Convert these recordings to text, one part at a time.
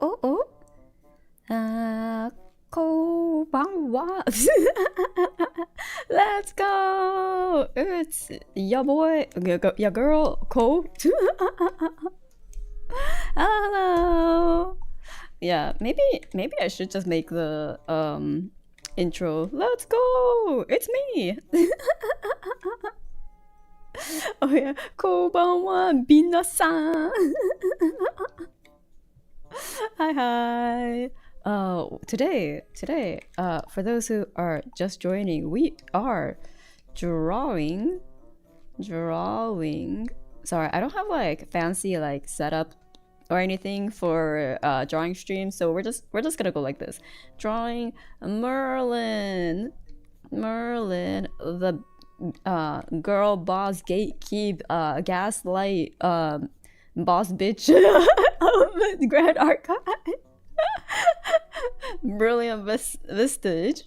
こんばんは Let's go! It's your boy, your girl, Ko. Hello! Yeah, maybe I should just make the intro. Let's go! It's me! Oh yeah, こんばんは、皆さん Hi, hi. Today, for those who are just joining, we are drawing. Sorry, I don't have like fancy like setup or anything for drawing streams, so we're just gonna go like this. Drawing Merlin, the girl boss gatekeep gaslight boss bitch of the Grand Archive. Brilliant Vestige.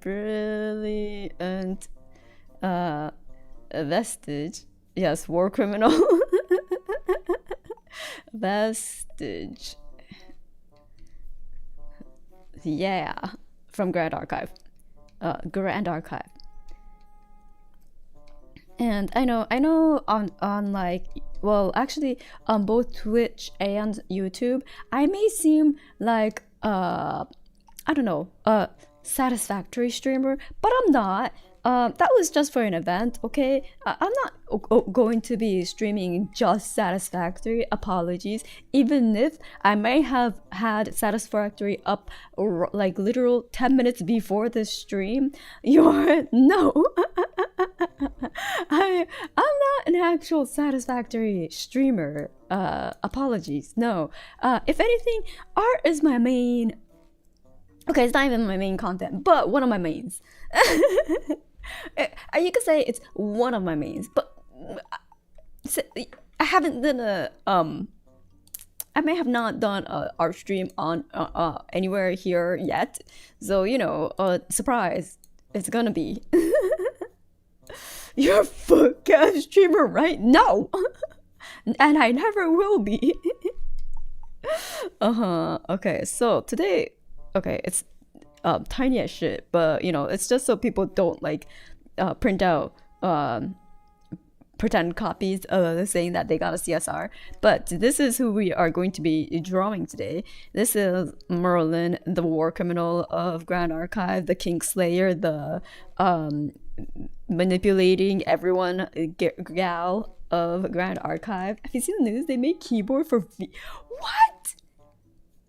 Brilliant Vestige. Yes, war criminal. Vestige. Yeah, from Grand Archive. Grand Archive. And I know on like, well, actually on both Twitch and YouTube, I may seem like I don't know, satisfactory streamer, but I'm not. That was just for an event, okay? I'm not going to be streaming just satisfactory. Apologies. Even if I may have had satisfactory up like literal 10 minutes before this stream, no. I'm not an actual satisfactory streamer. Apologies. No. If anything, art is my main. Okay, it's not even my main content, but one of my mains. You could say it's one of my mains, but I haven't done a I may have not done a art stream on anywhere here yet, so you know, surprise, it's gonna be. You're a full-cast streamer, right? No, and I never will be. Okay, so today, okay, it's tiny as shit, but you know, it's just so people don't like print out pretend copies saying that they got a CSR. But this is who we are going to be drawing today. This is Merlin, the war criminal of Grand Archive, the Kingslayer, the manipulating everyone gal of Grand Archive. Have you seen the news? They made keyboard for what?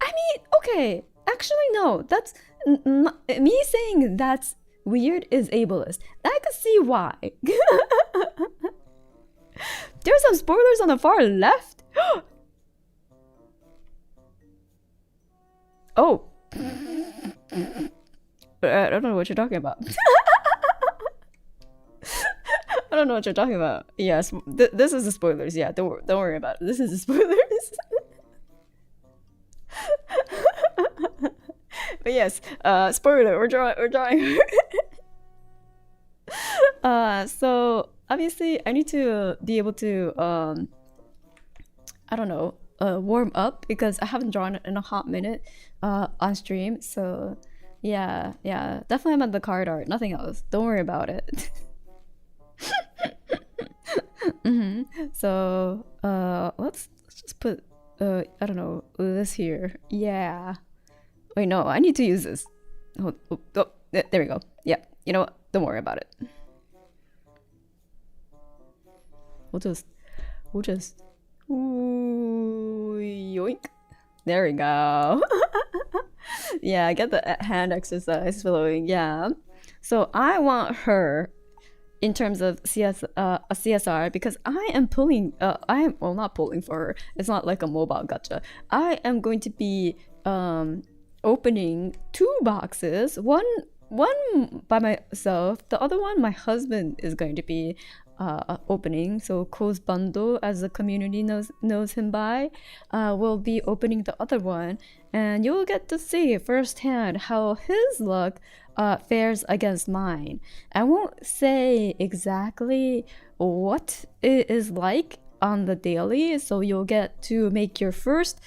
I mean, okay, actually no, that's me saying that's weird is ableist. I can see why. There's some spoilers on the far left. Oh. I don't know what you're talking about. I don't know what you're talking about. Yes, this is the spoilers. Yeah, don't worry about it. This is the spoilers. But yes, spoiler, we're drawing her. So obviously I need to be able to I don't know, warm up because I haven't drawn in a hot minute on stream. So yeah, definitely I'm at the card art, nothing else. Don't worry about it. So let's just put I don't know, this here. Yeah. Wait, no, I need to use this. Oh, there we go. Yeah, you know what? Don't worry about it. We'll just ooh, yoink. There we go. Yeah, I get the hand exercise flowing. Yeah. So I want her in terms of a CSR because I am pulling. Well, not pulling for her. It's not like a mobile gacha. I am going to be opening 2 boxes. One by myself. The other one my husband is going to be opening. So Ko's Bando, as the community knows him by, will be opening the other one, and you'll get to see firsthand how his luck fares against mine. I won't say exactly what it is like on the daily, so you'll get to make your first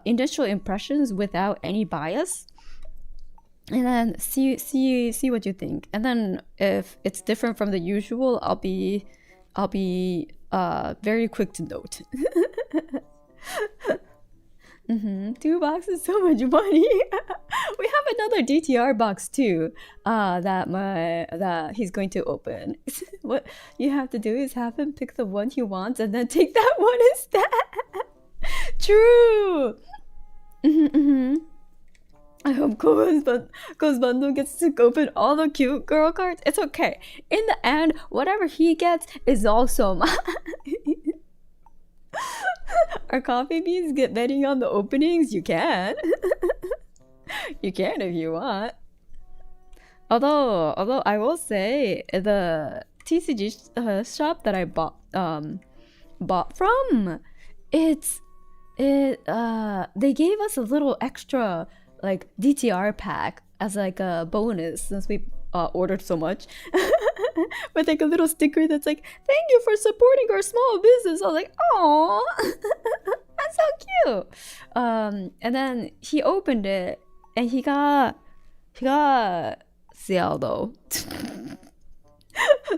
initial impressions without any bias, and then see what you think. And then if it's different from the usual, I'll be very quick to note. 2 boxes, so much money. We have another DTR box too, that he's going to open. What you have to do is have him pick the one he wants and then take that one instead. True. I hope Kozbando gets to open all the cute girl cards. It's okay. In the end, whatever he gets is also mine. Are coffee beans get betting on the openings? You can. You can if you want. Although I will say the TCG shop that I bought from, they gave us a little extra like DTR pack as like a bonus since we ordered so much. With like a little sticker that's like, thank you for supporting our small business. I was like, oh, that's so cute. And then he opened it and he got Cialdo.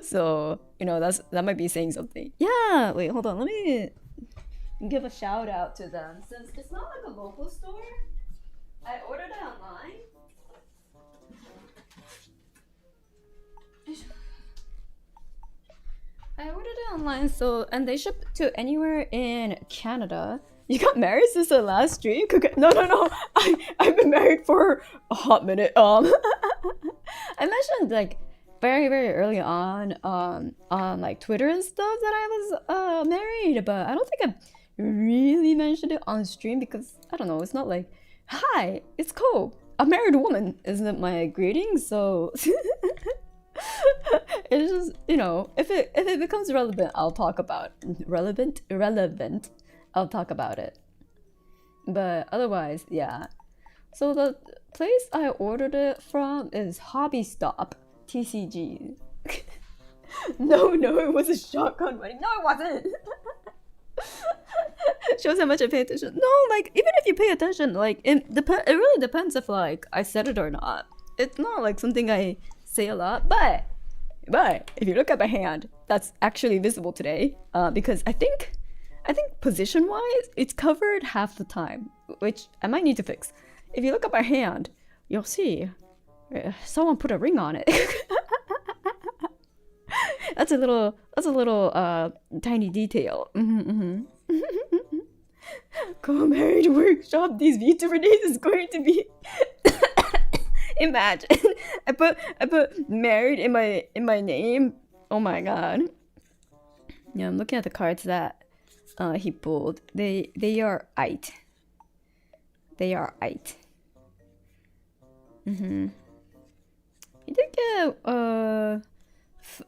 So, you know, that might be saying something. Yeah, wait, hold on, let me give a shout out to them. Since it's not like a local store, I ordered it online. I ordered it online, so, and they ship to anywhere in Canada. You got married since the last stream? No. I've been married for a hot minute. I mentioned like very early on like Twitter and stuff that I was married, but I don't think I really mentioned it on stream because I don't know. It's not like, hi, it's Ko, a married woman, isn't my greeting? So. It's just, you know, if it becomes relevant, I'll talk about relevant. I'll talk about it. But otherwise, yeah. So the place I ordered it from is Hobby Stop TCG. No, it was a shotgun wedding. No, it wasn't. Shows how much I pay attention. No, like even if you pay attention, like it really depends if like I said it or not. It's not like something I say a lot, but if you look at my hand, that's actually visible today, because I think position wise it's covered half the time, which I might need to fix. If you look at my hand, you'll see someone put a ring on it. That's a little tiny detail. Co-married workshop, these VTuber days is going to be imagine I put married in my name. Oh my god. Yeah, I'm looking at the cards that he pulled. They are it. He did get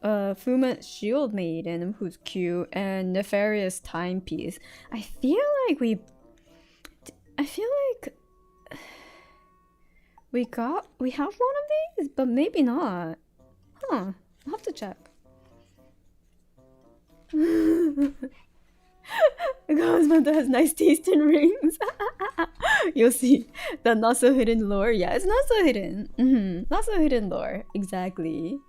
Fumant Shield Maiden, who's cute, and Nefarious Timepiece. I feel like we have one of these, but maybe not. Huh, I'll have to check. Cosmanta has nice taste in rings. You'll see the not so hidden lore. Yeah, it's not so hidden. Not so hidden lore. Exactly.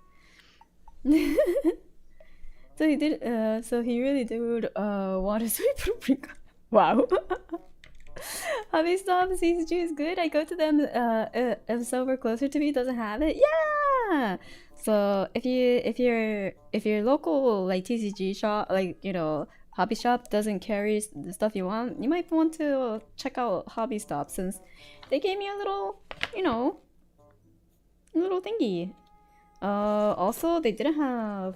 So he did. So he really did want to sweep a ring. Wow. Hobby Stop CCG is good. I go to them if someone closer to me doesn't have it. Yeah. So if your local like TCG shop, like, you know, hobby shop doesn't carry the stuff you want, you might want to check out Hobby Stop since they gave me a little, you know, little thingy. Also they didn't have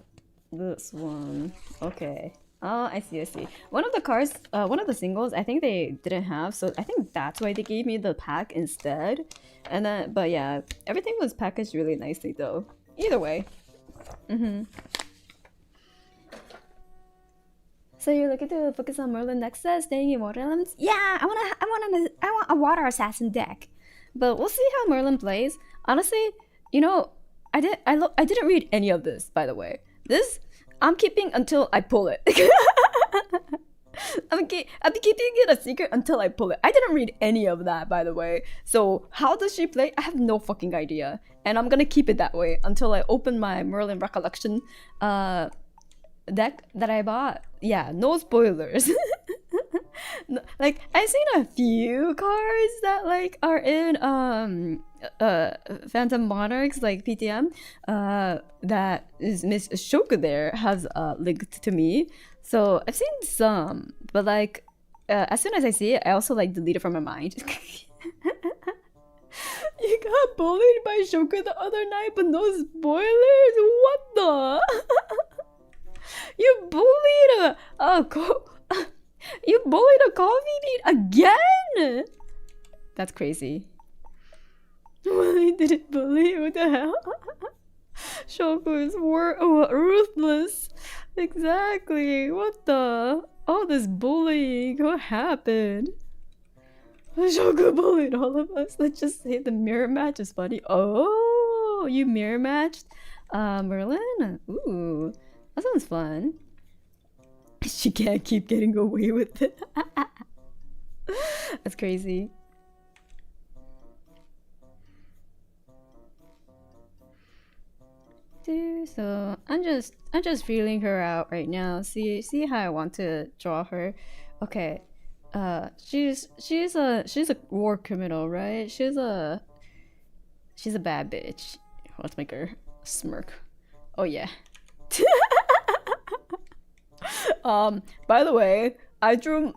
this one. Okay. Oh, I see. One of the cards, one of the singles, I think they didn't have, so I think that's why they gave me the pack instead. And then, but yeah, everything was packaged really nicely though. Either way. So you're looking to focus on Merlin Nexus, staying in water elements? Yeah, I want a water assassin deck. But we'll see how Merlin plays. Honestly, you know, I didn't read any of this, by the way. This I'm keeping until I pull it. I'll be keeping it a secret until I pull it. I didn't read any of that, by the way. So how does she play? I have no fucking idea. And I'm gonna keep it that way until I open my Merlin Recollection deck that I bought. Yeah, no spoilers. Like, I've seen a few cards that like are in Phantom Monarchs, like PTM, that is Miss Shoku there has linked to me. So I've seen some, but like as soon as I see it, I also like delete it from my mind. You got bullied by Shoku the other night, but no spoilers? What the? You bullied you bullied a coffee bean again? That's crazy. Why did it bully? What the hell? Shoku is ruthless. Exactly. What the? All this bullying. What happened? Shoku bullied all of us. Let's just say the mirror match is funny. Oh, you mirror matched Merlin? Ooh, that sounds fun. She can't keep getting away with it. That's crazy. So I'm just feeling her out right now. See how I want to draw her. Okay. She's a war criminal, right? She's a bad bitch. Let's make her smirk. Oh yeah. By the way, I drew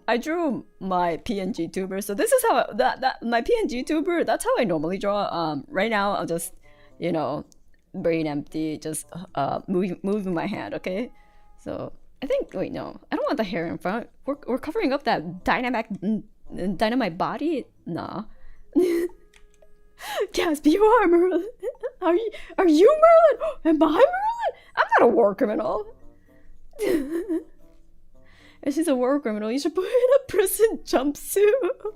my PNG tuber. So this is how that my PNG tuber. That's how I normally draw. Right now I'll just, you know, brain empty, just moving my hand. Okay, so I think wait no, I don't want the hair in front. We're covering up that dynamite body. Nah. Gasp, you are Merlin. Are you Merlin? Am I Merlin? I'm not a war criminal. If she's a war criminal, you should put her in a prison jumpsuit.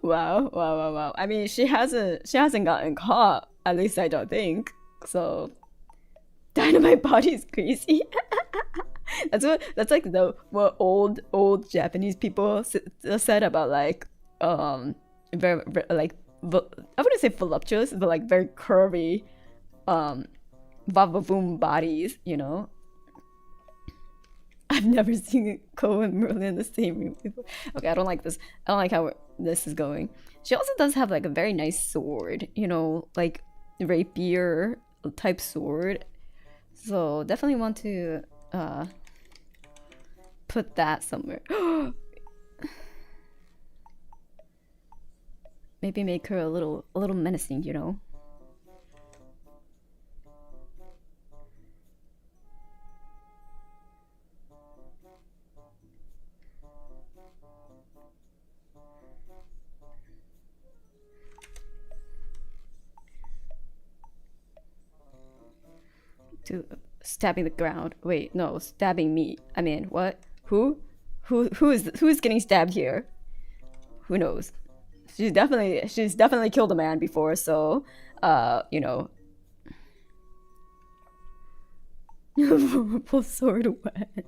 Wow. I mean, she hasn't gotten caught. At least I don't think. So, dynamite body is crazy. That's like what old Japanese people said about like very like I wouldn't say voluptuous, but like very curvy vavavoom bodies, you know. I've never seen Ko and Merlin in the same room before. Okay, I don't like this. I don't like how this is going. She also does have like a very nice sword, you know, like rapier type sword. So definitely want to put that somewhere. Maybe make her a little menacing, you know. To stabbing the ground. Wait, no, stabbing me. I mean, what? Who is getting stabbed here? Who knows? She's definitely killed a man before, so you know. Full sword wet.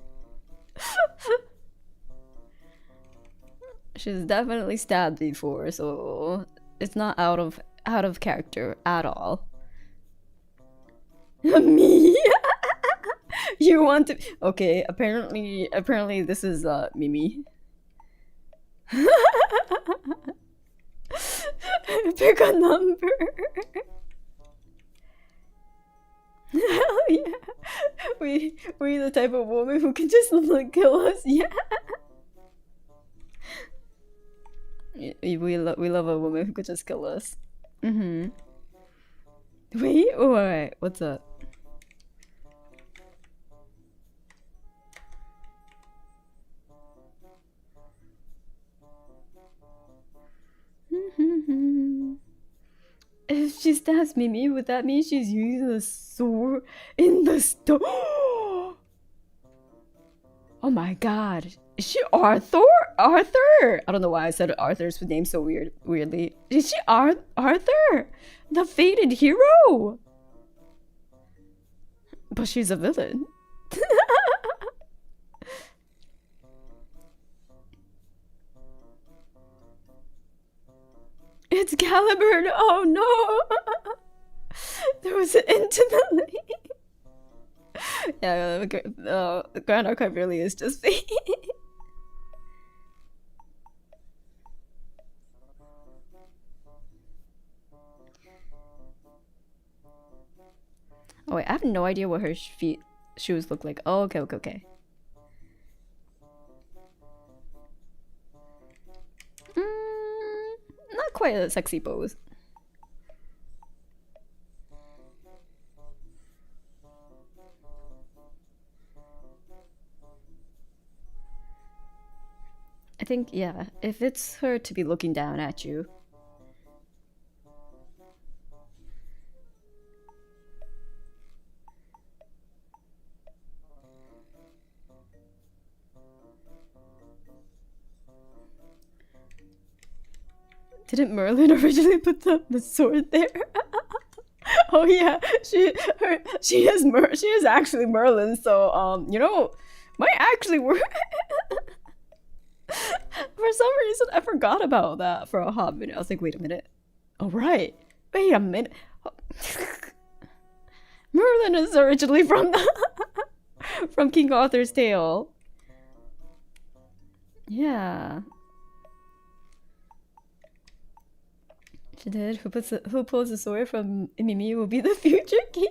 She's definitely stabbed before, so it's not out of character at all. Me? You want to? Okay, apparently this is Mimi. Pick a number. Hell yeah. We the type of woman who can just like, kill us. Yeah. We love a woman who could just kill us. Wait, alright, what's up? If she stabs Mimi, would that mean she's using a sword in the store? Oh my god. Is she Arthur? Arthur! I don't know why I said Arthur's name so weirdly. Is she Arthur? The fated hero? But she's a villain. It's Caliburn. Oh no. There was an end to the lane. Yeah, Grand Archive really is just me. Oh wait, I have no idea what her shoes look like. Oh, okay. Not quite a sexy pose. I think, yeah, if it's her to be looking down at you. Didn't Merlin originally put the sword there? Oh yeah, she is actually Merlin, so you know, might actually work. For some reason, I forgot about that for a hot minute. I was like, wait a minute. Oh right, wait a minute. Merlin is originally from from King Arthur's Tale. Yeah. She did. Who pulls the sword from Mimi will be the future king.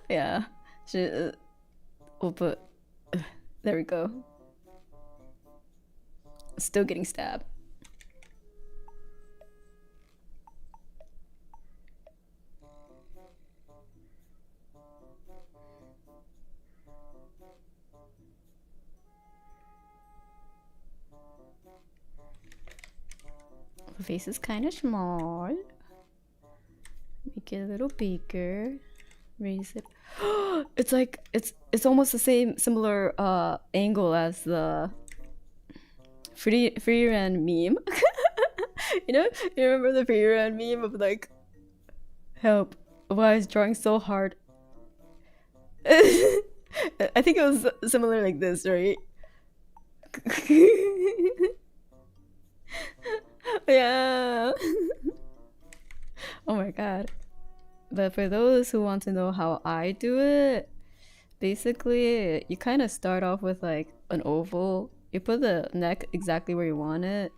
Yeah. She will put. There we go. Still getting stabbed. The face is kind of small. Make it a little bigger. Raise it. It's like it's almost the same similar angle as the Freeran meme. You know, you remember the Freeran meme of like, help, why is drawing so hard? I think it was similar like this, right? Yeah. Oh my god. But for those who want to know how I do it, basically you kind of start off with like an oval. You put the neck exactly where you want it,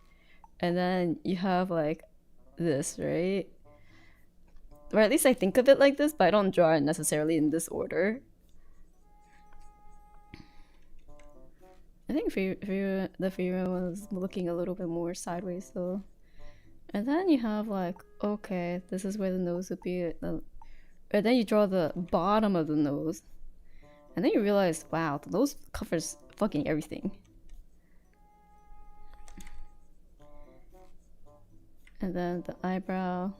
and then you have like this, right? Or at least I think of it like this, but I don't draw it necessarily in this order. I think the Fira was looking a little bit more sideways though. And then you have like, okay, this is where the nose would be. And then you draw the bottom of the nose. And then you realize, wow, the nose covers fucking everything. And then the eyebrow.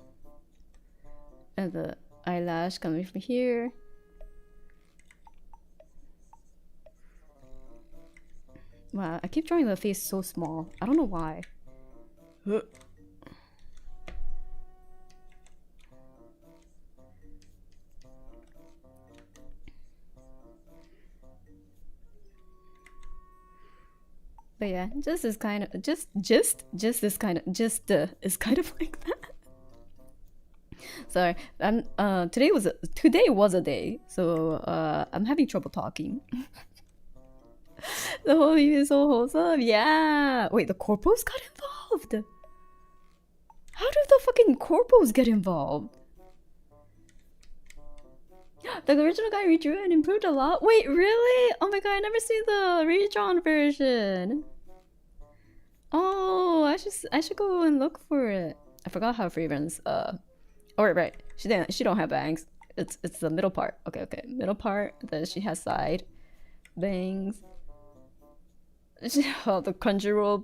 And the eyelash coming from here. Wow, I keep drawing the face so small. I don't know why. But yeah, just is kind of is kind of like that. Sorry, today was a day, so I'm having trouble talking. The whole movie is so wholesome. Yeah. Wait, the corpos got involved. How did the fucking corpos get involved? The original guy redrew and improved a lot. Wait, really? Oh my god, I never see the redrawn version. Oh, I should go and look for it. I forgot how Freeman's oh right. She don't have bangs. It's the middle part. Okay, middle part. Then she has side bangs. Oh, the Crunchyroll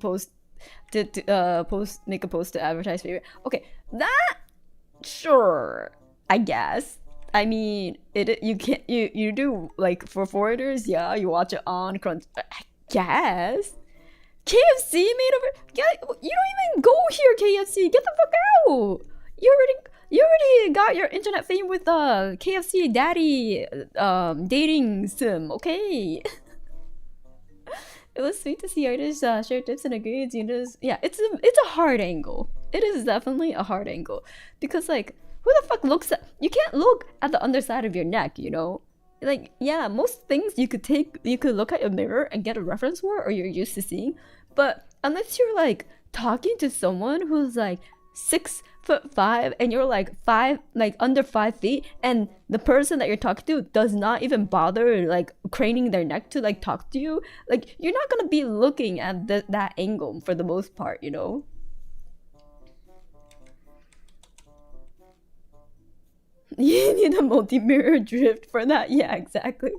make a post to advertise favorite. Okay, that sure, I guess. I mean, you do like for foreigners, yeah. You watch it on Crunch. I guess. KFC made over. Yeah, you don't even go here, KFC. Get the fuck out. You already got your internet fame with the KFC daddy dating sim. Okay. It was sweet to see artists share tips and agrees. You know, yeah, it's a hard angle. It is definitely a hard angle because like, who the fuck looks at? You can't look at the underside of your neck. You know, like yeah, most things you could look at a mirror and get a reference for, or you're used to seeing, but unless you're like talking to someone who's like 6'5" and you're like under 5 feet, and the person that you're talking to does not even bother like craning their neck to like talk to you, like you're not gonna be looking at that angle for the most part, you know. You need a multi-mirror drift for that. Yeah, exactly.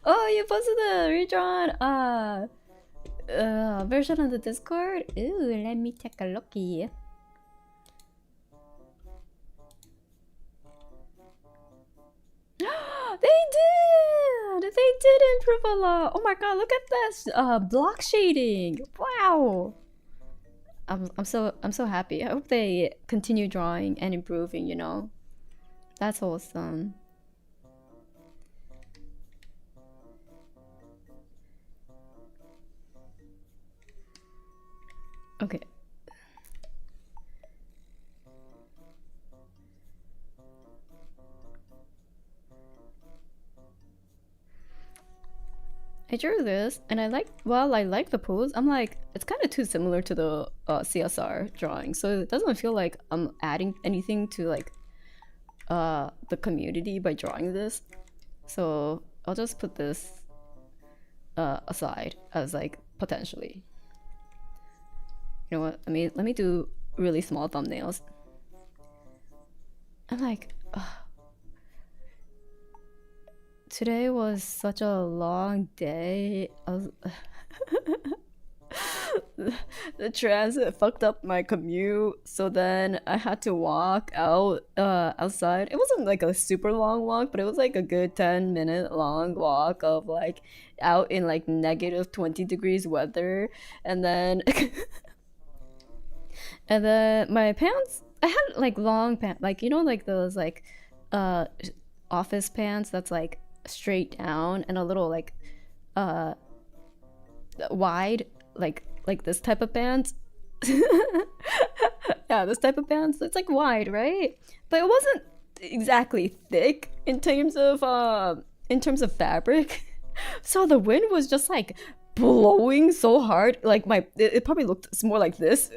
Oh, you posted the redrawn version on the Discord. Ooh, let me take a looky. They did! They did improve a lot. Oh my god, look at this block shading. Wow. I'm so happy. I hope they continue drawing and improving, you know. That's awesome. Okay. I drew this, and I like the pose. I'm like, it's kind of too similar to the CSR drawing, so it doesn't feel like I'm adding anything to like the community by drawing this. So I'll just put this aside as like potentially. You know what? I mean, let me do really small thumbnails. I'm like, today was such a long day. The transit fucked up my commute, so then I had to walk out outside. It wasn't like a super long walk, but it was like a good 10-minute long walk of like out in like negative 20 degrees weather, and then and then my pants, I had like long pants, like you know, like those like uh office pants that's like straight down and a little like wide, like this type of pants. Yeah, this type of pants. It's like wide, right? But it wasn't exactly thick in terms of fabric. So the wind was just like blowing so hard. Like it probably looked more like this.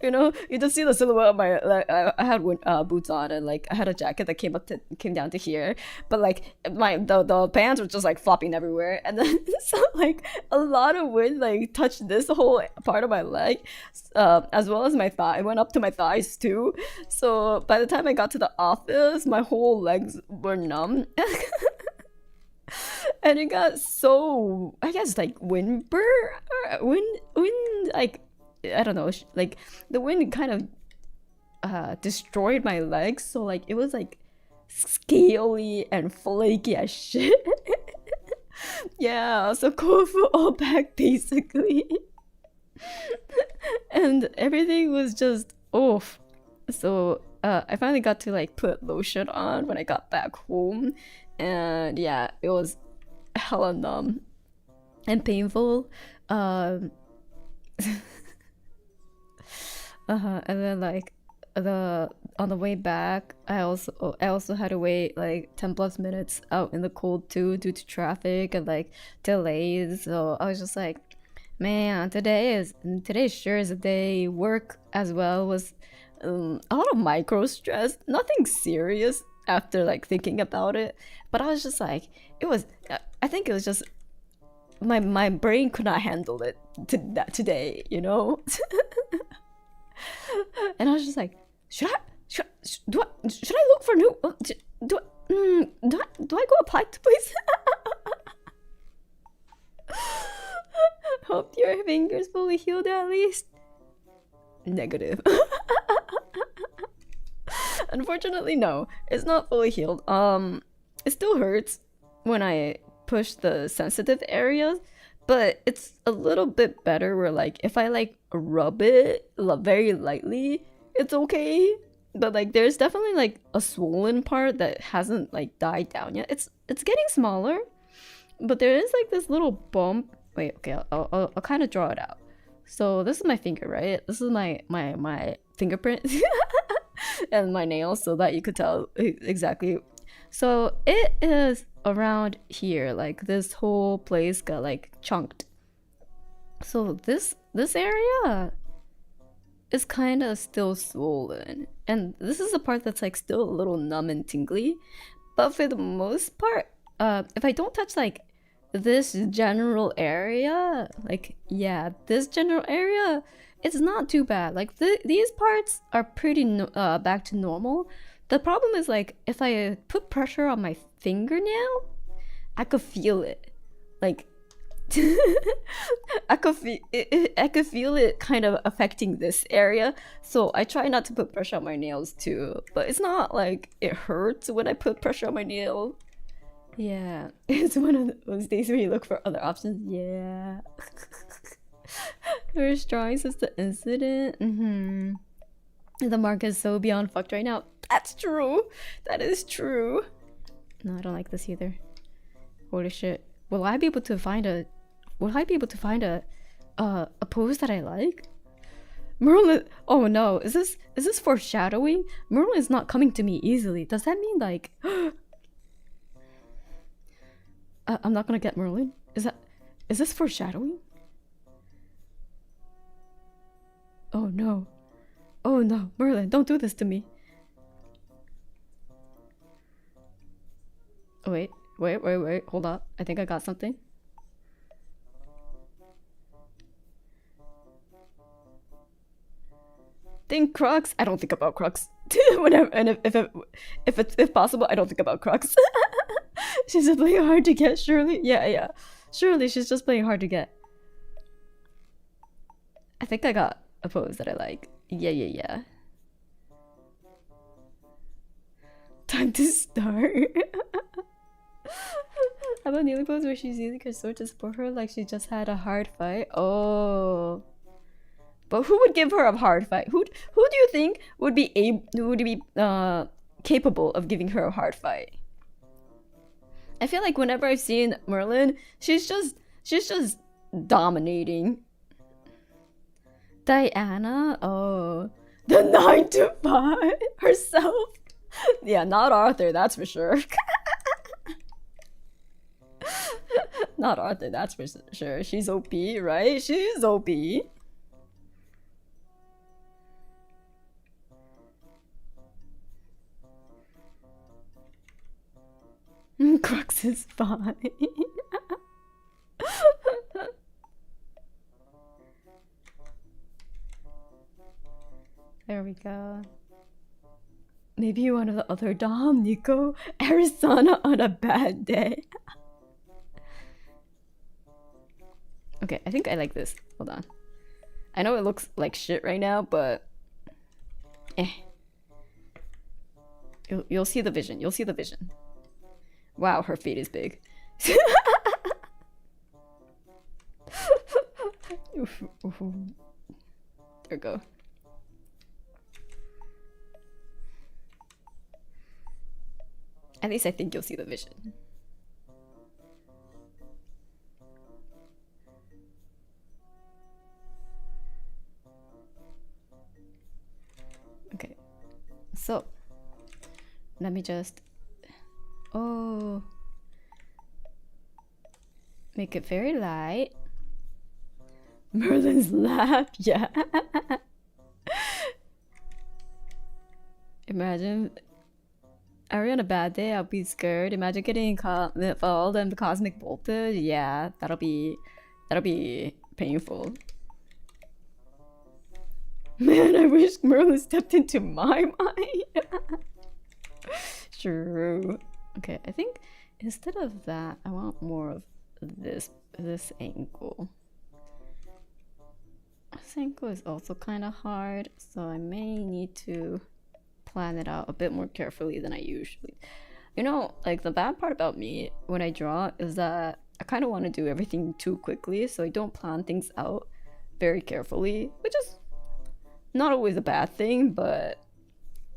You know, you just see the silhouette of my like I had boots on, and like I had a jacket that came down to here, but like the pants were just like flopping everywhere, and then so like a lot of wind like touched this whole part of my leg, as well as my thigh. It went up to my thighs too. So by the time I got to the office, my whole legs were numb. And it got so, I guess, like wind like, I don't know, like the wind kind of destroyed my legs, so like it was like scaly and flaky as shit. Yeah, so Kofu all back basically. And everything was just off. So I finally got to like put lotion on when I got back home, and yeah, it was hella numb and painful. And then like on the way back, I also had to wait like 10 plus minutes out in the cold too, due to traffic and like delays. So I was just like, man, today sure is a day. Work as well was a lot of micro stress, nothing serious after like thinking about it, but I was just like, I think it was just my brain could not handle it today, you know. And I was just like, should I look for new, do I go apply to place? Hope your fingers fully healed at least. Negative. Unfortunately, no, it's not fully healed. It still hurts when I push the sensitive areas, but it's a little bit better where like if I like rub it very lightly, it's okay. But like there's definitely like a swollen part that hasn't like died down yet. It's getting smaller, but there is like this little bump. Wait, okay, I'll kind of draw it out. So this is my finger, right? This is my fingerprint and my nails, so that you could tell exactly. So it is around here, like this whole place got like chunked. So this area is kind of still swollen, and this is the part that's like still a little numb and tingly. But for the most part, if I don't touch like this general area, like yeah, this general area, it's not too bad. Like these parts are pretty back to normal. The problem is like if I put pressure on my fingernail, I could feel it. Like I could feel it kind of affecting this area. So I try not to put pressure on my nails too. But it's not like it hurts when I put pressure on my nail. Yeah, it's one of those days where you look for other options. Yeah. First drawing since the incident. The market is so beyond fucked right now. That's true. That is true. No, I don't like this either. Holy shit. Will I be able to find a pose that I like? Merlin. Oh no, is this foreshadowing? Merlin is not coming to me easily. Does that mean like I'm not gonna get Merlin? Is this foreshadowing? Oh no. Oh no, Merlin, don't do this to me. Oh, wait, hold up. I think I got something. Think Crux? I don't think about Crux. Whatever, and if possible, I don't think about Crux. She's just playing hard to get, surely? Yeah. Surely she's just playing hard to get. I think I got a pose that I like. Yeah. Time to start. How about kneeling pose where she's using her sword to support her like she just had a hard fight? Oh. But who would give her a hard fight? Who do you think would be capable of giving her a hard fight? I feel like whenever I've seen Merlin, she's just dominating. Diana? Oh. The 9 to 5 herself? Yeah, not Arthur, that's for sure. Not Arthur, that's for sure. She's OP, right? She's OP. Crux is fine. There we go. Maybe one of the other Dom, Nico, Arizona on a bad day. Okay, I think I like this. Hold on. I know it looks like shit right now, but You'll see the vision. You'll see the vision. Wow, her feet is big. There we go. At least I think you'll see the vision. Okay, so let me just make it very light. Merlin's laugh, yeah. Imagine, are we on a bad day? I'll be scared. Imagine getting followed and the cosmic voltage. Yeah, that'll be painful. Man, I wish Merlin stepped into my mind. True. Okay, I think instead of that, I want more of this angle. This angle is also kind of hard, so I may need to plan it out a bit more carefully than I usually. You know, like the bad part about me when I draw is that I kind of want to do everything too quickly, so I don't plan things out very carefully, which is not always a bad thing, but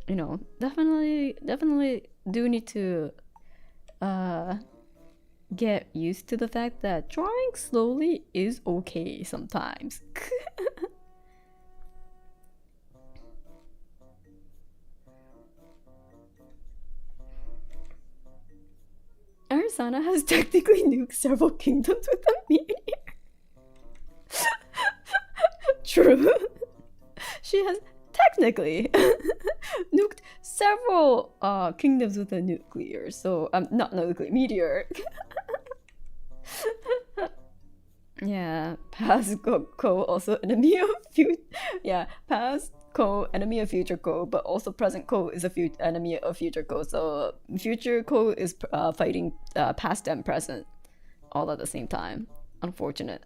you know, definitely do need to get used to the fact that drawing slowly is okay sometimes. Arizona has technically nuked several kingdoms with a meteor. True. She has technically nuked several kingdoms with a nuclear, so not nuclear, meteor. Yeah, past co also enemy of future. Yeah, past co enemy of future co, but also present co is a enemy of future co. So future co is fighting past and present all at the same time. Unfortunate.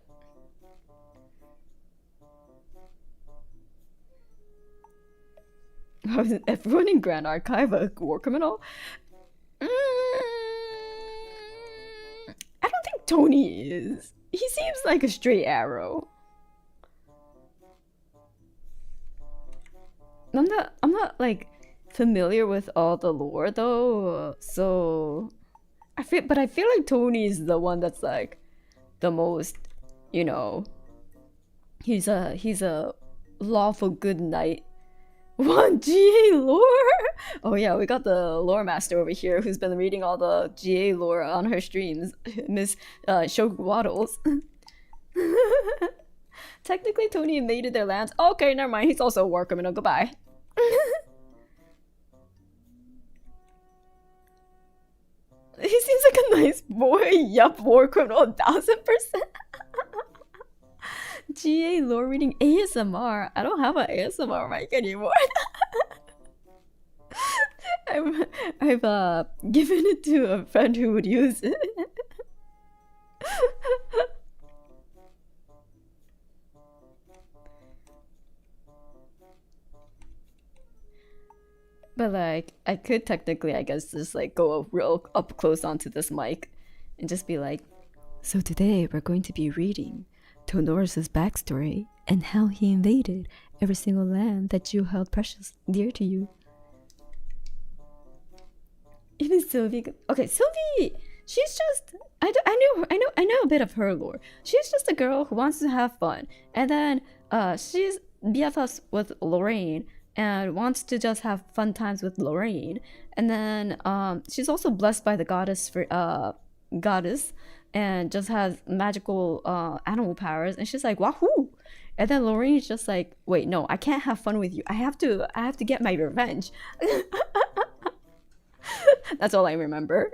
Wasn't everyone in Grand Archive a war criminal? I don't think Tony is. He seems like a straight arrow. I'm not like familiar with all the lore though, so I feel like Tony is the one that's like the most, you know, he's a lawful good knight. One GA lore? Oh yeah, we got the lore master over here who's been reading all the GA lore on her streams, Miss Shoku Waddles. Technically, Tony invaded their lands. Okay, never mind. He's also a war criminal. Goodbye. He seems like a nice boy. Yup, war criminal, 1000%. GA lore reading ASMR. I don't have an ASMR mic anymore. I've given it to a friend who would use it. But like, I could technically, I guess, just like go real up close onto this mic and just be like, so today we're going to be reading Tonoris' backstory and how he invaded every single land that you held precious, dear to you. Even Sylvie. Okay, Sylvie. She's just. I know a bit of her lore. She's just a girl who wants to have fun, and then she's BFFs with Lorraine and wants to just have fun times with Lorraine, and then she's also blessed by the goddess, and just has magical animal powers, and she's like wahoo. And then Lorraine's just like, wait, no, I can't have fun with you. I have to get my revenge. That's all I remember.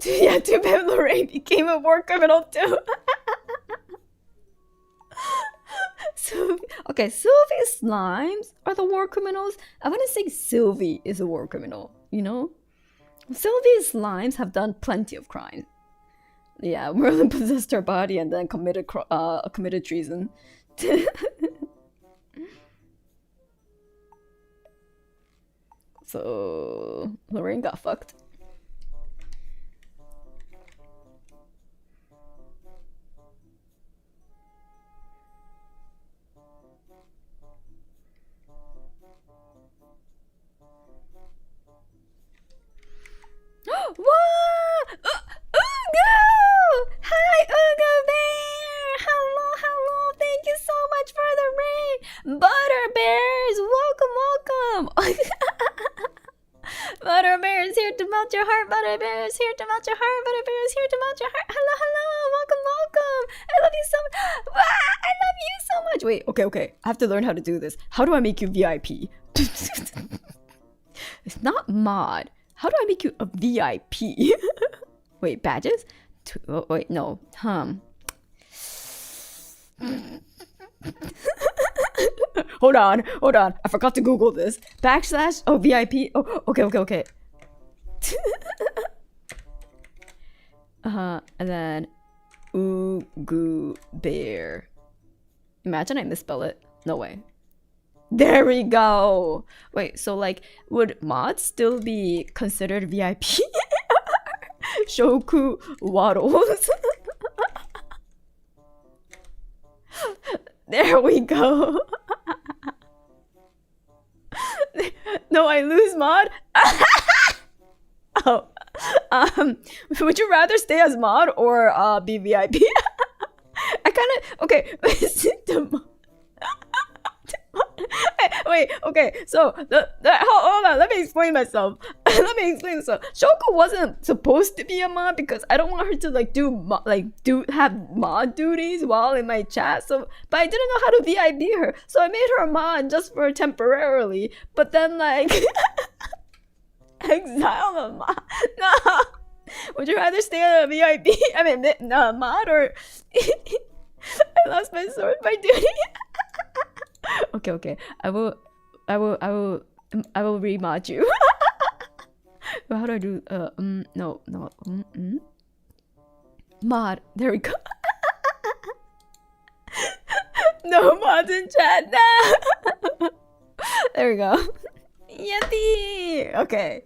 Yeah, too bad Lorraine became a war criminal too. So, okay, Sylvie's slimes are the war criminals. I want to say Sylvie is a war criminal, you know? Sylvie's slimes have done plenty of crimes. Yeah, Merlin possessed her body and then committed treason. So Lorraine got fucked. Whoa! Ugo! Hi, Ugo Bear! Hello! Thank you so much for the raid! Butter Bears! Welcome! Butter Bear is here to melt your heart! Butter Bear is here to melt your heart! Butter Bear is here to melt your heart! Hello! Welcome! I love you so much! I love you so much! Wait, okay. I have to learn how to do this. How do I make you VIP? It's not mod. How do I make you a VIP? Wait, badges? Oh, wait, no. Hold on. I forgot to Google this. / oh, VIP. Oh, okay. And then Ugu Bear. Imagine I misspell it. No way. There we go. Wait, so like, would mods still be considered VIP? Shoku Waddles. There we go. No, I lose mod. Oh, Would you rather stay as mod or be VIP? I kind of okay. Wait, okay. So hold on. Let me explain myself. Shoko wasn't supposed to be a mod because I don't want her to like have mod duties while in my chat. So, but I didn't know how to VIP her, so I made her a mod just for temporarily. But then like exile the mod. No. Would you rather stay on a VIP? I mean, no, mod or I lost my sword by duty. Okay. I will remod you. How do I do? No. Mod. There we go. No mods in chat. No. There we go. Yippee. Okay.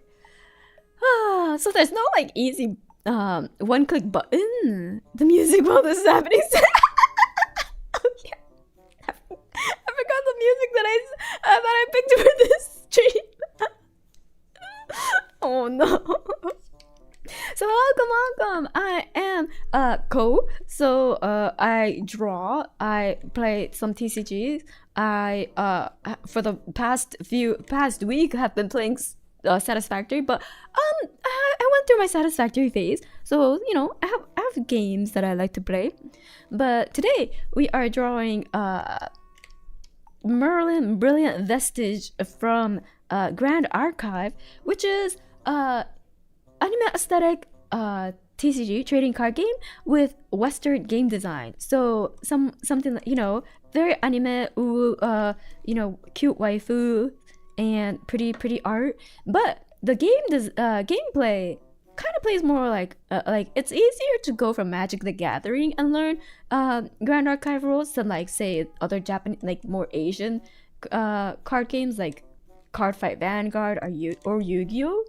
So there's no like easy one-click button. The music while this is happening. I forgot the music that I picked for this stream. Oh no. So welcome. I am Ko. So I draw. I play some TCGs. I for the past week have been playing Satisfactory, but I went through my Satisfactory phase. So you know I have games that I like to play. But today we are drawing Merlin Brilliant Vestige from Grand Archive, which is anime aesthetic TCG trading card game with Western game design. So something that, you know, very anime, cute waifu and pretty art. But the gameplay kind of plays more like it's easier to go from Magic the Gathering and learn Grand Archive rules than like say other Japanese, like more Asian card games like Card Fight Vanguard or Yu-Gi-Oh.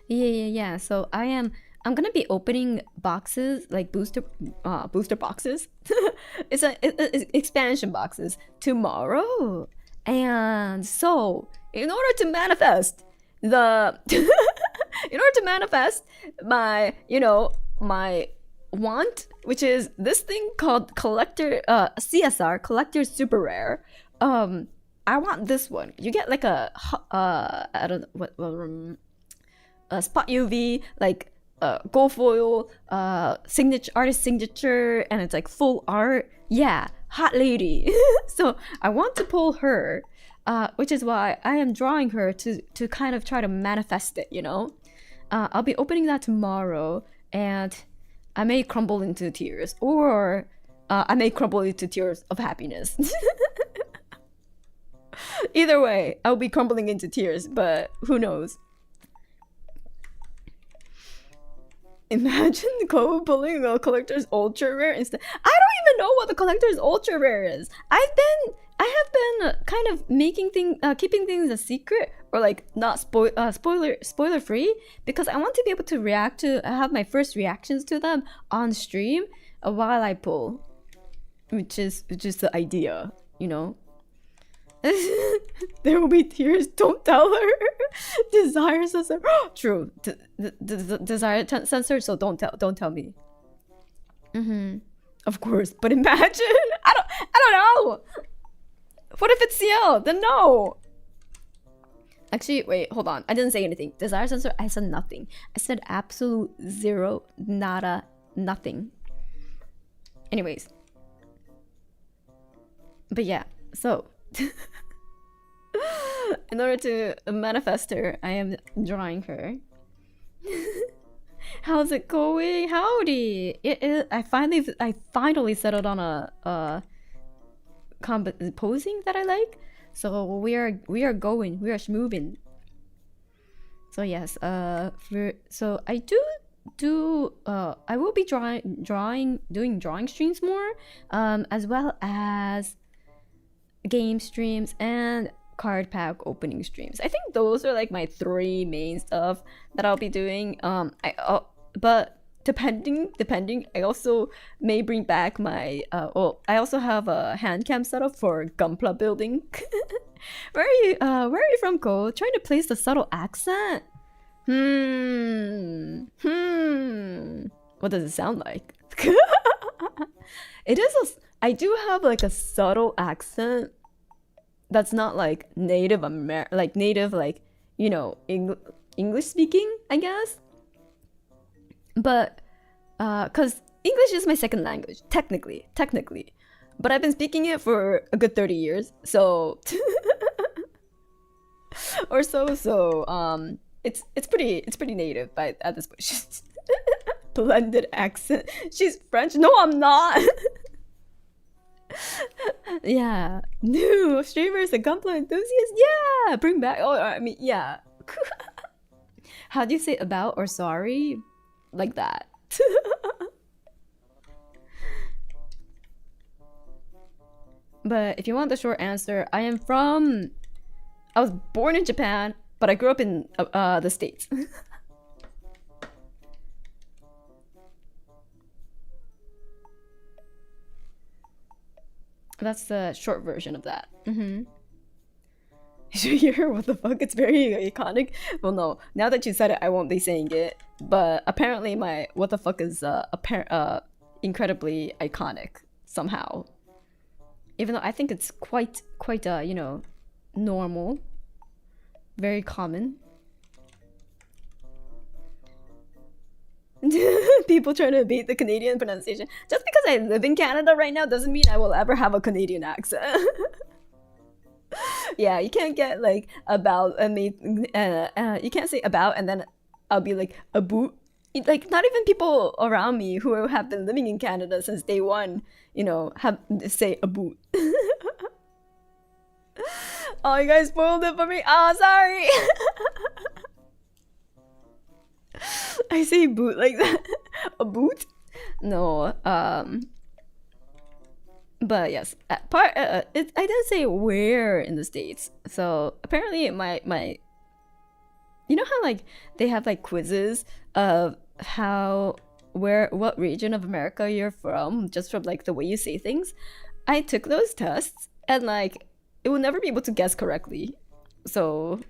Yeah. So I'm gonna be opening boxes like booster boxes. it's expansion boxes tomorrow, and so in order to manifest my my want, which is this thing called collector CSR, collector super rare. I want this one. You get like a I don't know what a spot UV, like gold foil, artist signature, and it's like full art. Yeah, hot lady. So I want to pull her, which is why I am drawing her to kind of try to manifest it, you know. I'll be opening that tomorrow, and I may crumble into tears, or I may crumble into tears of happiness. Either way, I'll be crumbling into tears, but who knows. Imagine Ko pulling a collector's ultra rare instead. I don't even know what the collector's ultra rare is. I have been kind of making keeping things a secret, or like not spoiler free, because I want to be able to have my first reactions to them on stream while I pull, which is the idea, you know. There will be tears. Don't tell her. Desire sensor. True. Desire sensor. So don't tell me. Of course. But imagine. I don't know. What if it's CL? Then no. Actually, wait. Hold on. I didn't say anything. Desire sensor. I said nothing. I said absolute zero, nada, nothing. Anyways. But yeah. So. In order to manifest her, I am drawing her. How's it going? Howdy! I finally settled on a posing that I like. So we are schmoving. So yes, so I I will be doing drawing streams more, as well as game streams and card pack opening streams. I think those are like my 3 main stuff that I'll be doing. But depending, I also may bring back my I also have a hand cam setup for Gunpla building. Where are you from, Ko? Trying to place the subtle accent What does it sound like? It is I do have like a subtle accent that's not like native like, you know, English speaking, I guess. But cuz English is my second language technically. But I've been speaking it for a good 30 years. So or it's pretty native by at this point. Blended accent. She's French. No, I'm not. Yeah, new streamers and gunplay enthusiasts. Yeah, bring back. Oh, I mean, yeah. How do you say about or sorry? Like that. But if you want the short answer, I was born in Japan, but I grew up in the States. That's the short version of that. You should hear what the fuck. It's very iconic. Well, no. Now that you said it, I won't be saying it. But apparently, my what the fuck is incredibly iconic somehow. Even though I think it's quite you know, normal, very common. People trying to beat the Canadian pronunciation. Just because I live in Canada right now doesn't mean I will ever have a Canadian accent. Yeah, you can't get like about me. You can't say about and then I'll be like a boot. Like not even people around me who have been living in Canada since day one, you know, have say a boot. Oh, you guys spoiled it for me. Oh, sorry. I say boot like that. A boot? No. But yes, I didn't say where in the States. So apparently my you know how like they have like quizzes of what region of America you're from just from like the way you say things. I took those tests and like it will never be able to guess correctly. So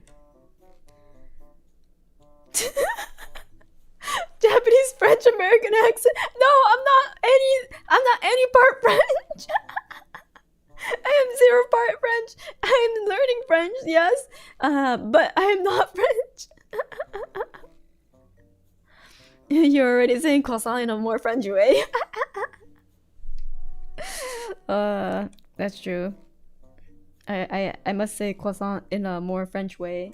Japanese, French, American accent. No, I'm not any part French. I am 0 part French. I am learning French, yes. But I am not French. You're already saying croissant in a more French way. That's true. I must say croissant in a more French way.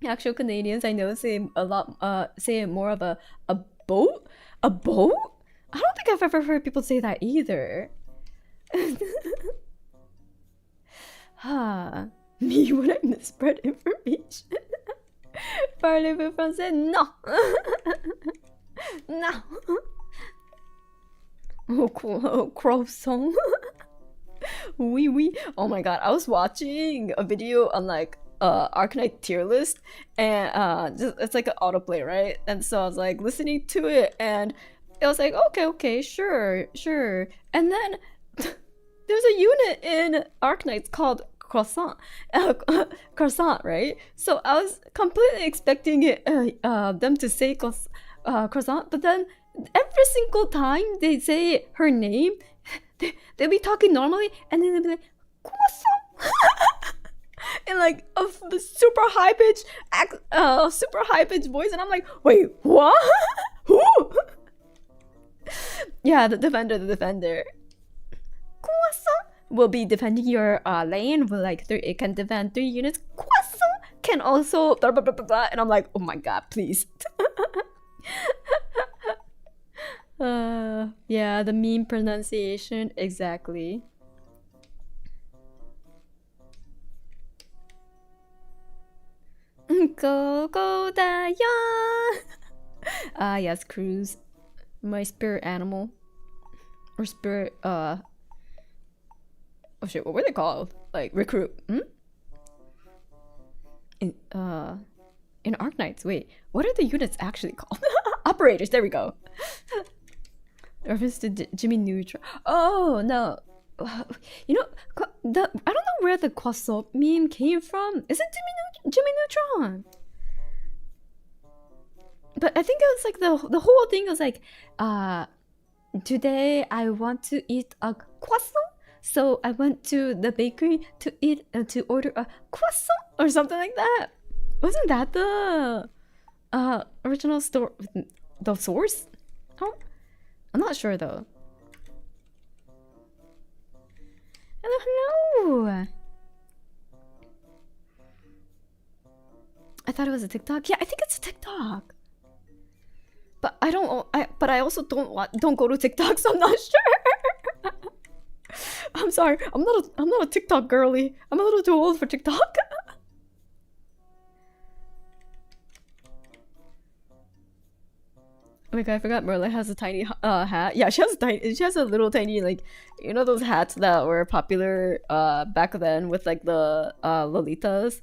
Actual Canadians I know say a lot say more of a boat? A boat? I don't think I've ever heard people say that either. Me when I misspread information. Parlez-vous français? Non. No. Oh, croissant. Oui, oui. Oh my god, I was watching a video on like Arknight tier list and it's like an autoplay, right? And so I was like listening to it and it was like okay, sure. And then there's a unit in Arknights called croissant, right? So I was completely expecting them to say croissant, but then every single time they say her name, they'll be talking normally and then they'll be like croissant. In like a super high pitched voice, and I'm like, wait, what? Who? Yeah, the defender. Croissant will be defending your lane with like it can defend 3 units. Croissant can also blah, blah, blah, blah, blah. And I'm like, oh my god, please. Yeah, the meme pronunciation exactly. Go da yes, cruise. My spirit animal. Or spirit oh shit, what were they called? Like recruit. In Arknights, wait, what are the units actually called? Operators, there we go. Reference to Jimmy Neutron. Oh no. You know, I don't know where the croissant meme came from. Is it Jimmy Neutron? but I think it was like the whole thing was like, today I want to eat a croissant, so I went to the bakery to eat to order a croissant or something like that. Wasn't that the original store, the source? Oh, I'm not sure though. Hello, hello. I thought it was a TikTok. Yeah, I think it's a TikTok. But I don't. But I also don't go to TikTok, so I'm not sure. I'm sorry. I'm not a TikTok girly. I'm a little too old for TikTok. Oh my god, I forgot Merlin has a tiny hat. Yeah, she has a little tiny, like, you know those hats that were popular back then with like the Lolitas.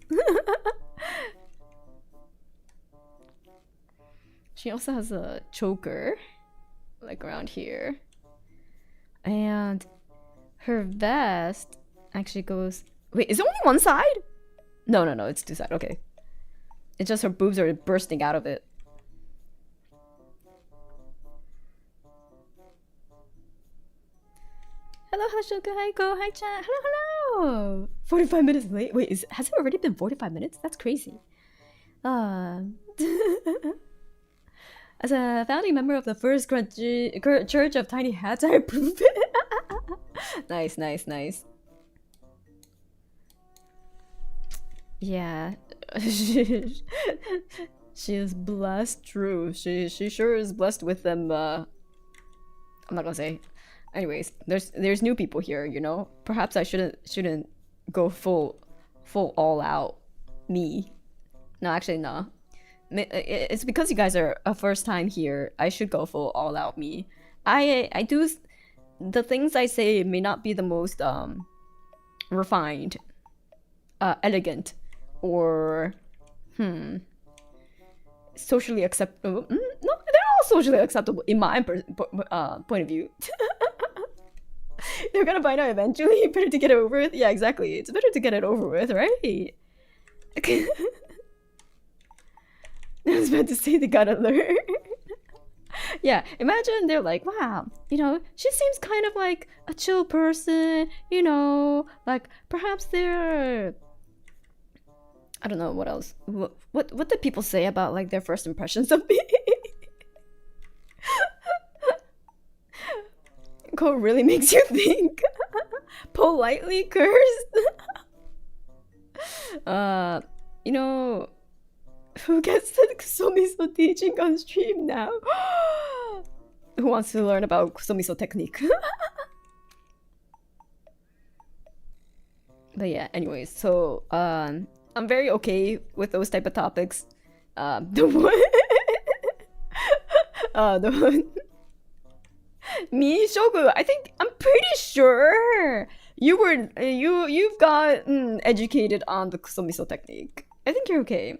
She also has a choker, like around here. And her vest actually goes... Wait, is it only one side? No, it's two sides. Okay. It's just her boobs are bursting out of it. Hello, Shoko, hi, Go, hi, chat. Hello. 45 minutes late. Wait, has it already been 45 minutes? That's crazy. As a founding member of the first Church of Tiny Hats, I approve it. Nice. Yeah. She is blessed, true. She sure is blessed with them, I'm not gonna say. Anyways, there's new people here, you know? Perhaps I shouldn't go full all out me. No, actually, no. It's because you guys are a first time here. I should go full all out me. I do. The things I say may not be the most refined, elegant, or socially acceptable. No, they're all socially acceptable in my point of view. They're gonna find out eventually. Better to get it over with. Yeah, exactly. It's better to get it over with, right? I was about to say they gotta learn. Yeah, imagine they're like, wow, you know, she seems kind of like a chill person, you know, like perhaps they're... I don't know, what else? What do people say about like their first impressions of me? Code really makes you think. Politely cursed. You know, who gets the Kusomiso teaching on stream now? Who wants to learn about Kusomiso technique? But yeah, anyways, so I'm very okay with those type of topics. The one me, Shogu, I'm pretty sure you've got educated on the Kusomiso technique. I think you're okay.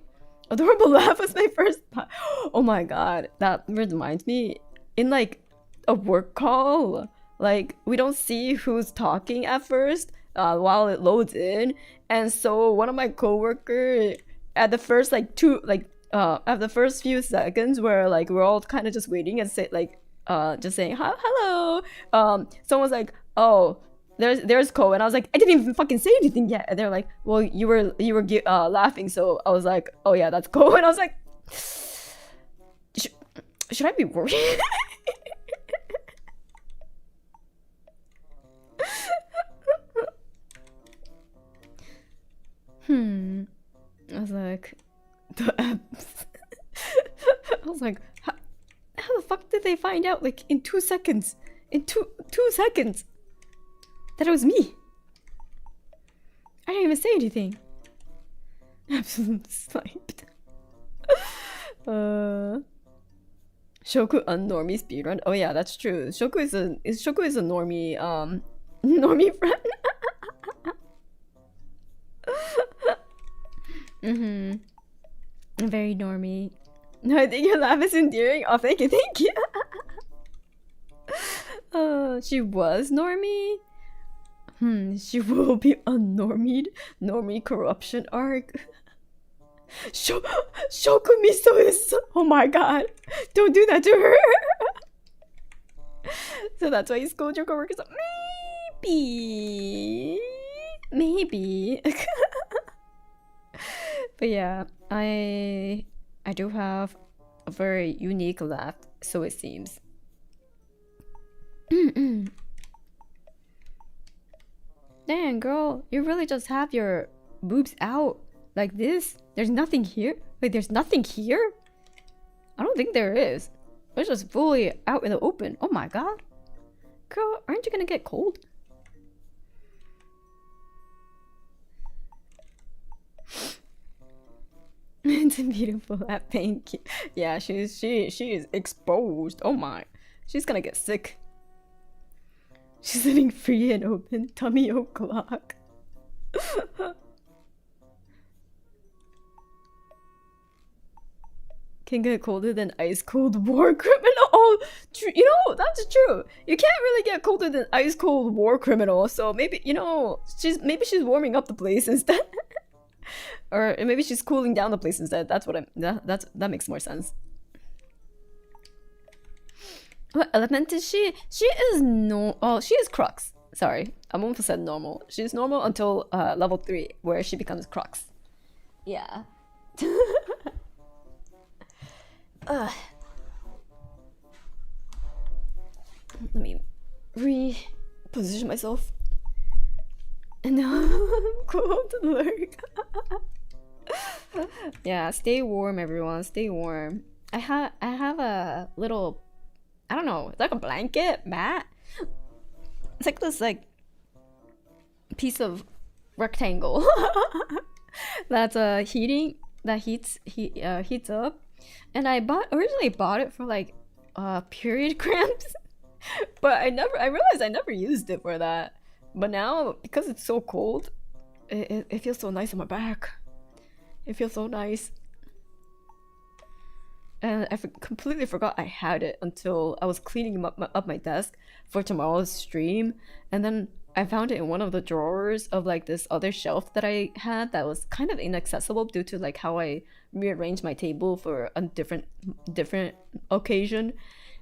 Adorable laugh was my first thought. Oh my god, that reminds me, in like a work call, like we don't see who's talking at first while it loads in, and so one of my coworkers at the first at the first few seconds where like we're all kind of just waiting and say like just saying hello, someone's like, oh, there's Ko, and I was like, I didn't even fucking say anything yet, and they're like, well, you were laughing, so I was like, oh yeah, that's Ko, and I was like, should I be worried? I was like, the apps. I was like, how the fuck did they find out like in 2 seconds? In two seconds that it was me. I didn't even say anything. Absolute sniped. Shoku unnormie speedrun. Oh yeah, that's true. Shoku is a normie normie friend. Very normie. No, I think your laugh is endearing. Oh, thank you. She was normie. She will be unnormied. Normie corruption arc. Shokumiso is. Oh my god! Don't do that to her. So that's why you scold your coworkers. Maybe. But yeah, I do have a very unique laugh, so it seems. Dang, girl, you really just have your boobs out like this? There's nothing here? Wait, there's nothing here? I don't think there is. It's just fully out in the open. Oh my god. Girl, aren't you gonna get cold? It's beautiful at pink. Yeah, she is exposed. Oh my. She's gonna get sick. She's sitting free and open. Tummy o'clock. Can get colder than ice cold war criminal. Oh, you know, that's true. You can't really get colder than ice cold war criminal. So maybe, you know, maybe she's warming up the place instead. Or maybe she's cooling down the place instead. That's what that makes more sense. What element is she? She is she is Crux. Sorry, I almost said normal. She's normal until level 3, where she becomes Crux. Yeah. Let me reposition myself. And now I'm cold to lurk. Yeah, stay warm, everyone. Stay warm. I have a little, I don't know, it's like a blanket mat. It's like this piece of rectangle that's heats up. And I originally bought it for like period cramps. But I realized I never used it for that. But now, because it's so cold, it feels so nice on my back. It feels so nice. And I completely forgot I had it until I was cleaning up my desk for tomorrow's stream. And then I found it in one of the drawers of like this other shelf that I had that was kind of inaccessible due to like how I rearranged my table for a different occasion.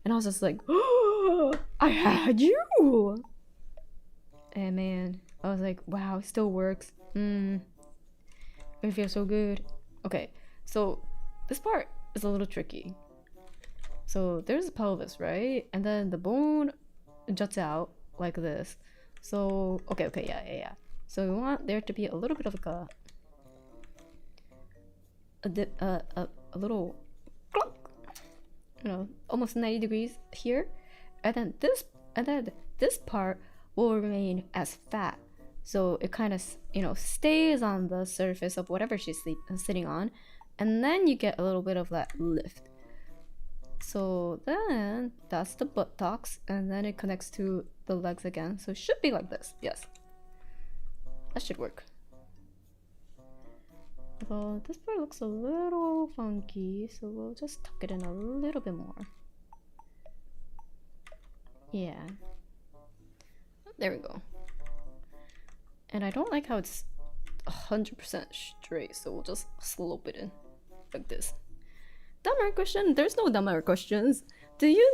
And I was just like, oh, I had you! And man, I was like, wow, it still works. It feels so good. Okay, so this part is a little tricky. So there's the pelvis, right? And then the bone juts out like this. So, okay, yeah. So we want there to be a little bit of like a little, you know, almost 90 degrees here. And then this part will remain as fat. So it kind of, you know, stays on the surface of whatever she's sitting on. And then you get a little bit of that lift. So then that's the buttocks, and then it connects to the legs again. So it should be like this. Yes. That should work. Although this part looks a little funky, so we'll just tuck it in a little bit more. Yeah. There we go. And I don't like how it's 100% straight, so we'll just slope it in like this. Dumber question? There's no dumber questions. Do you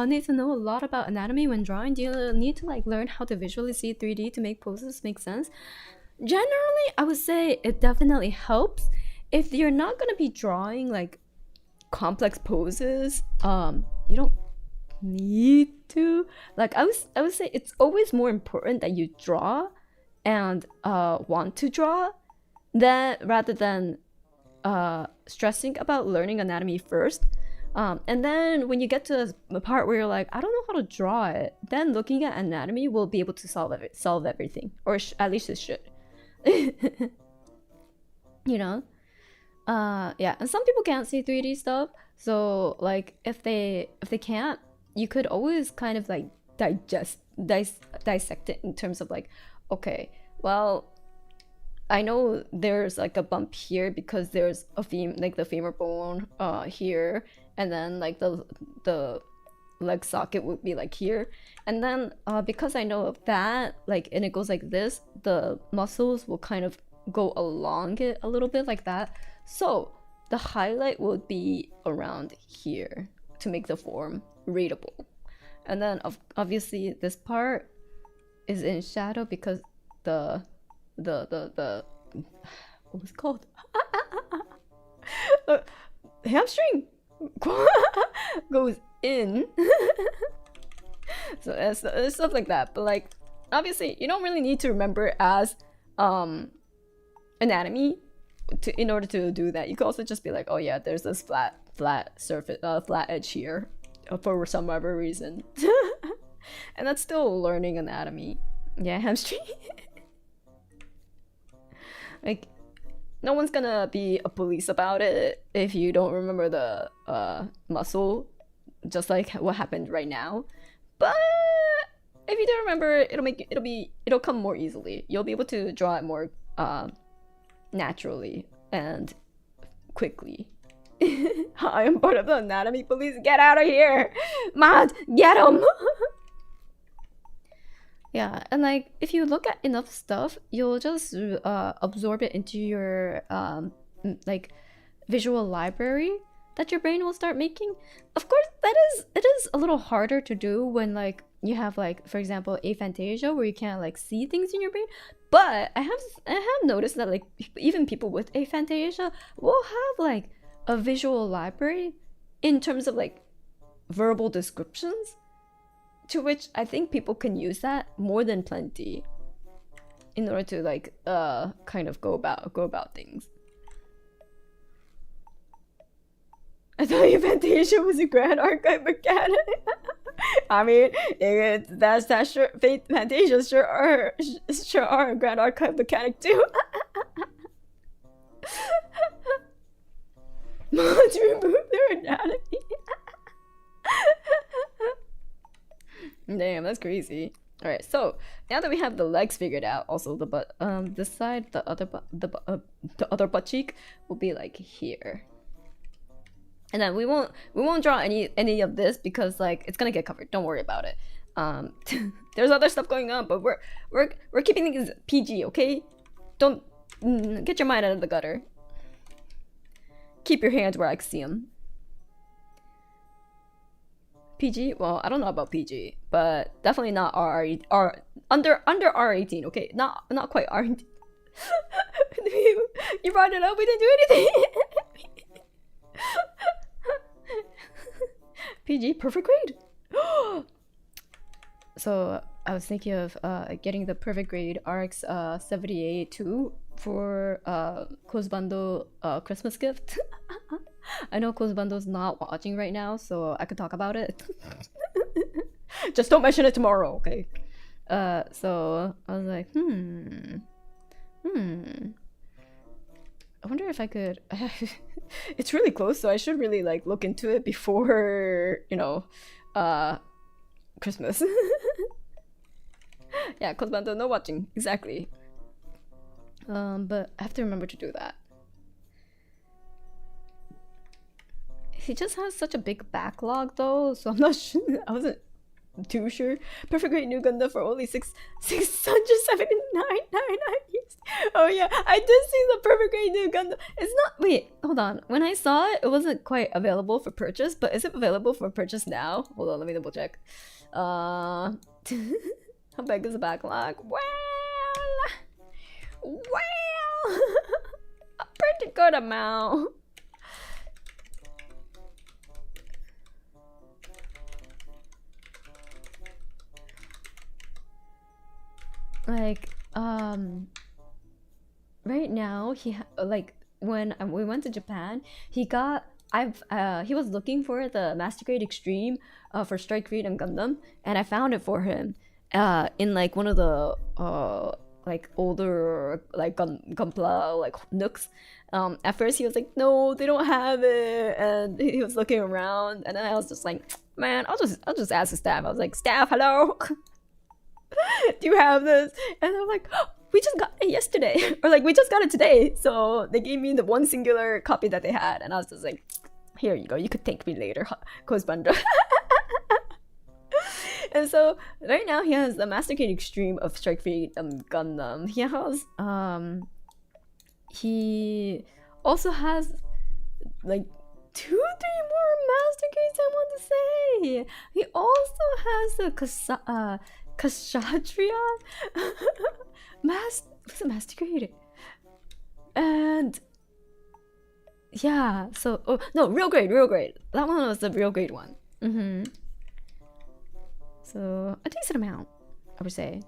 need to know a lot about anatomy when drawing? Do you need to like learn how to visually see 3D to make poses make sense? Generally, I would say it definitely helps. If you're not gonna be drawing like complex poses, you don't need to. Like I would say it's always more important that you draw and want to draw rather than stressing about learning anatomy first. And then when you get to the part where you're like, I don't know how to draw it, then looking at anatomy will be able to solve everything, or at least it should. You know? Yeah, and some people can't see 3D stuff, so like if they can't, you could always kind of like dissect it in terms of like, okay, well, I know there's like a bump here because there's a the femur bone here, and then like the leg socket would be like here, and then because I know of that, like, and it goes like this, the muscles will kind of go along it a little bit like that. So the highlight will be around here to make the form readable. And then obviously this part is in shadow because the what was it called? Hamstring goes in. So it's stuff like that. But like obviously you don't really need to remember as anatomy in order to do that. You could also just be like, oh yeah, there's this flat surface, flat edge here for some other reason. And that's still learning anatomy. Yeah, hamstring. Like no one's gonna be a police about it if you don't remember the muscle, just like what happened right now. But if you do remember, it'll come more easily. You'll be able to draw it more naturally and quickly. I am part of the anatomy police. Get out of here, Mad! Get him! Yeah, and like if you look at enough stuff, you'll just absorb it into your like visual library that your brain will start making. Of course, it is a little harder to do when like you have like, for example, aphantasia where you can't like see things in your brain. But I have noticed that like even people with aphantasia will have like a visual library in terms of like verbal descriptions, to which I think people can use that more than plenty in order to like kind of go about things. I thought aphantasia was a grand archive mechanic. I mean, that's sure. Fantasia sure are a grand archive mechanic too. Mods remove their anatomy. Damn, that's crazy. All right, so now that we have the legs figured out, also the butt, this side, the other butt cheek will be like here. And then we won't draw any of this because like it's gonna get covered. Don't worry about it. There's other stuff going on, but we're keeping things PG, okay? Don't get your mind out of the gutter. Keep your hands where I can see them. PG? Well, I don't know about PG, but definitely not under R18, okay? Not quite R18. You brought it up. We didn't do anything. PG, perfect grade. So I was thinking of getting the perfect grade RX 78 too for Kozbando Christmas gift. I know Kozbando's not watching right now, so I could talk about it. Just don't mention it tomorrow, okay? So I was like, I wonder if I could. It's really close, so I should really like look into it before, you know, Christmas. Yeah, Kozbando, no watching, exactly. But I have to remember to do that. He just has such a big backlog though, so I'm not sure. I wasn't too sure. Perfect grade new Gundam for only 679.99 years. Oh yeah, I did see the perfect grade new Gundam. It's not. Wait, hold on. When I saw it, it wasn't quite available for purchase. But is it available for purchase now? Hold on, let me double check. How big is the backlog? Well, a pretty good amount. Like right now like when we went to Japan, he was looking for the Master Grade Extreme for Strike Freedom Gundam, and I found it for him in like one of the like older like Gunpla like nooks. At first he was like, no, they don't have it, and he was looking around, and then I was just like, man, I'll just ask the staff. I was like, staff, hello. Do you have this? And they're like, oh, we just got it yesterday, or like we just got it today. So they gave me the one singular copy that they had, and I was just like, here you go, you could thank me later, Kozbando. And so right now he has the Master Grade Extreme of Strike Freedom Gundam. He has he also has like 2-3 more master grades, I want to say. He also has a Kshatriya what's a master grade? And yeah, so no, real grade. That one was the real grade one. So a decent amount, I would say.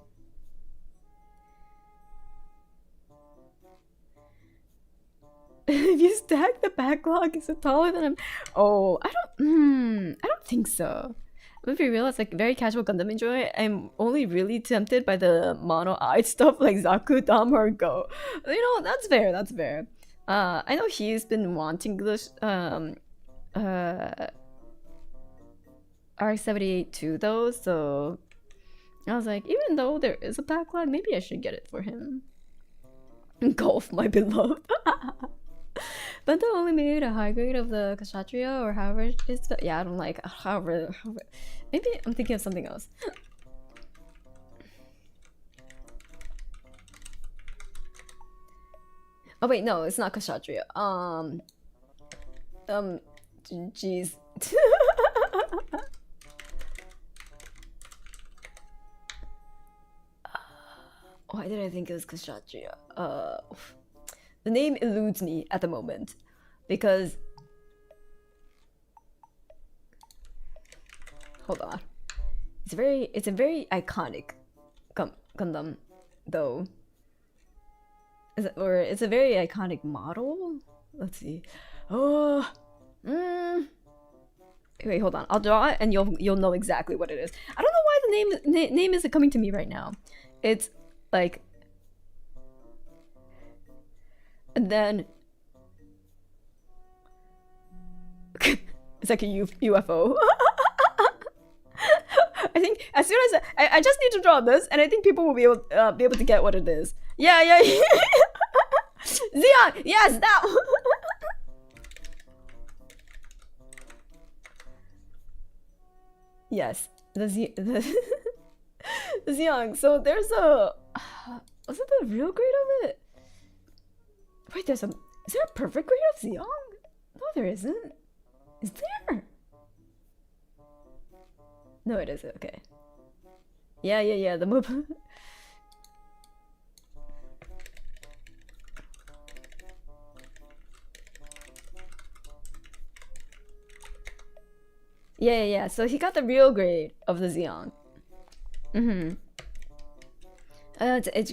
If you stack the backlog, is it taller than him? Oh, I don't think so. If you realize, like, very casual Gundam enjoy, I'm only really tempted by the mono-eyed stuff like Zaku, Dam, or Go. You know, that's fair. I know he's been wanting this R78 too, though, so I was like, even though there is a backlog, maybe I should get it for him. Golf, my beloved. Bento only made a high grade of the Kshatriya, or however it's. Yeah, I don't like. However. Maybe I'm thinking of something else. Oh wait, no, it's not Kshatriya. Jeez. Why did I think it was Kshatriya? The name eludes me at the moment because hold on. It's a very iconic Gundam though. Or it's a very iconic model. Let's see. Oh, wait, hold on. I'll draw it and you'll know exactly what it is. I don't know why the name isn't coming to me right now. It's like, and then it's like a UFO. I think as soon as I just need to draw this, and I think people will be able to get what it is. Yeah. Zeon, yes, that. Yes, the Zeon. So there's a. Was it the real grade of it? Wait, is there a perfect grade of Zeon? No, there isn't. Is there? No, it isn't. Okay. Yeah. The move. Yeah. So he got the real grade of the Zeon. It's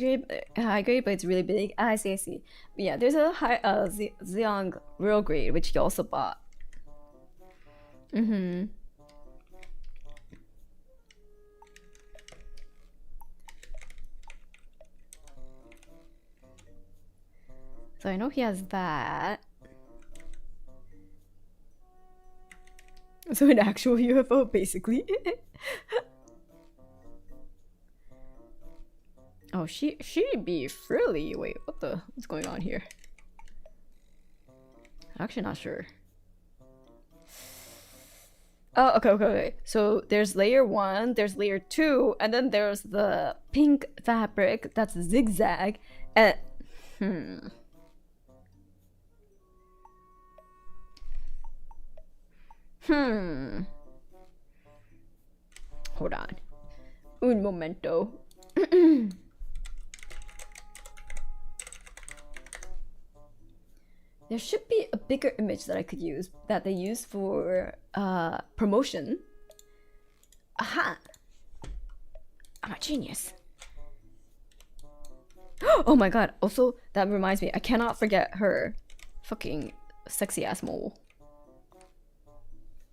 high grade, but it's really big. I see. But yeah, there's a high Zeon real grade, which he also bought. So I know he has that. So an actual UFO, basically. Oh, she'd be frilly. Wait, what's going on here? Actually, not sure. Oh, okay. So there's layer 1, there's layer 2, and then there's the pink fabric that's zigzag. And hold on. Un momento. There should be a bigger image that I could use that they use for promotion. Aha! I'm a genius. Oh my god, also that reminds me, I cannot forget her fucking sexy ass mole.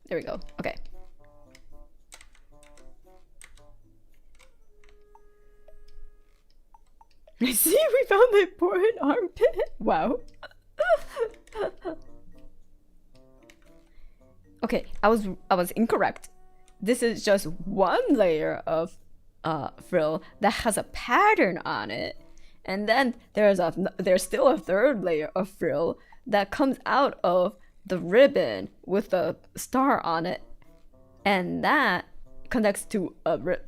There we go. Okay. I see we found the important armpit. Wow. Okay, I was incorrect. This is just one layer of frill that has a pattern on it, and then there's still a third layer of frill that comes out of the ribbon with the star on it, and that connects to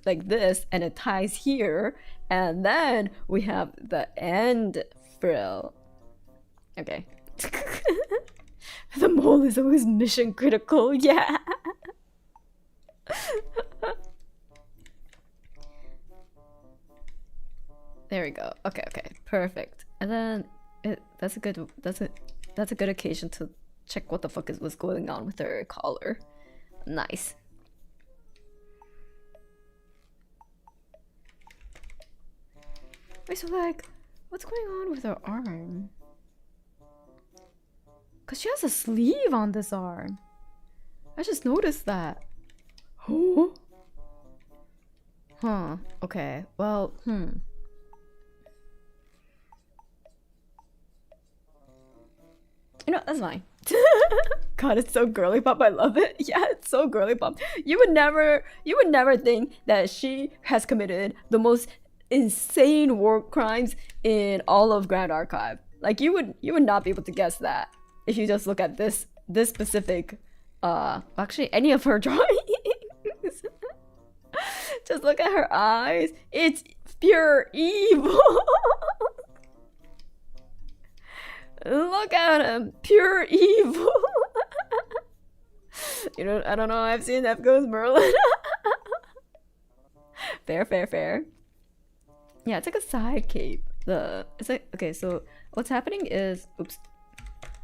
like this, and it ties here, and then we have the end frill. Okay. The mole is always mission critical. Yeah. There we go. Okay, okay, perfect. And then that's a good occasion to check what the fuck was going on with her collar. Nice. Wait, so like, what's going on with her arm? Cause she has a sleeve on this arm. I just noticed that. Oh. Huh. Okay. Well. You know, that's fine. God, it's so girly pop. I love it. Yeah, it's so girly pop. You would never think that she has committed the most insane war crimes in all of Grand Archive. Like you would not be able to guess that if you just look at this specific actually any of her drawings. Just look at her eyes. It's pure evil. Look at him, pure evil. You know, I don't know. I've seen F goes Merlin. Fair. Yeah, it's like a side cape. It's like, okay, so what's happening is, oops,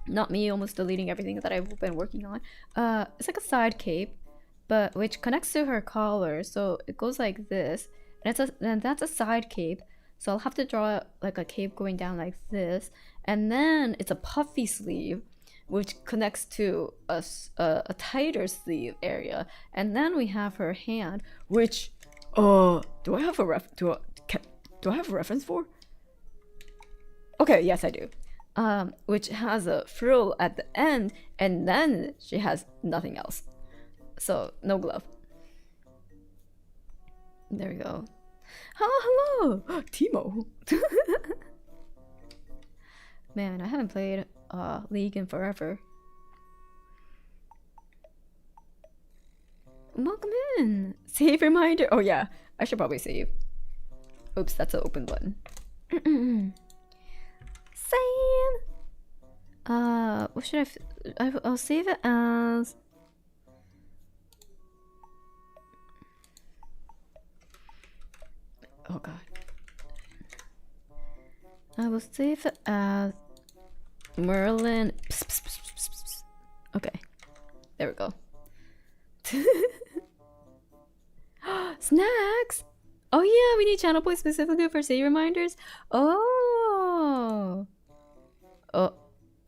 not me almost deleting everything that I've been working on. It's like a side cape, but which connects to her collar. So it goes like this, and that's a side cape. So I'll have to draw like a cape going down like this, and then it's a puffy sleeve, which connects to a tighter sleeve area, and then we have her hand, which do I have a reference for? Okay, yes I do. Which has a frill at the end, and then she has nothing else. So no glove. There we go. Hello, Timo. Man, I haven't played League in forever. Welcome in. Save reminder. Oh yeah, I should probably save. Oops, that's an open button. Save. What should I'll save it as. Oh god. I will save it as Merlin. Okay. There we go. Snacks! Oh yeah, we need channel points specifically for save reminders. Oh.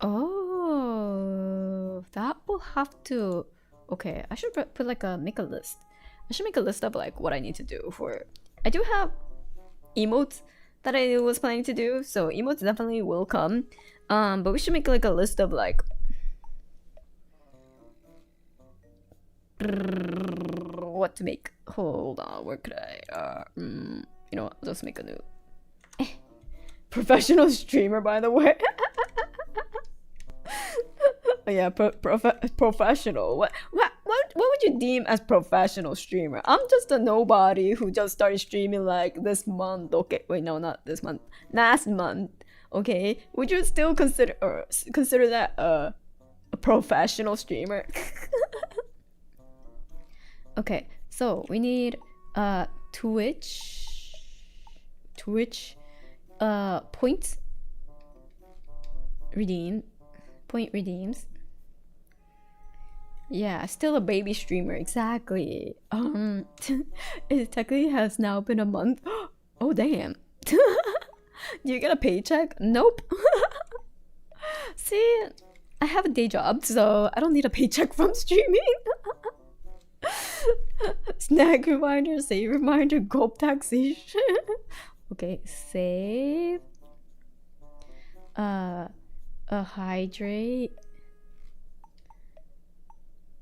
Oh. That will have to. Okay, I should put like make a list. I should make a list of like what I need to do for. I do have emotes that I was planning to do, so emotes definitely will come. But we should make like a list of like what to make. Hold on, where could I? You know what? Let's make a new professional streamer, by the way. Yeah, professional. What would you deem as professional streamer? I'm just a nobody who just started streaming like this month. Okay, wait, no, not this month. Last month. Okay, would you still consider that a professional streamer? Okay, so we need Twitch points point redeems. Yeah, still a baby streamer, exactly. It technically has now been a month. Oh damn. Do you get a paycheck? Nope. See, I have a day job, so I don't need a paycheck from streaming. Snack reminder, save reminder, gulp taxation. Okay, save. Hydrate.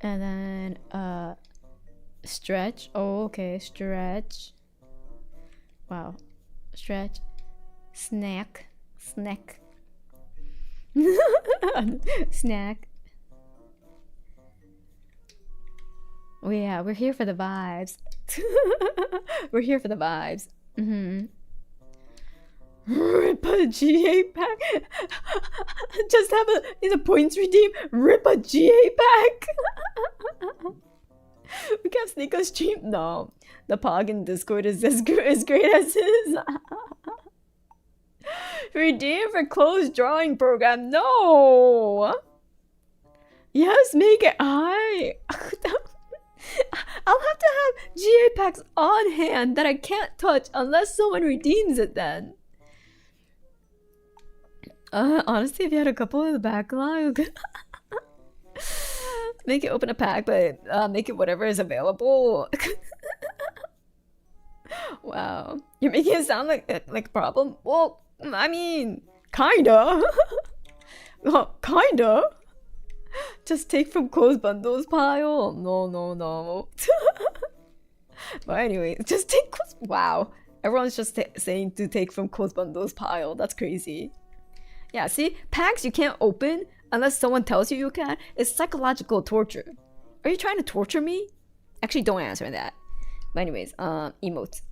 And then stretch. Oh, okay, stretch. Wow. Stretch. Snack. Snack. Oh yeah, we're here for the vibes. We're here for the vibes. Rip a GA pack. Just have a points redeem. Rip a GA pack. We can't sneak a stream. No, the pog in Discord is as great as his. Redeem for closed drawing program. No. Yes, make it high. I'll have to have GA packs on hand that I can't touch unless someone redeems it then. Honestly, if you had a couple in the backlog, make it open a pack, but make it whatever is available. Wow, you're making it sound like a problem. Well, I mean, kinda. Well, kinda. Just take from closed bundles pile. No. But anyway, just take closed. Wow, everyone's just saying to take from closed bundles pile. That's crazy. Yeah, see, packs you can't open unless someone tells you can. It's psychological torture. Are you trying to torture me? Actually, don't answer that. But anyways, emotes.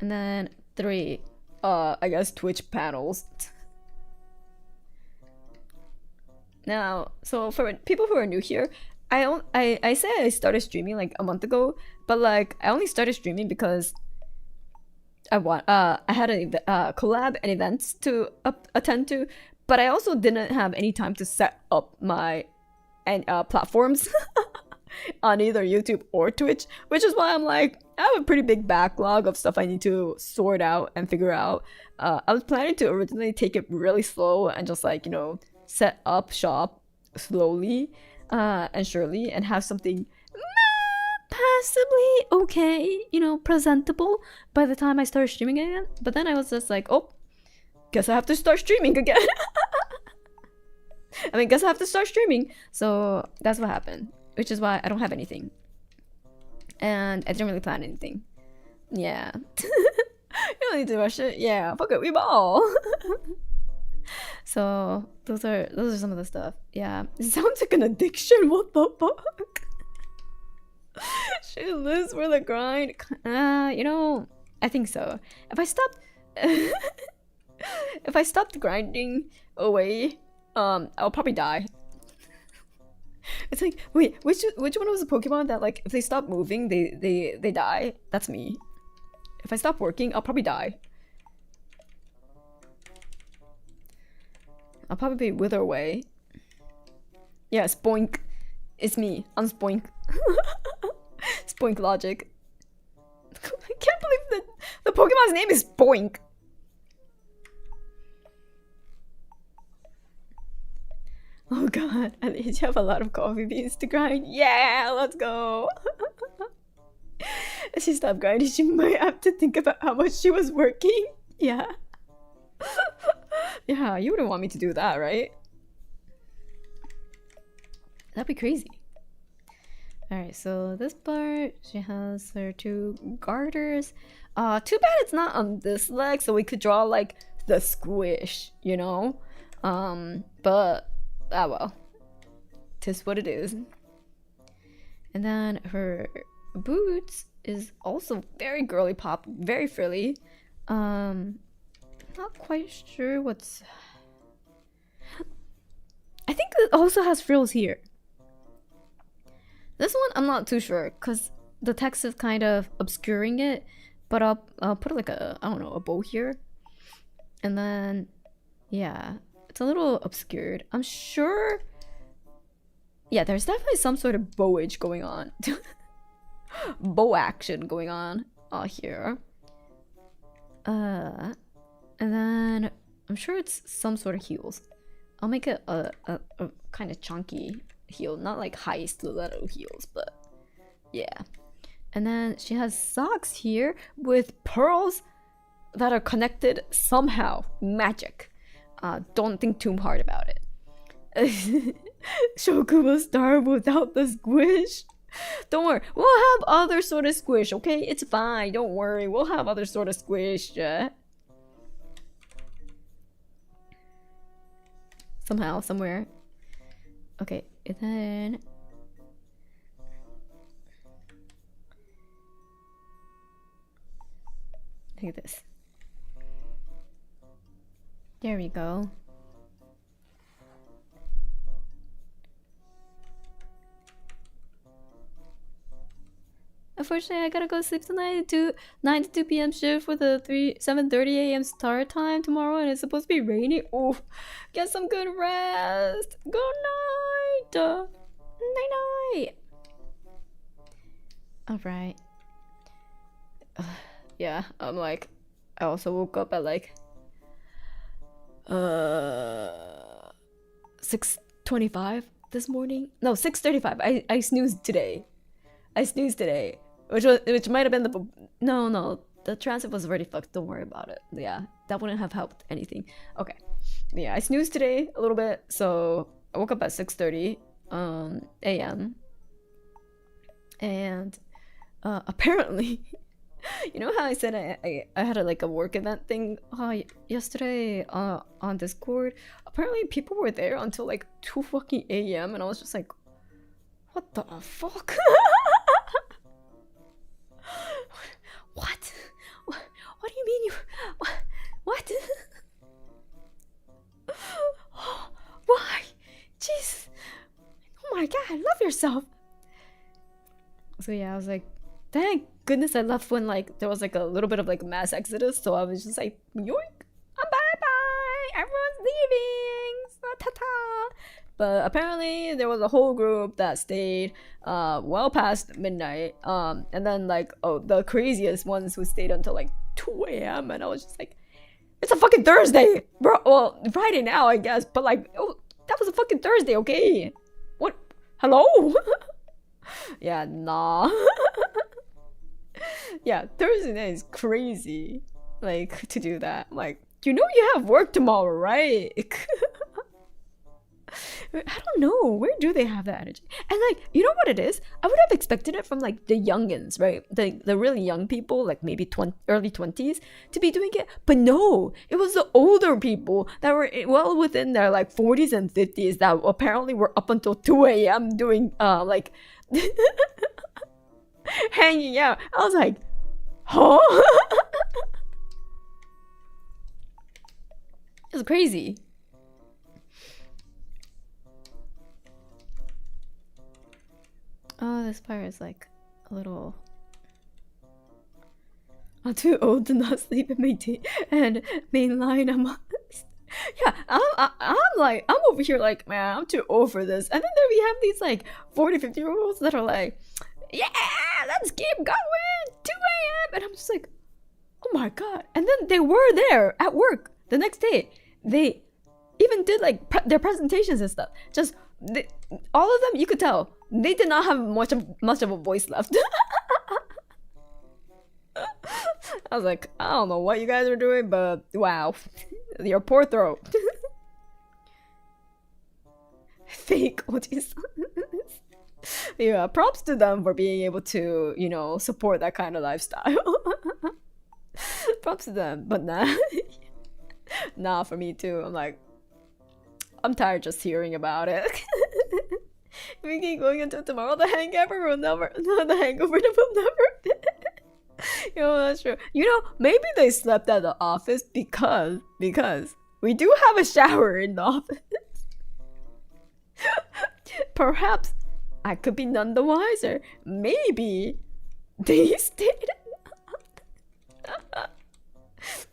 And then 3, I guess Twitch panels. Now, so for people who are new here, I said I started streaming like a month ago, but like I only started streaming because I had a collab and events to attend to, but I also didn't have any time to set up my platforms on either YouTube or Twitch, which is why I'm like, I have a pretty big backlog of stuff I need to sort out and figure out. I was planning to originally take it really slow and just like, you know, set up shop slowly and surely and have something possibly okay, you know, presentable by the time I started streaming again. But then I was just like, oh, guess I have to start streaming again. Guess I have to start streaming. So that's what happened, which is why I don't have anything. And I didn't really plan anything. Yeah. You don't need to rush it. Yeah, fuck it, we ball. So those are some of the stuff. Yeah, it sounds like an addiction. What the fuck? She lives for the grind. You know, I think so. If I stopped grinding away, I'll probably die. It's like, wait, which one was the Pokemon that like if they stop moving, they die? That's me. If I stop working, I'll probably die. I'll probably wither away. Yeah, Spoink. It's me. Unspoink. Spoink logic. I can't believe that the Pokemon's name is Spoink. Oh god, at least you have a lot of coffee beans to grind. Yeah, let's go. If she stopped grinding, she might have to think about how much she was working. Yeah. Yeah, you wouldn't want me to do that, right? That'd be crazy. Alright, so this part, she has her 2 garters. Too bad it's not on this leg, so we could draw like the squish, you know? But well. 'Tis what it is. And then her boots is also very girly pop, very frilly. Not quite sure what's... I think it also has frills here. This one I'm not too sure because the text is kind of obscuring it, but I'll put like a, I don't know, a bow here. And then yeah, it's a little obscured. I'm sure, yeah, there's definitely some sort of bowage going on. Bow action going on here. And then I'm sure it's some sort of heels. I'll make it a kind of chunky heel, not like high stiletto heels, but yeah. And then she has socks here with pearls that are connected somehow. Magic. Don't think too hard about it. Shoku will starve without the squish. Don't worry, we'll have other sort of squish, okay? It's fine, don't worry, we'll have other sort of squish. Somehow, somewhere. Okay, and then Look at this. There we go. Unfortunately, I gotta go sleep tonight to 9 to 2 p.m. shift with a 7:30 a.m. start time tomorrow, and it's supposed to be rainy. Oh, get some good rest. Good night. Night night. All right. Yeah, I'm like, I also woke up at like 6:25 this morning. No, 6:35. I snoozed today. Which might have been the no, the transit was already fucked. Don't worry about it. Yeah, that wouldn't have helped anything. Okay, yeah, I snoozed today a little bit, so I woke up at 6:30 a.m. and apparently, you know how I said I had a work event thing yesterday on Discord. Apparently, people were there until like 2 fucking a.m. and I was just like, what the fuck? What? What do you mean you... What? Why? Jeez. Oh my god, love yourself. So yeah, I was like, thank goodness I left when like there was like a little bit of like mass exodus. So I was just like, yoink, bye-bye, everyone's leaving. Ta-ta. But apparently there was a whole group that stayed well past midnight. And then like, oh, the craziest ones who stayed until like 2 a.m. And I was just like, it's a fucking Thursday, bro. Well, Friday now, I guess. But like, oh, that was a fucking Thursday, okay? What? Hello? Yeah, nah. Yeah, Thursday night is crazy. Like, to do that. Like, you know you have work tomorrow, right? I don't know. Where do they have that energy? And like, you know what it is? I would have expected it from like the youngins, right? The really young people, like maybe early 20s, to be doing it. But no, it was the older people that were well within their like 40s and 50s that apparently were up until 2 a.m. doing like hanging out. I was like, huh? It's crazy. Oh, this part is like a little... I'm too old to not sleep in and mainline. Yeah, I'm over here like, man, I'm too old for this. And then there we have these like 40, 50-year-olds that are like, yeah, let's keep going, 2 a.m. And I'm just like, oh my god. And then they were there at work the next day. They even did like their presentations and stuff. Just all of them, you could tell they did not have much of a voice left. I was like, I don't know what you guys are doing, but wow, your poor throat. Fake OGs. Yeah, props to them for being able to, you know, support that kind of lifestyle. Props to them, but nah. Nah, for me too. I'm like, I'm tired just hearing about it. We keep going until tomorrow. The hangover will never. No, the hangover will never. You know, that's true. You know, maybe they slept at the office because we do have a shower in the office. Perhaps I could be none the wiser. Maybe they stayed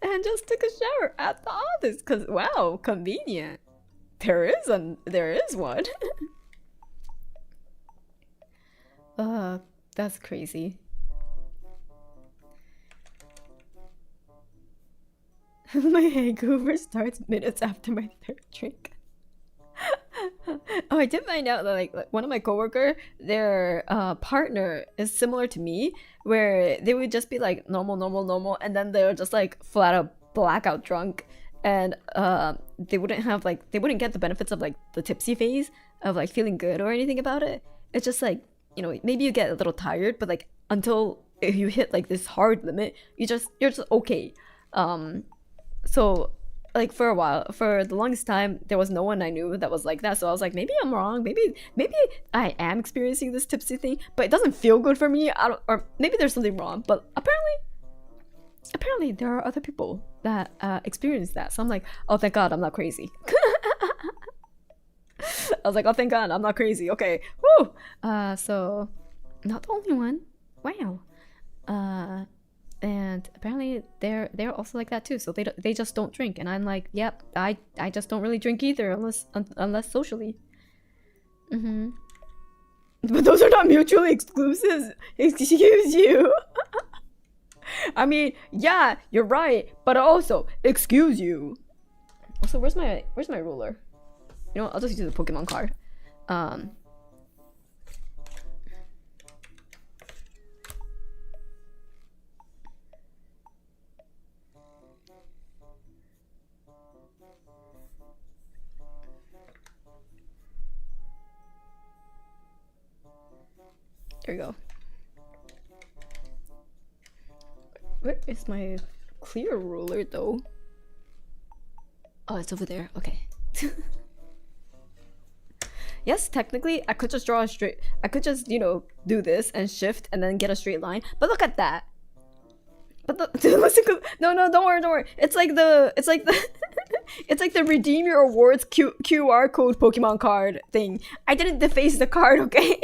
and just took a shower at the office. Cause wow, convenient. There is one. That's crazy. My hangover starts minutes after my third drink. Oh, I did find out that like one of my coworker, their partner is similar to me, where they would just be like normal, and then they're just like flat out blackout drunk, and they wouldn't get the benefits of like the tipsy phase of like feeling good or anything about it. It's just like, you know, maybe you get a little tired, but like until you hit like this hard limit, you're just okay. So like for the longest time, there was no one I knew that was like that. So I was like, maybe I'm wrong. Maybe I am experiencing this tipsy thing, but it doesn't feel good for me. Or maybe there's something wrong. But apparently apparently there are other people that experience that. So I'm like, oh, thank God I'm not crazy. I was like, oh, thank God I'm not crazy. Okay, woo. So not the only one. Wow. And apparently they're also like that too. So they just don't drink, and I'm like, yep, I just don't really drink either unless socially. But those are not mutually exclusive. Excuse you. I mean, yeah, you're right, but also excuse you. Also, where's my ruler? You know what? I'll just use the Pokemon card. There we go. Where is my clear ruler though? Oh, it's over there. Okay. Yes, technically, I could just draw a straight. I could just, you know, do this and shift and then get a straight line. But look at that. But the no, don't worry. It's like the it's like the redeem your awards QR code Pokemon card thing. I didn't deface the card, okay?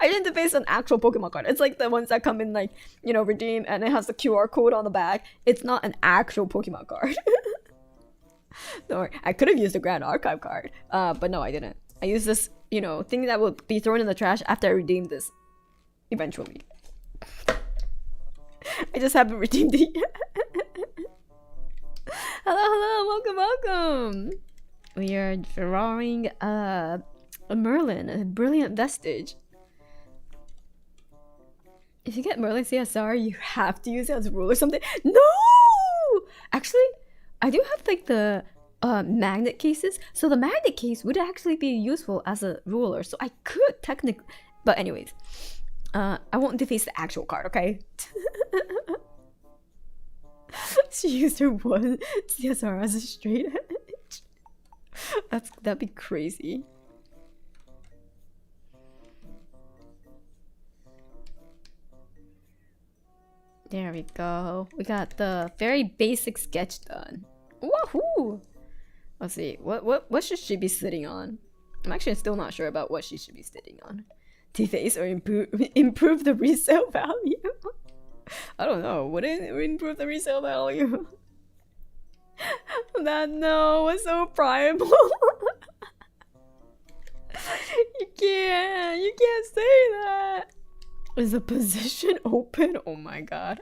I didn't deface an actual Pokemon card. It's like the ones that come in like, you know, redeem and it has the QR code on the back. It's not an actual Pokemon card. Don't worry. I could have used a Grand Archive card, but no, I didn't. I used this, you know, thing that will be thrown in the trash after I redeemed this. Eventually. I just haven't redeemed it yet. Hello, welcome. We are drawing a Merlin, a brilliant vestige. If you get Merlin CSR, you have to use it as a rule or something. No! Actually, I do have like the magnet cases, so the magnet case would actually be useful as a ruler, so I could technically, but anyways, I won't deface the actual card, okay? She used her one CSR as a straight edge. That'd be crazy. There we go. We got the very basic sketch done. Woohoo! Let's see. What should she be sitting on? I'm actually still not sure about what she should be sitting on. Deface or improve the resale value? I don't know. Would it improve the resale value? That no was so primal. You can't say that. Is the position open? Oh my god.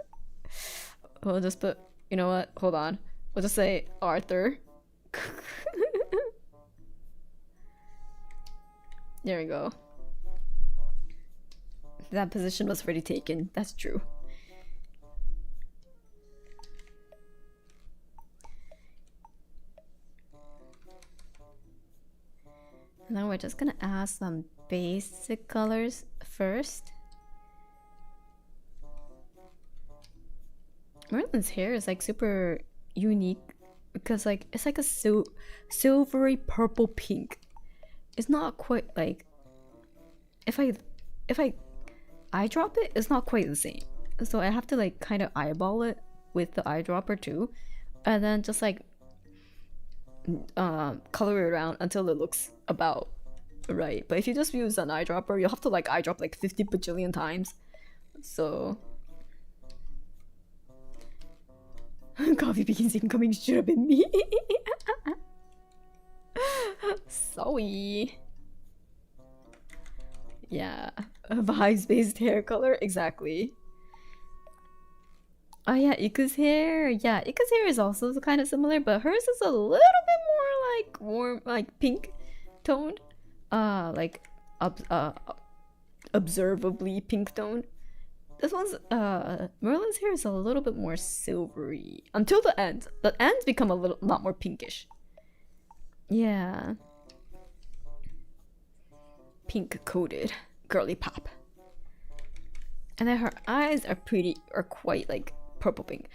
We'll just put, you know what? Hold on. We'll just say Arthur. There we go. That position was already taken. That's true. Now we're just gonna add some basic colors first. Merlin's hair is like super unique because like it's like a silvery purple pink. It's not quite like if I eyedrop it, it's not quite the same. So I have to like kind of eyeball it with the eyedropper too, and then just like color it around until it looks about right. But if you just use an eyedropper, you'll have to like eyedrop like 50 bajillion times. So coffee beans incoming should have been me. Sorry. Yeah, a vibes-based hair color, exactly. Oh yeah, Iku's hair. Yeah, Iku's hair is also kind of similar, but hers is a little bit more like warm, like pink toned. Like observably pink toned. This one's Merlin's hair is a little bit more silvery until the ends. The ends become a lot more pinkish. Yeah. Pink coated girly pop. And then her eyes are quite like purple pink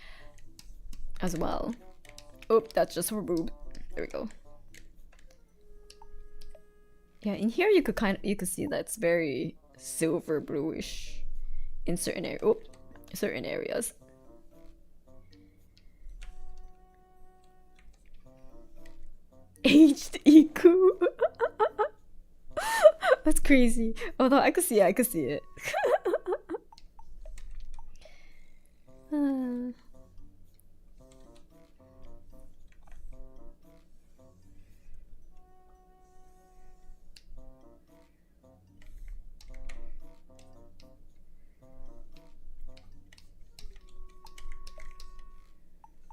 as well. Oh, that's just her boob. There we go. Yeah, in here you could see that it's very silver bluish in certain areas. reached Iku. That's crazy. Although I could see it, I could see it.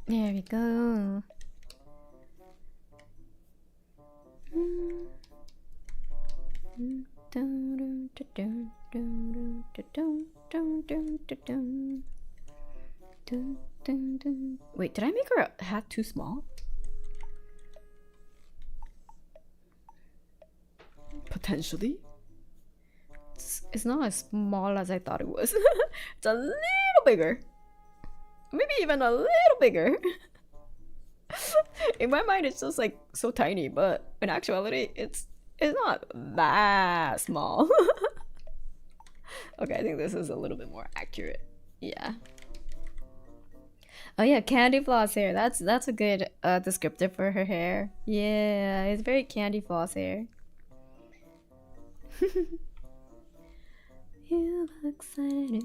There we go. Wait, did I make her hat too small? Potentially. It's not as small as I thought it was. It's a little bigger. Maybe even a little bigger. In my mind, it's just like so tiny, but in actuality, it's not that small. Okay, I think this is a little bit more accurate. Yeah. Oh yeah, candy floss hair. That's a good descriptor for her hair. Yeah, it's very candy floss hair. You look excited.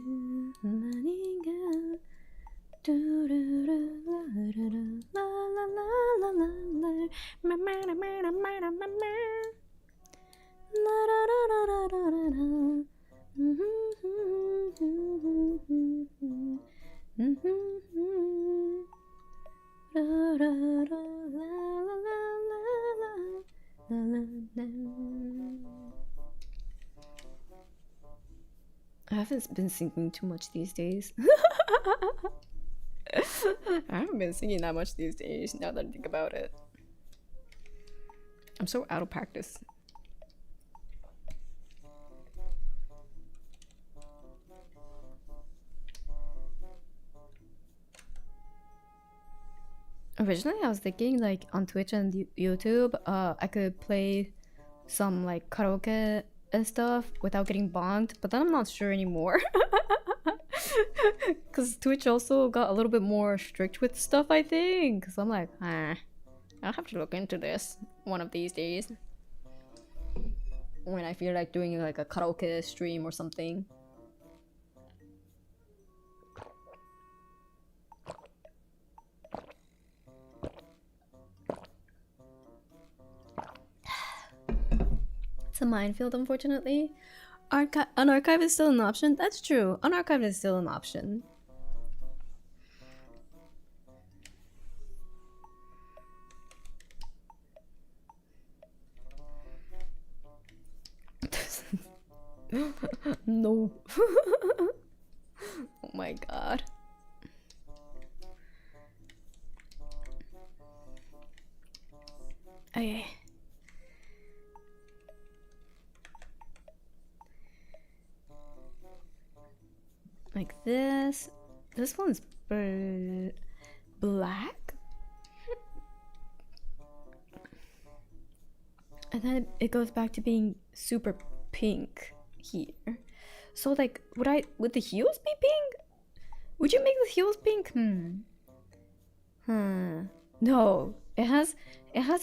I haven't been singing too much these days. I haven't been singing that much these days, now that I think about it. I'm so out of practice. Originally, I was thinking like on Twitch and YouTube, I could play some like karaoke and stuff without getting bonked, but then I'm not sure anymore. Because Twitch also got a little bit more strict with stuff, I think. So I'm like, I'll have to look into this one of these days. When I feel like doing like a karaoke stream or something. It's a minefield, unfortunately. Unarchive is still an option? That's true. Unarchive is still an option. No. Oh my god. Okay. Like this. This one's black. And then it goes back to being super pink here. So like, would the heels be pink? Would you make the heels pink? No. It has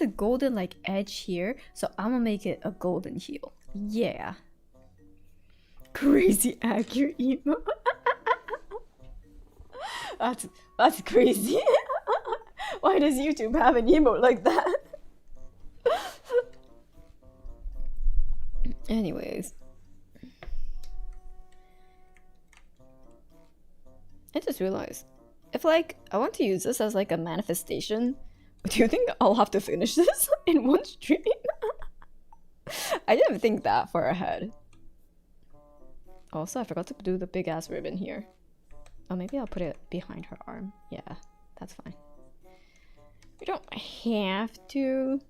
a golden like edge here, so I'm gonna make it a golden heel. Yeah. Crazy accurate emo. That's crazy. Why does YouTube have an emote like that? Anyways, I just realized if like I want to use this as like a manifestation, do you think I'll have to finish this in one stream? I didn't think that far ahead. Also, I forgot to do the big ass ribbon here. Oh, maybe I'll put it behind her arm. Yeah, that's fine. You don't have to.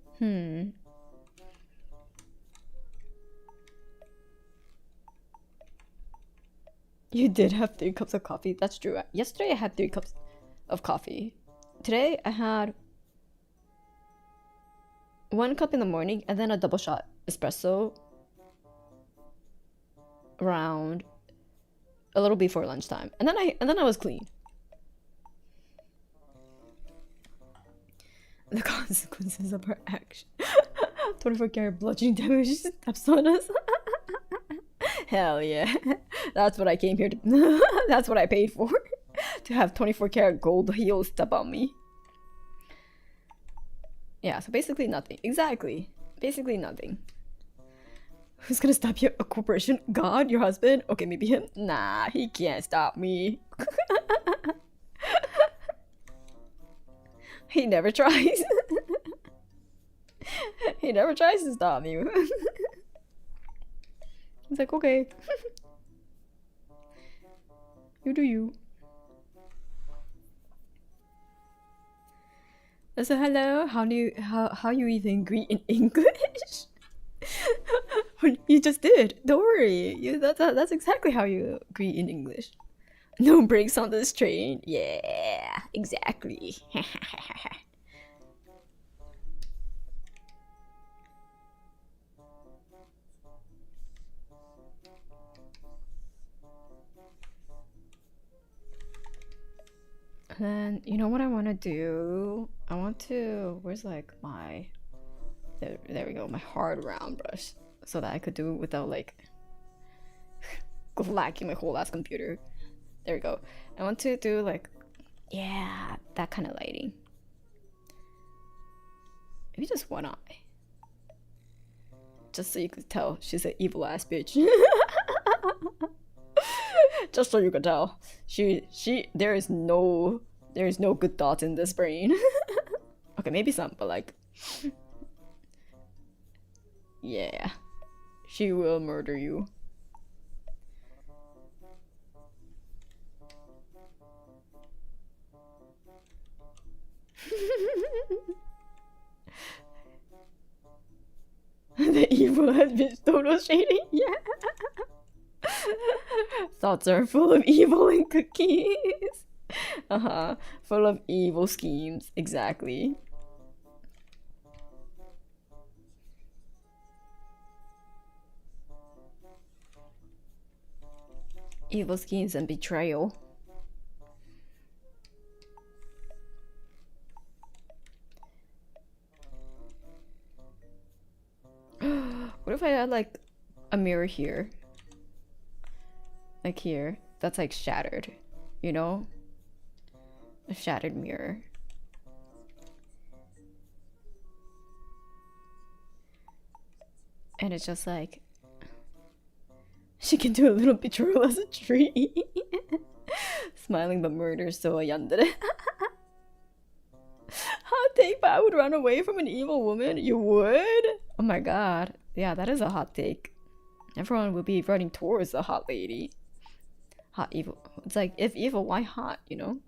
You did have 3 cups of coffee. That's true. Yesterday I had 3 cups of coffee. Today I had 1 cup in the morning and then a double shot espresso around a little before lunchtime. And then I was clean. The consequences of her action. 24 karat bludgeoning damage steps on us. Hell yeah. That's what I came here to. That's what I paid for. To have 24 karat gold heels step on me. Yeah, so basically nothing. Exactly. Basically nothing. Who's gonna stop you? A corporation? God? Your husband? Okay, maybe him? Nah, he can't stop me. He never tries. He never tries to stop you. He's like, okay. You do you. So hello, how you even greet in English? You just did. Don't worry. That's exactly how you greet in English. No brakes on this train. Yeah, exactly. And then, you know what I want to do? I want to, where's like my, there we go, my hard round brush. So that I could do it without like lacking my whole ass computer. There we go. I want to do like, yeah, that kind of lighting. Maybe just one eye. Just so you could tell she's an evil ass bitch. Just so you can tell, there is no good thoughts in this brain. Okay, maybe some, but like, yeah, she will murder you. The evil has been total shading. Yeah. Thoughts are full of evil and cookies. Full of evil schemes. Exactly. Evil schemes and betrayal. What if I had like a mirror here? Like here, that's like shattered, you know? A shattered mirror. And it's just like, she can do a little betrayal as a tree. Smiling but murder so yandere. Hot take, but I would run away from an evil woman. You would? Oh my god. Yeah, that is a hot take. Everyone would be running towards the hot lady. Hot evil. It's like, if evil, why hot, you know?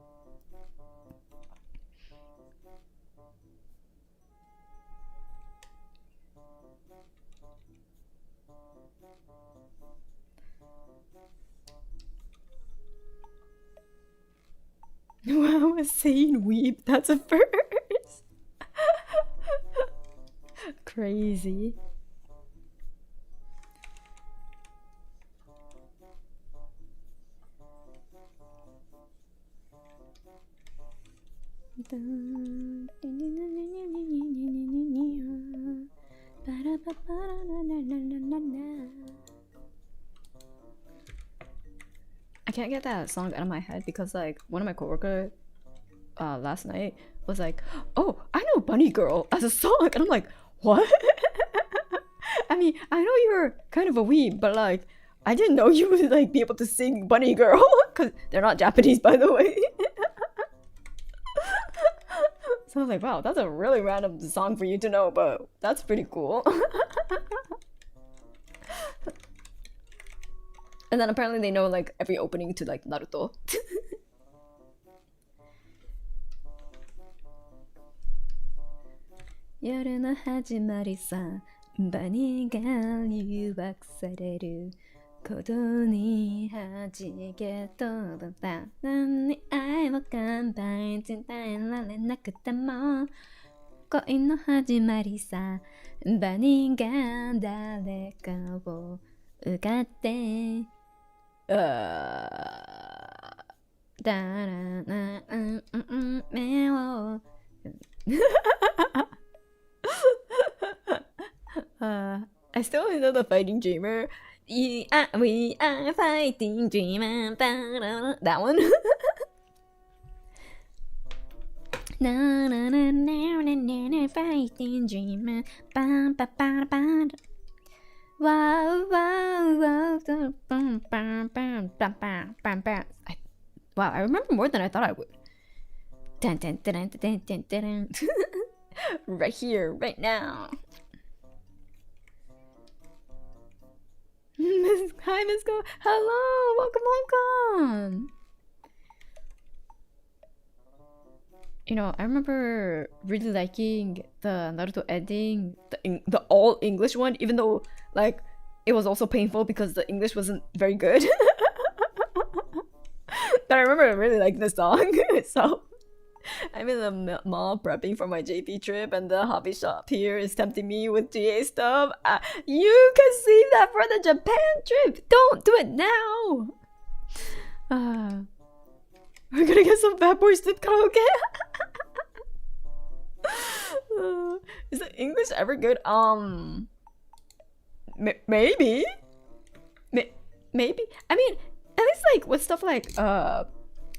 Wow, a sane weep. That's a first. Crazy. I can't get that song out of my head because like one of my coworkers last night was like, oh, I know Bunny Girl as a song, and I'm like, what? I mean, I know you're kind of a weeb, but like I didn't know you would like be able to sing Bunny Girl because they're not Japanese, by the way. So I was like, wow, that's a really random song for you to know, but that's pretty cool. And then apparently they know like every opening to like Naruto.夜の始まりさ、バニーが誘惑されることに弾け飛ぶば何に愛を乾杯伝えられなくても恋の始まりさ、バニーが誰かをうがってだらな目を I still know the Fighting Dreamer. We are fighting dreamer. That one. Na na na na na na fighting dreamer. Ba ba ba ba. Wow wow wow. Bam bam bam bam bam bam bam. Wow, I remember more than I thought I would. Dun, dun, dun, dun, dun, dun, dun. Right here, right now. Hi, Miss Go. Hello, welcome, welcome. You know, I remember really liking the Naruto ending, the all English one, even though like it was also painful because the English wasn't very good. But I remember really liking the song. So I'm in the mall prepping for my JP trip, and the hobby shop here is tempting me with GA stuff. You can save that for the Japan trip. Don't do it now. We're gonna get some Bad Boys Sleep karaoke. Is the English ever good? Maybe. Maybe. I mean, at least like with stuff like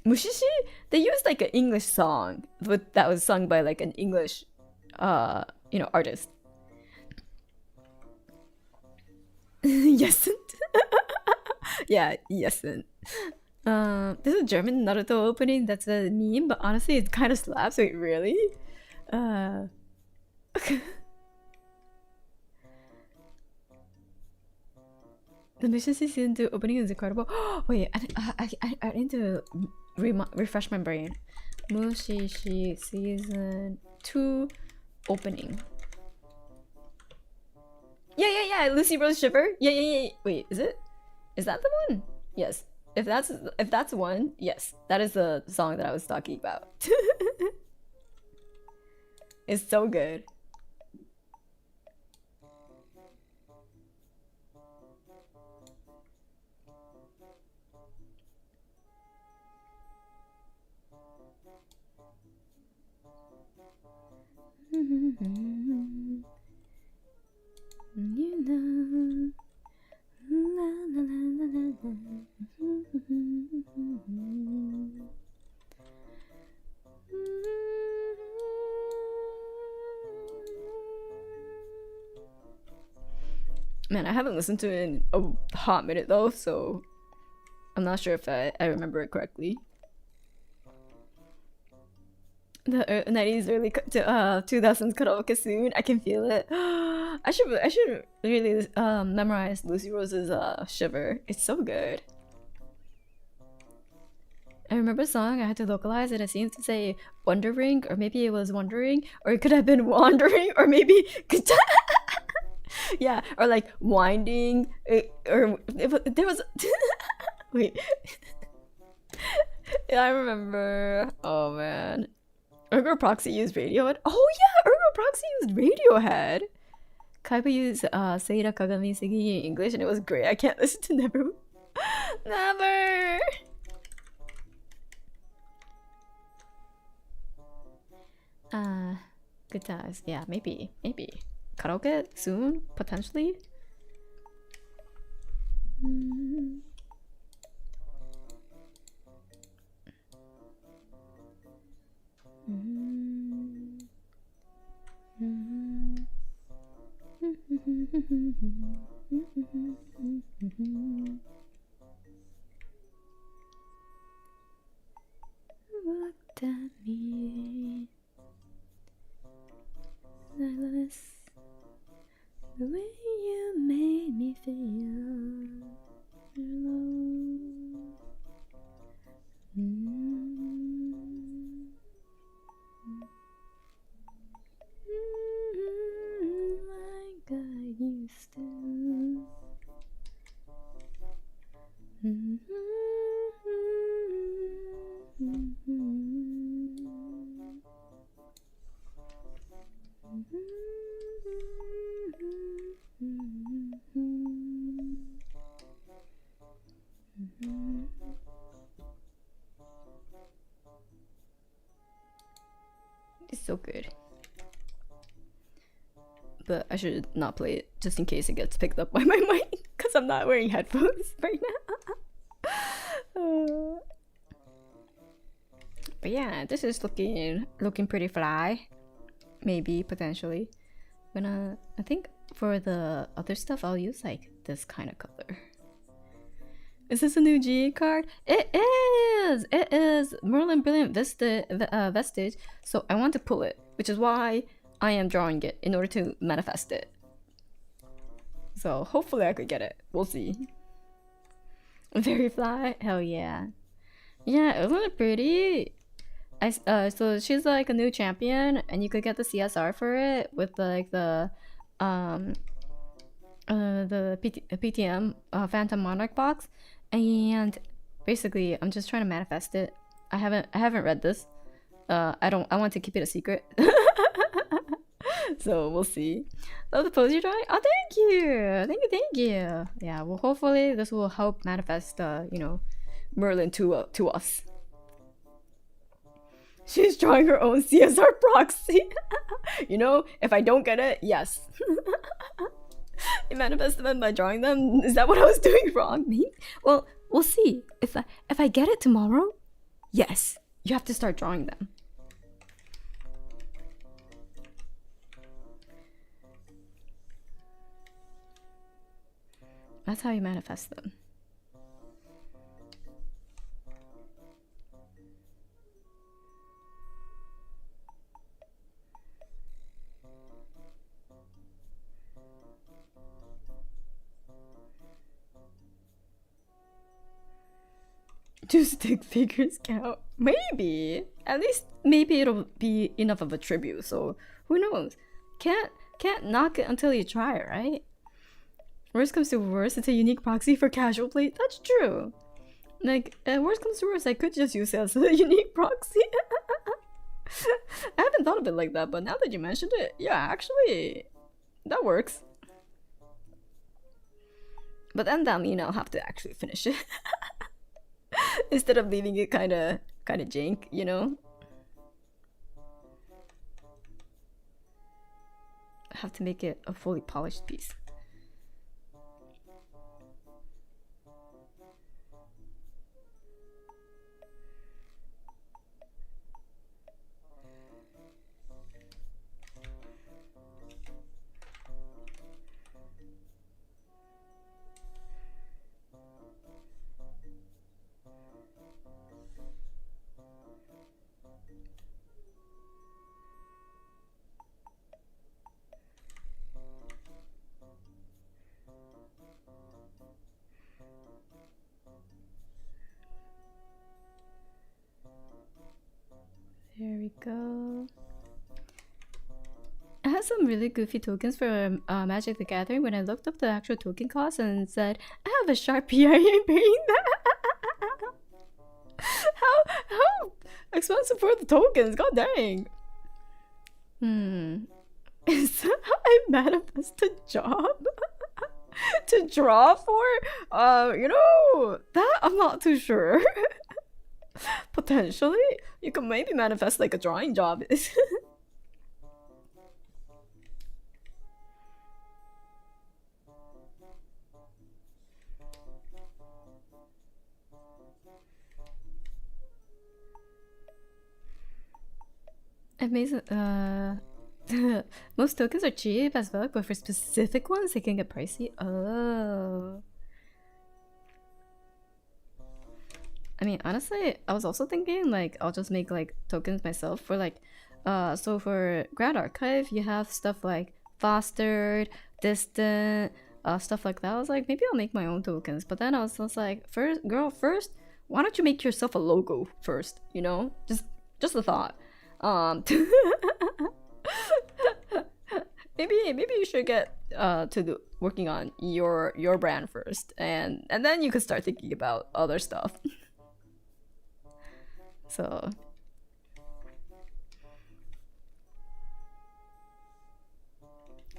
Mushishi, they used like an English song that was sung by like an English artist. Yes. Yeah, yes. This is a German Naruto opening that's a meme, but honestly it kind of slaps. Wait, really? The Mushishi season 2 opening is incredible. Wait, I need to refresh my brain. Mushishi season 2 opening. Yeah. Lucy Rose Shiver. Yeah. Wait, is it? Is that the one? Yes. If that's one, yes, that is the song that I was talking about. It's so good. You know. La, la, la, la, la. Man, I haven't listened to it in a hot minute though, so I'm not sure if I remember it correctly. The 90s, early 2000s karaoke soon. I can feel it. I should really memorize Lucy Rose's Shiver. It's so good. I remember a song I had to localize and it seemed to say wondering, or maybe it was wondering, or it could have been wandering, or maybe yeah, or like winding, or there was wait. Yeah, I remember. Oh man. Ergo Proxy used Radiohead. Oh yeah, Ergo Proxy used Radiohead. Kaiba used Seira Kagami singing in English and it was great. I can't listen to Never. Never. Good times. Yeah, maybe. Karaoke soon, potentially. Looked at me, silence, the way you made me feel alone. Like I used to. It's so good. but I should not play it just in case it gets picked up by my mic because I'm not wearing headphones right now. But yeah, this is looking pretty fly. Maybe potentially. I think for the other stuff I'll use like this kind of color. Is this a new GA card? It is! It is Merlin Brilliant Vestige. So I want to pull it, which is why I am drawing it in order to manifest it. So hopefully I could get it. We'll see. Very fly? Hell yeah. Yeah, isn't it pretty? So she's like a new champion, and you could get the CSR for it with like the PTM Phantom Monarch box, and basically I'm just trying to manifest it. I haven't read this. I want to keep it a secret. So we'll see. Love the pose you're drawing. Oh, thank you. Yeah, well, hopefully this will help manifest Merlin to us. She's drawing her own CSR proxy. If I don't get it, yes. You manifest them by drawing them? Is that what I was doing wrong? Me? Well, we'll see. If I get it tomorrow, yes, you have to start drawing them. That's how you manifest them. Do stick figures count? Maybe. At least maybe it'll be enough of a tribute, so who knows? Can't knock it until you try, right? Worst comes to worst, it's a unique proxy for casual play. That's true. Like, worst comes to worst, I could just use it as a unique proxy. I haven't thought of it like that, but now that you mentioned it, yeah, actually, that works. But then that means I'll have to actually finish it. Instead of leaving it kind of jank, I have to make it a fully polished piece. There we go. I had some really goofy tokens for Magic the Gathering when I looked up the actual token cost and said, I have a Sharpie, I ain't paying that. How expensive were the tokens? God dang. Is that how I manifest a job? To draw for? That I'm not too sure. Potentially, you can maybe manifest like a drawing job. Amazing. Most tokens are cheap as well, but for specific ones, they can get pricey. Oh. I mean, honestly, I was also thinking like I'll just make like tokens myself for like, so for Grand Archive, you have stuff like fostered, distant, stuff like that. I was like, maybe I'll make my own tokens. But then I was just like, first, why don't you make yourself a logo first? Just a thought. Maybe you should get to working on your brand first, and then you could start thinking about other stuff. So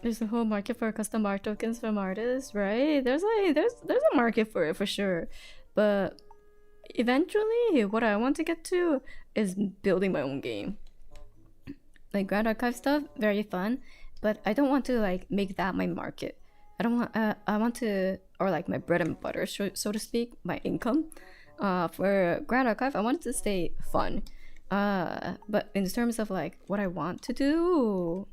there's a whole market for custom art tokens from artists, right? There's a market for it for sure, but eventually what I want to get to is building my own game. Like Grand Archive stuff, very fun, but I don't want to like make that my market. I don't want. I want to, or like my bread and butter, so to speak, my income. For Grand Archive, I want it to stay fun. But in terms of like what I want to do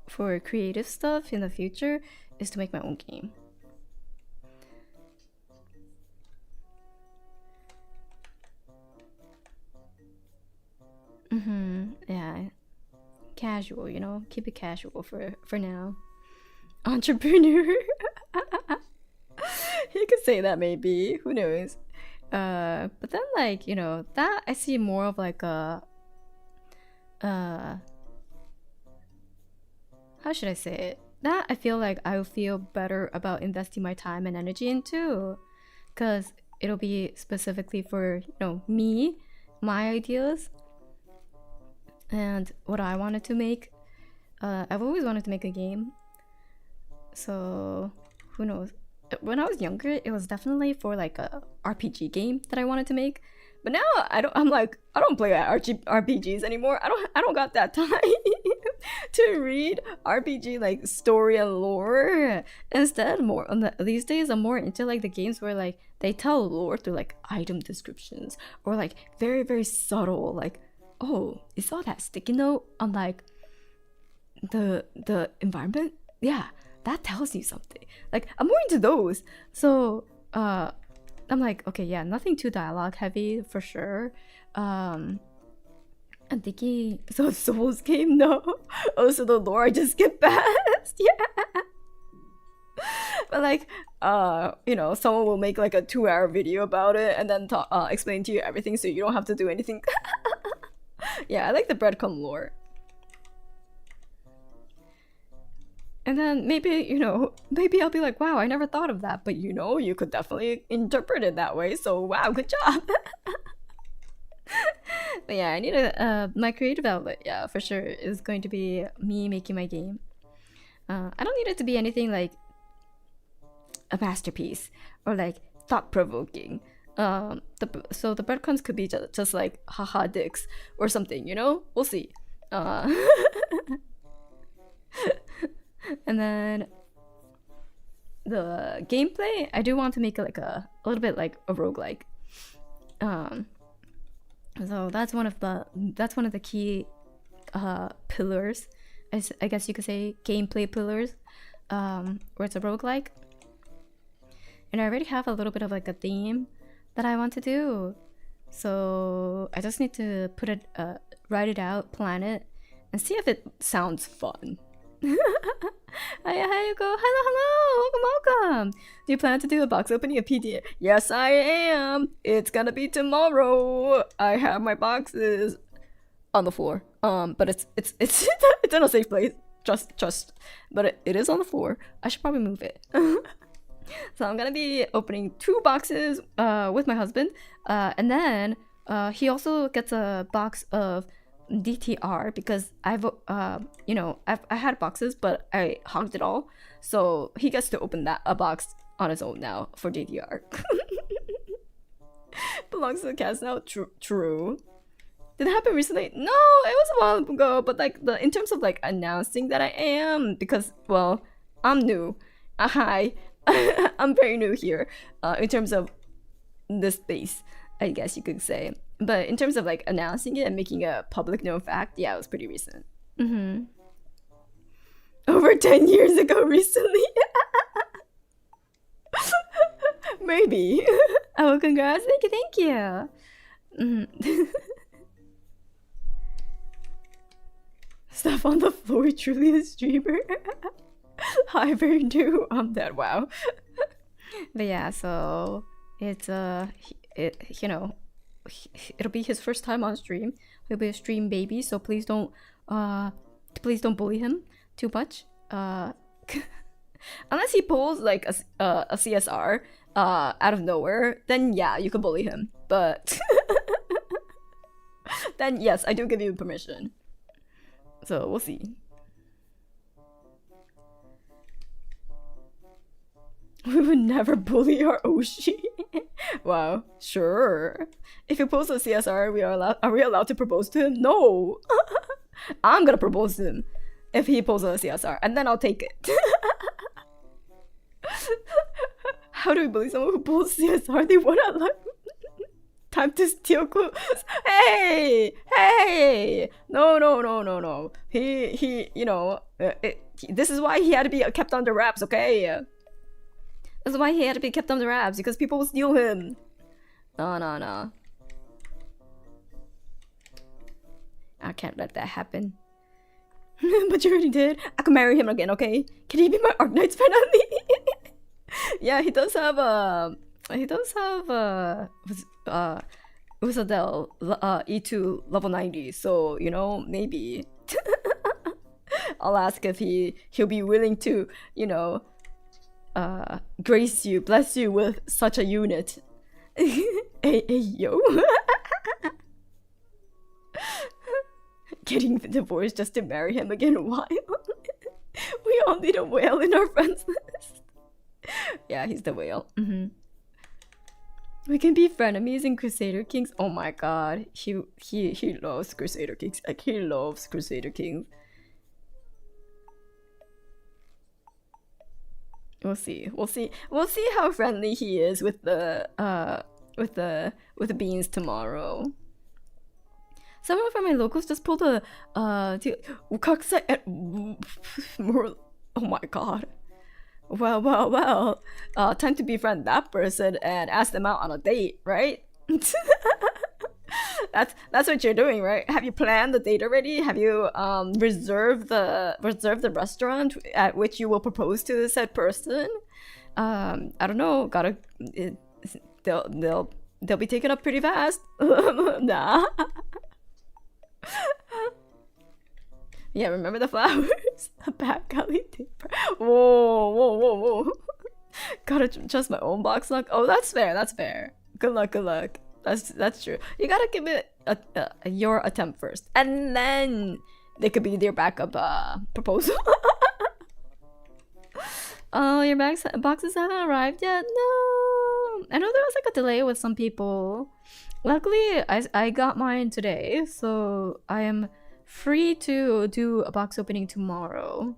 for creative stuff in the future is to make my own game. Yeah, casual, you know, keep it casual for now. Entrepreneur. You could say that maybe. Who knows? But then like, you know, that I see more of like a uh how should I say it? That I feel like I will feel better about investing my time and energy into, because it'll be specifically for, you know, me, my ideas, and what I wanted to make. I've always wanted to make a game, so who knows? When I was younger, it was definitely for like a RPG game that I wanted to make. But now I don't. I'm like, I don't play RPGs anymore. I don't got that time to read RPG like story and lore. Instead, more on these days, I'm more into like the games where like they tell lore through like item descriptions, or like very very subtle, like, oh, you saw that sticky note on like the environment? Yeah, that tells you something. Like, I'm more into those. So I'm like, okay, yeah, nothing too dialogue heavy for sure. I'm thinking, so Souls game, no. Also the lore I just skip past. Yeah. But like, you know, someone will make like a 2-hour video about it and then explain to you everything, so you don't have to do anything. Yeah, I like the breadcrumb lore. And then maybe, you know, maybe I'll be like, wow, I never thought of that. But, you know, you could definitely interpret it that way. So, wow, good job. But yeah, I need my creative outlet, yeah, for sure, is going to be me making my game. I don't need it to be anything like a masterpiece or like thought-provoking. So the breadcrumbs could be just like haha dicks or something, you know? We'll see. And then the gameplay, I do want to make it like a little bit like a roguelike. So that's one of the key pillars, I guess you could say, gameplay pillars, where it's a roguelike. And I already have a little bit of like a theme that I want to do. So I just need to write it out, plan it, and see if it sounds fun. Hi, Hayuko. Hello, welcome. Do you plan to do a box opening of PDA? Yes, I am. It's gonna be tomorrow. I have my boxes on the floor. But it's it's in a safe place. Trust. But it is on the floor. I should probably move it. So I'm gonna be opening 2 boxes with my husband, and then he also gets a box of DTR, because I've you know, I had boxes but I hogged it all, so he gets to open a box on his own now for DTR. Belongs to the cast now. True. Did it happen recently? No, it was a while ago, but like in terms of like announcing that I am, because, well, I'm new. Hi. I'm very new here in terms of this space, I guess you could say. But in terms of like announcing it and making a public known fact, yeah, it was pretty recent. Over 10 years ago recently. Maybe. Oh, congrats. Thank you. Stuff on the floor, truly a streamer. Hi, very new. I'm dead. Wow. But yeah, so it's you know, it'll be his first time on stream. He'll be a stream baby, so please don't bully him too much. Unless he pulls like a CSR out of nowhere, then yeah, you can bully him. But then yes, I do give you permission. So we'll see. We would never bully our Oshi. Wow, sure. If he pulls a CSR, are we allowed to propose to him? No. I'm gonna propose to him. if he pulls a CSR, and then I'll take it. How do we believe someone who pulls CSR? They want to like time to steal clues. Hey, hey, no. He, you know, this is why he had to be kept under wraps. Okay, this is why he had to be kept under wraps because people will steal him. No. I can't let that happen. But you already did. I can marry him again, okay? Can he be my Arknight's finally? Yeah, he does have Usadel E2 level 90, so you know, maybe I'll ask if he'll be willing to, you know, grace you, bless you with such a unit. Hey yo. Getting divorced just to marry him again. Why? We all need a whale in our friends list. Yeah, he's the whale. We can be frenemies in Crusader Kings. Oh my god, he loves Crusader Kings. Like he loves Crusader Kings. We'll see how friendly he is with the beans tomorrow. Someone from my locals just pulled a oh my god. Well. Time to befriend that person and ask them out on a date, right? That's what you're doing, right? Have you planned the date already? Have you reserved the restaurant at which you will propose to said person? I don't know. They'll be taken up pretty fast. Nah. Yeah, remember the flowers? A back alley taper. Whoa. Gotta trust my own box luck. Oh, that's fair. Good luck. That's true. You gotta give it your attempt first, and then they could be their backup proposal. Oh, your boxes haven't arrived yet? No. I know there was like a delay with some people. Luckily, I got mine today, so I am free to do a box opening tomorrow.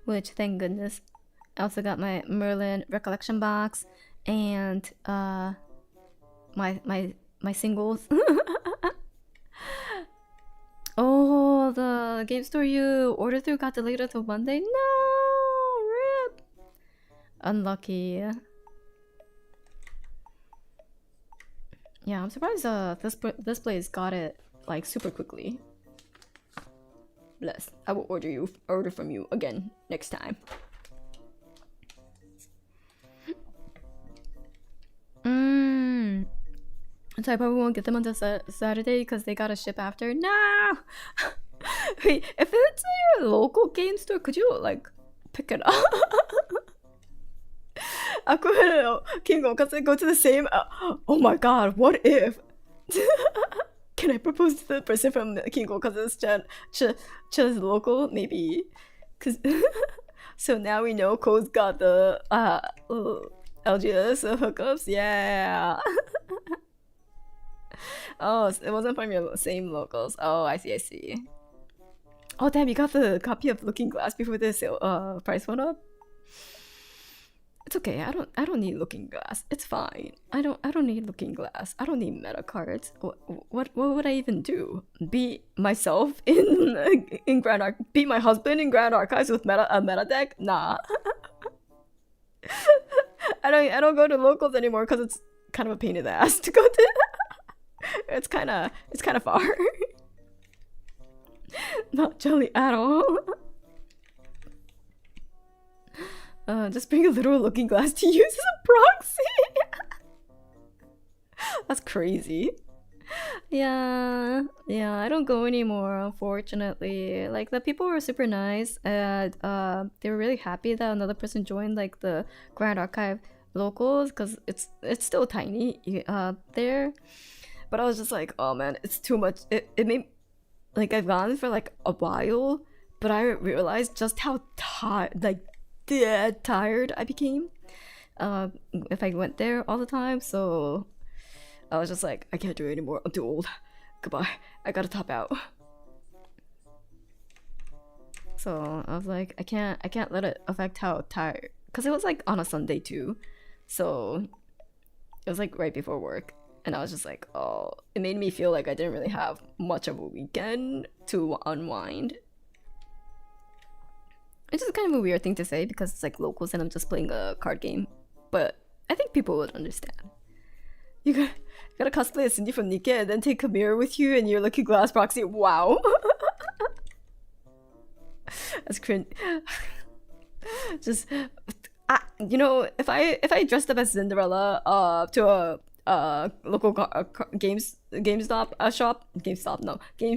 Which, thank goodness. I also got my Merlin recollection box and my singles. Oh, the game store you ordered through got delayed until Monday. No, rip. Unlucky. Yeah, I'm surprised this place got it like super quickly. Bless. I will order from you again next time. So I probably won't get them until Saturday because they gotta ship after. No. Wait, if it's your local game store, could you like pick it up? Kingo, because they go to the same. Oh my god, what if? Can I propose to the person from Kingo because it's Ch's local? Maybe. Cause so now we know Cole's got the LGS hookups. Yeah. Oh, it wasn't from your same locals. Oh, I see. Oh damn, you got the copy of Looking Glass before the sale price went up? It's okay. I don't need Looking Glass. It's fine. I don't need Looking Glass. I don't need meta cards. What would I even do? Be myself in Grand Be my husband in Grand Archives with a meta deck? Nah. I don't go to locals anymore because it's kind of a pain in the ass to go to. It's kind of far. Not jelly at all. Just bring a literal Looking Glass to use as a proxy. That's crazy. Yeah, I don't go anymore, unfortunately. Like, the people were super nice, and they were really happy that another person joined, like, the Grand Archive locals, because it's still tiny there. But I was just like, oh man, it's too much. It made, like, I've gone for like a while, but I realized just how dead tired I became if I went there all the time. So I was just like, I can't do it anymore. I'm too old. Goodbye. I gotta top out. So I was like, I can't let it affect how tired, because it was like on a Sunday too, so it was like right before work, and I was just like, oh, it made me feel like I didn't really have much of a weekend to unwind. Which is kind of a weird thing to say because it's like locals and I'm just playing a card game, but I think people would understand. You gotta cosplay as Cindy from Nika and then take a mirror with you and you're looking glass proxy. Wow. That's cringe. Just, you know, if I dressed up as Cinderella to a local game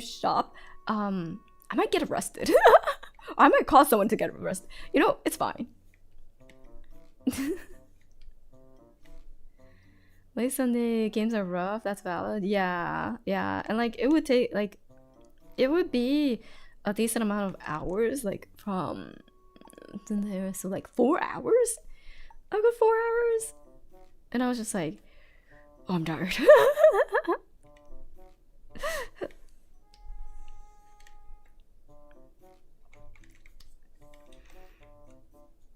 shop, I might get arrested. I might cause someone to get arrested. You know, it's fine. Late Sunday games are rough. That's valid. Yeah, yeah, and like it would take like it would be a decent amount of hours, like from there, so like 4 hours. I got 4 hours, and I was just like, oh, I'm tired.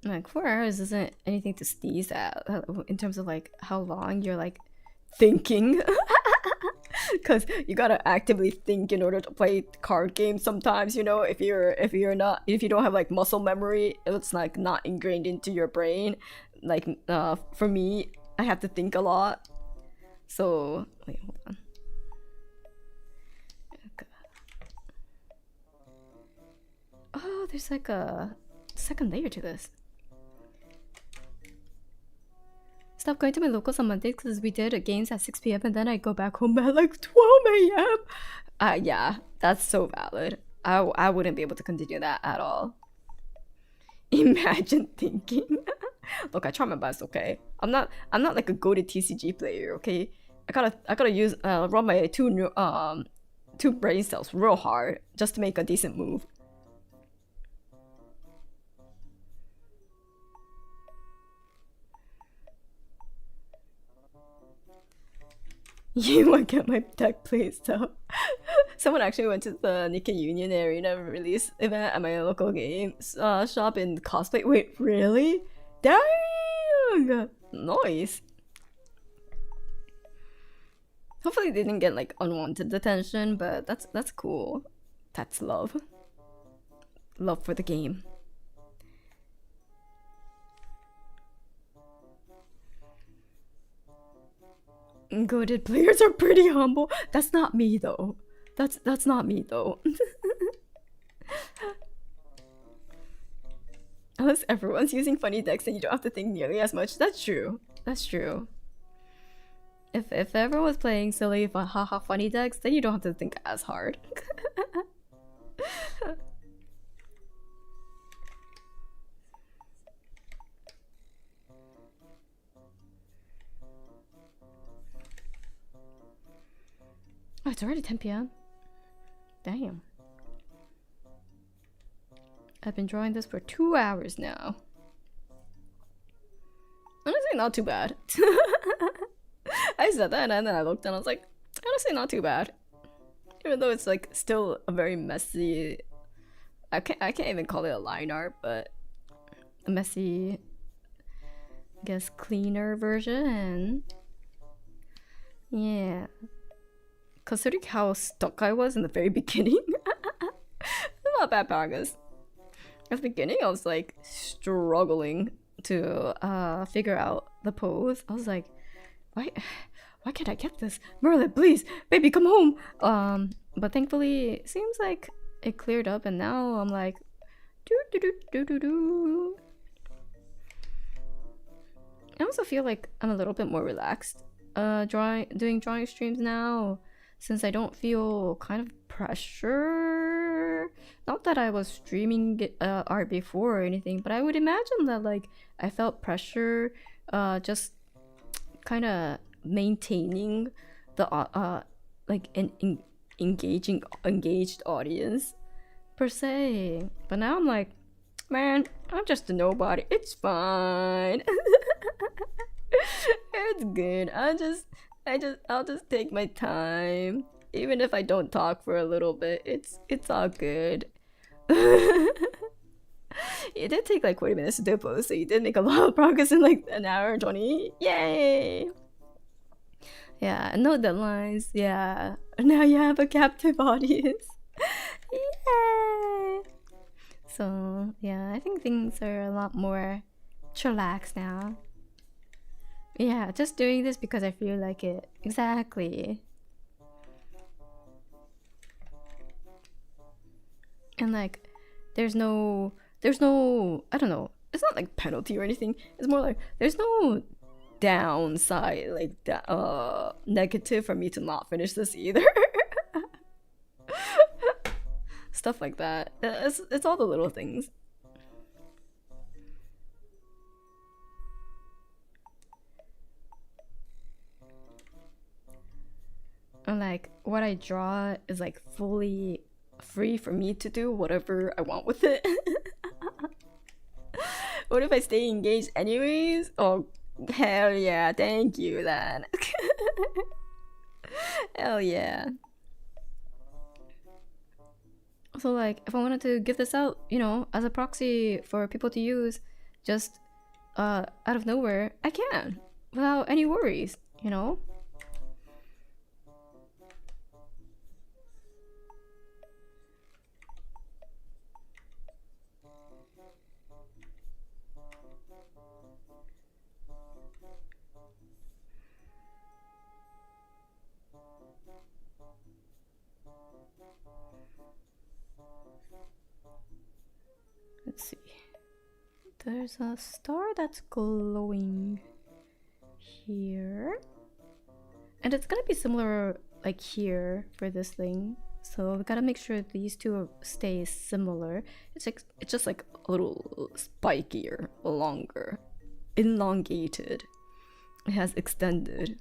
Like 4 hours isn't anything to sneeze at in terms of like how long you're like thinking. Because you gotta actively think in order to play card games sometimes, you know. If you don't have like muscle memory, it's like not ingrained into your brain. Like for me, I have to think a lot. So wait, hold on. Okay. Oh, there's like a second layer to this. Stop going to my locals on Mondays because we did games at 6 p.m. and then I go back home at like 12 a.m. Yeah, that's so valid. I wouldn't be able to continue that at all. Imagine thinking. Look, I try my best, okay? I'm not like a goated TCG player, okay? I gotta use run my two brain cells real hard just to make a decent move. You want to get my deck placed up. Someone actually went to the Nikkei Union Arena release event at my local game shop in cosplay. Wait, really? Dang! Nice. Hopefully they didn't get like unwanted attention, but that's cool. That's love. Love for the game. Goated players are pretty humble. That's not me though. That's not me though. Unless everyone's using funny decks and you don't have to think nearly as much. That's true. That's true. If everyone's playing silly haha funny decks, then you don't have to think as hard. Oh, it's already 10 p.m. Damn. I've been drawing this for 2 hours now. Honestly, not too bad. I said that and then I looked and I was like, honestly, not too bad. Even though it's like still a very messy. I can't even call it a line art, but a messy, I guess, cleaner version. Yeah. Considering how stuck I was in the very beginning, not bad progress. At the beginning, I was like struggling to figure out the pose. I was like, why can't I get this? Merlin, please, baby, come home. But thankfully, it seems like it cleared up, and now I'm like, do. I also feel like I'm a little bit more relaxed. Doing drawing streams now. Since I don't feel kind of pressure. Not that I was streaming art before or anything, but I would imagine that like I felt pressure just kind of maintaining the like an engaged audience per se. But now I'm like, man, I'm just a nobody. It's fine. It's good. I'll just take my time. Even if I don't talk for a little bit, it's all good. It did take like 40 minutes to do post, so you did make a lot of progress in like an hour and 20. Yay! Yeah, no deadlines. Yeah, now you have a captive audience. Yay! So yeah, I think things are a lot more chillax now. Yeah, just doing this because I feel like it. Exactly. And like, there's no, I don't know. It's not like penalty or anything. It's more like there's no downside, like negative for me to not finish this either. Stuff like that. It's all the little things. And like what I draw is like fully free for me to do whatever I want with it. What if I stay engaged anyways? Oh, hell yeah, thank you then. Hell yeah. So like if I wanted to give this out, you know, as a proxy for people to use just out of nowhere, I can without any worries, you know? Let's see. There's a star that's glowing here. And it's gonna be similar like here for this thing. So we gotta make sure these two stay similar. It's just like a little spikier, longer, elongated. It has extended.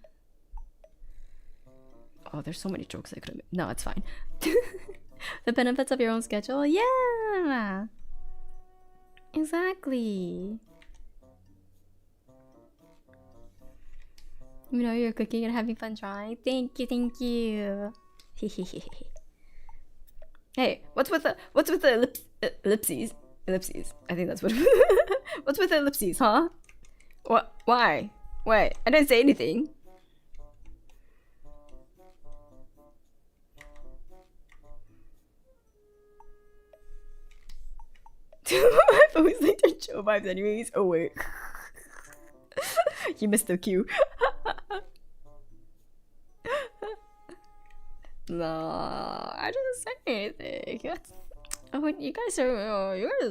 Oh, there's so many jokes I could have made. No, it's fine. The benefits of your own schedule? Yeah! Exactly. You know, you're cooking and having fun drawing. Thank you, thank you. Hey, what's with the ellipses? Ellipses. I think that's what. What's with the ellipses, huh? What? Why? Wait, I didn't say anything. I've always liked their Joe vibes anyways. Oh wait. You missed the cue. No, I didn't say anything. Oh, you guys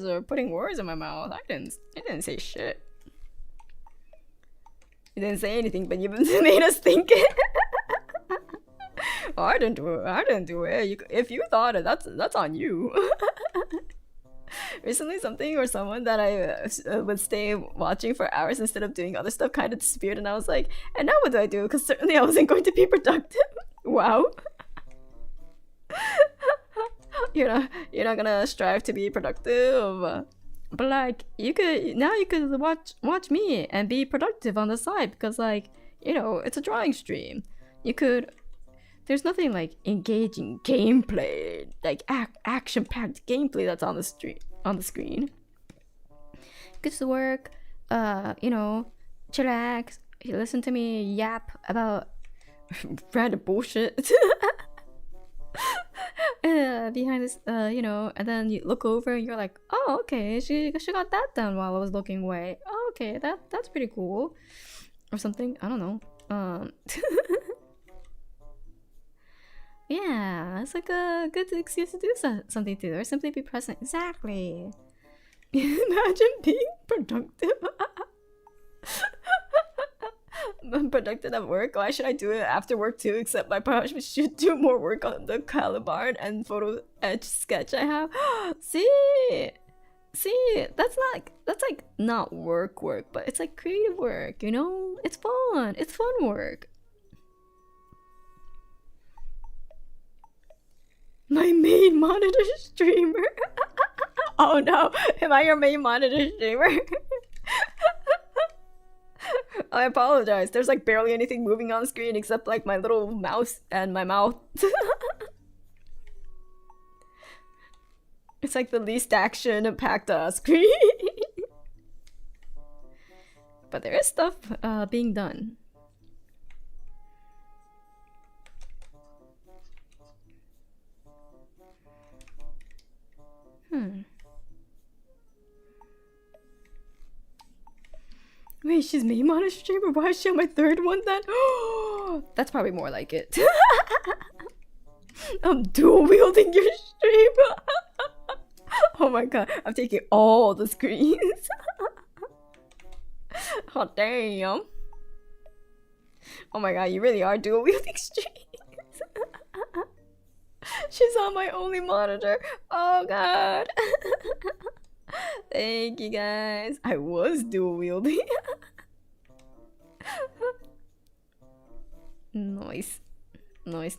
are putting words in my mouth. I didn't say shit. You didn't say anything, but you made us think it. Oh, I didn't do it. I didn't do it. If you thought it, that's on you. Recently, something or someone that I would stay watching for hours instead of doing other stuff kind of disappeared, and I was like, and now what do I do? Because certainly I wasn't going to be productive. Wow. You're not gonna strive to be productive, but like you could watch me and be productive on the side, because like, you know, it's a drawing stream. You could. There's nothing like engaging gameplay, like action-packed gameplay that's on the screen. Good to work, you know, chillax, listen to me yap about random bullshit. Behind this, you know, and then you look over and you're like, oh, okay, she got that done while I was looking away. Oh, okay, that's pretty cool, or something. I don't know. Yeah, it's like a good excuse to do something too, or simply be present. Exactly. Imagine being productive. Productive at work. Why should I do it after work too? Except I probably should do more work on the Caliban and photo etch sketch I have. See, that's like not work, but it's like creative work. You know, it's fun. It's fun work. My main monitor streamer. Oh no, am I your main monitor streamer? I apologize. There's like barely anything moving on screen except like my little mouse and my mouth. It's like the least action packed screen. But there is stuff being done. Wait, she's me on a streamer? Why is she on my third one then? That's probably more like it. I'm dual wielding your stream. Oh my god, I'm taking all the screens. Oh damn. Oh my god, you really are dual wielding streams. She's on my only monitor. Oh god. Thank you guys. I was dual wielding. Noise. Noise.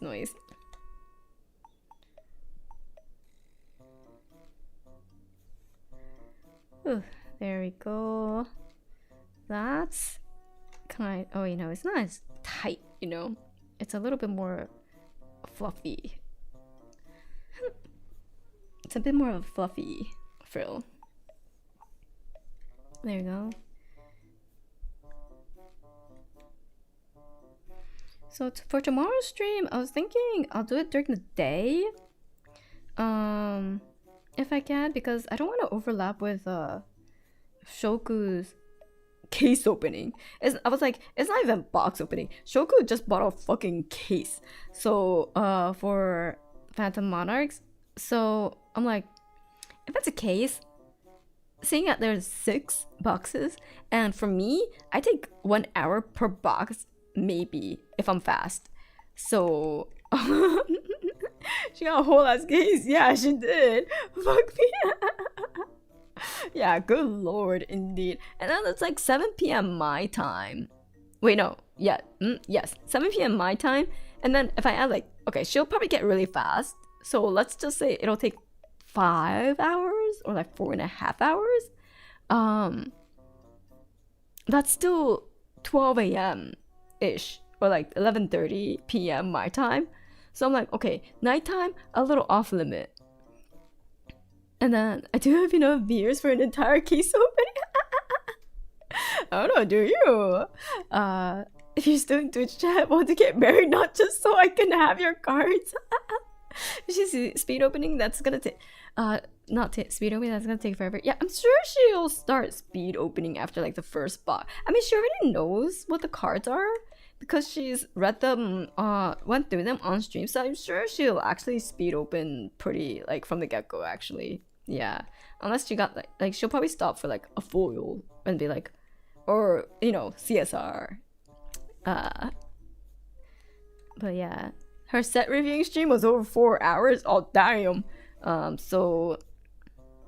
Ooh, there we go. That's kind. Oh, you know, it's not as tight. You know, it's a little bit more fluffy. It's a bit more of a fluffy frill. There you go. So for tomorrow's stream, I was thinking I'll do it during the day. If I can, because I don't want to overlap with Shoku's case opening. I was like, it's not even box opening. Shoku just bought a fucking case. So for Phantom Monarchs. So I'm like, if it's a case, seeing that there's 6 boxes, and for me, I take 1 hour per box, maybe, if I'm fast. So she got a whole ass case. Yeah, she did. Fuck me. Yeah, good lord, indeed. And then it's like 7 p.m. my time. Wait, no. Yeah, yes, 7 p.m. my time. And then if I add like, okay, she'll probably get really fast. So let's just say it'll take 5 hours or like 4.5 hours. That's still 12 a.m. ish, or like 11:30 p.m. my time. So I'm like, okay, nighttime, a little off limit. And then I do have enough beers for an entire case opening. I don't know, do you? If you're still in Twitch chat, want to get married, not just so I can have your cards. She's speed opening, that's gonna take not speed opening, that's gonna take forever. Yeah, I'm sure she'll start speed opening after like the first box. I mean, she already knows what the cards are because she's read them, went through them on stream, so I'm sure she'll actually speed open pretty like from the get-go actually. Yeah, unless she got like she'll probably stop for like a foil and be like, or you know, CSR. But yeah, her set reviewing stream was over 4 hours. Oh damn. So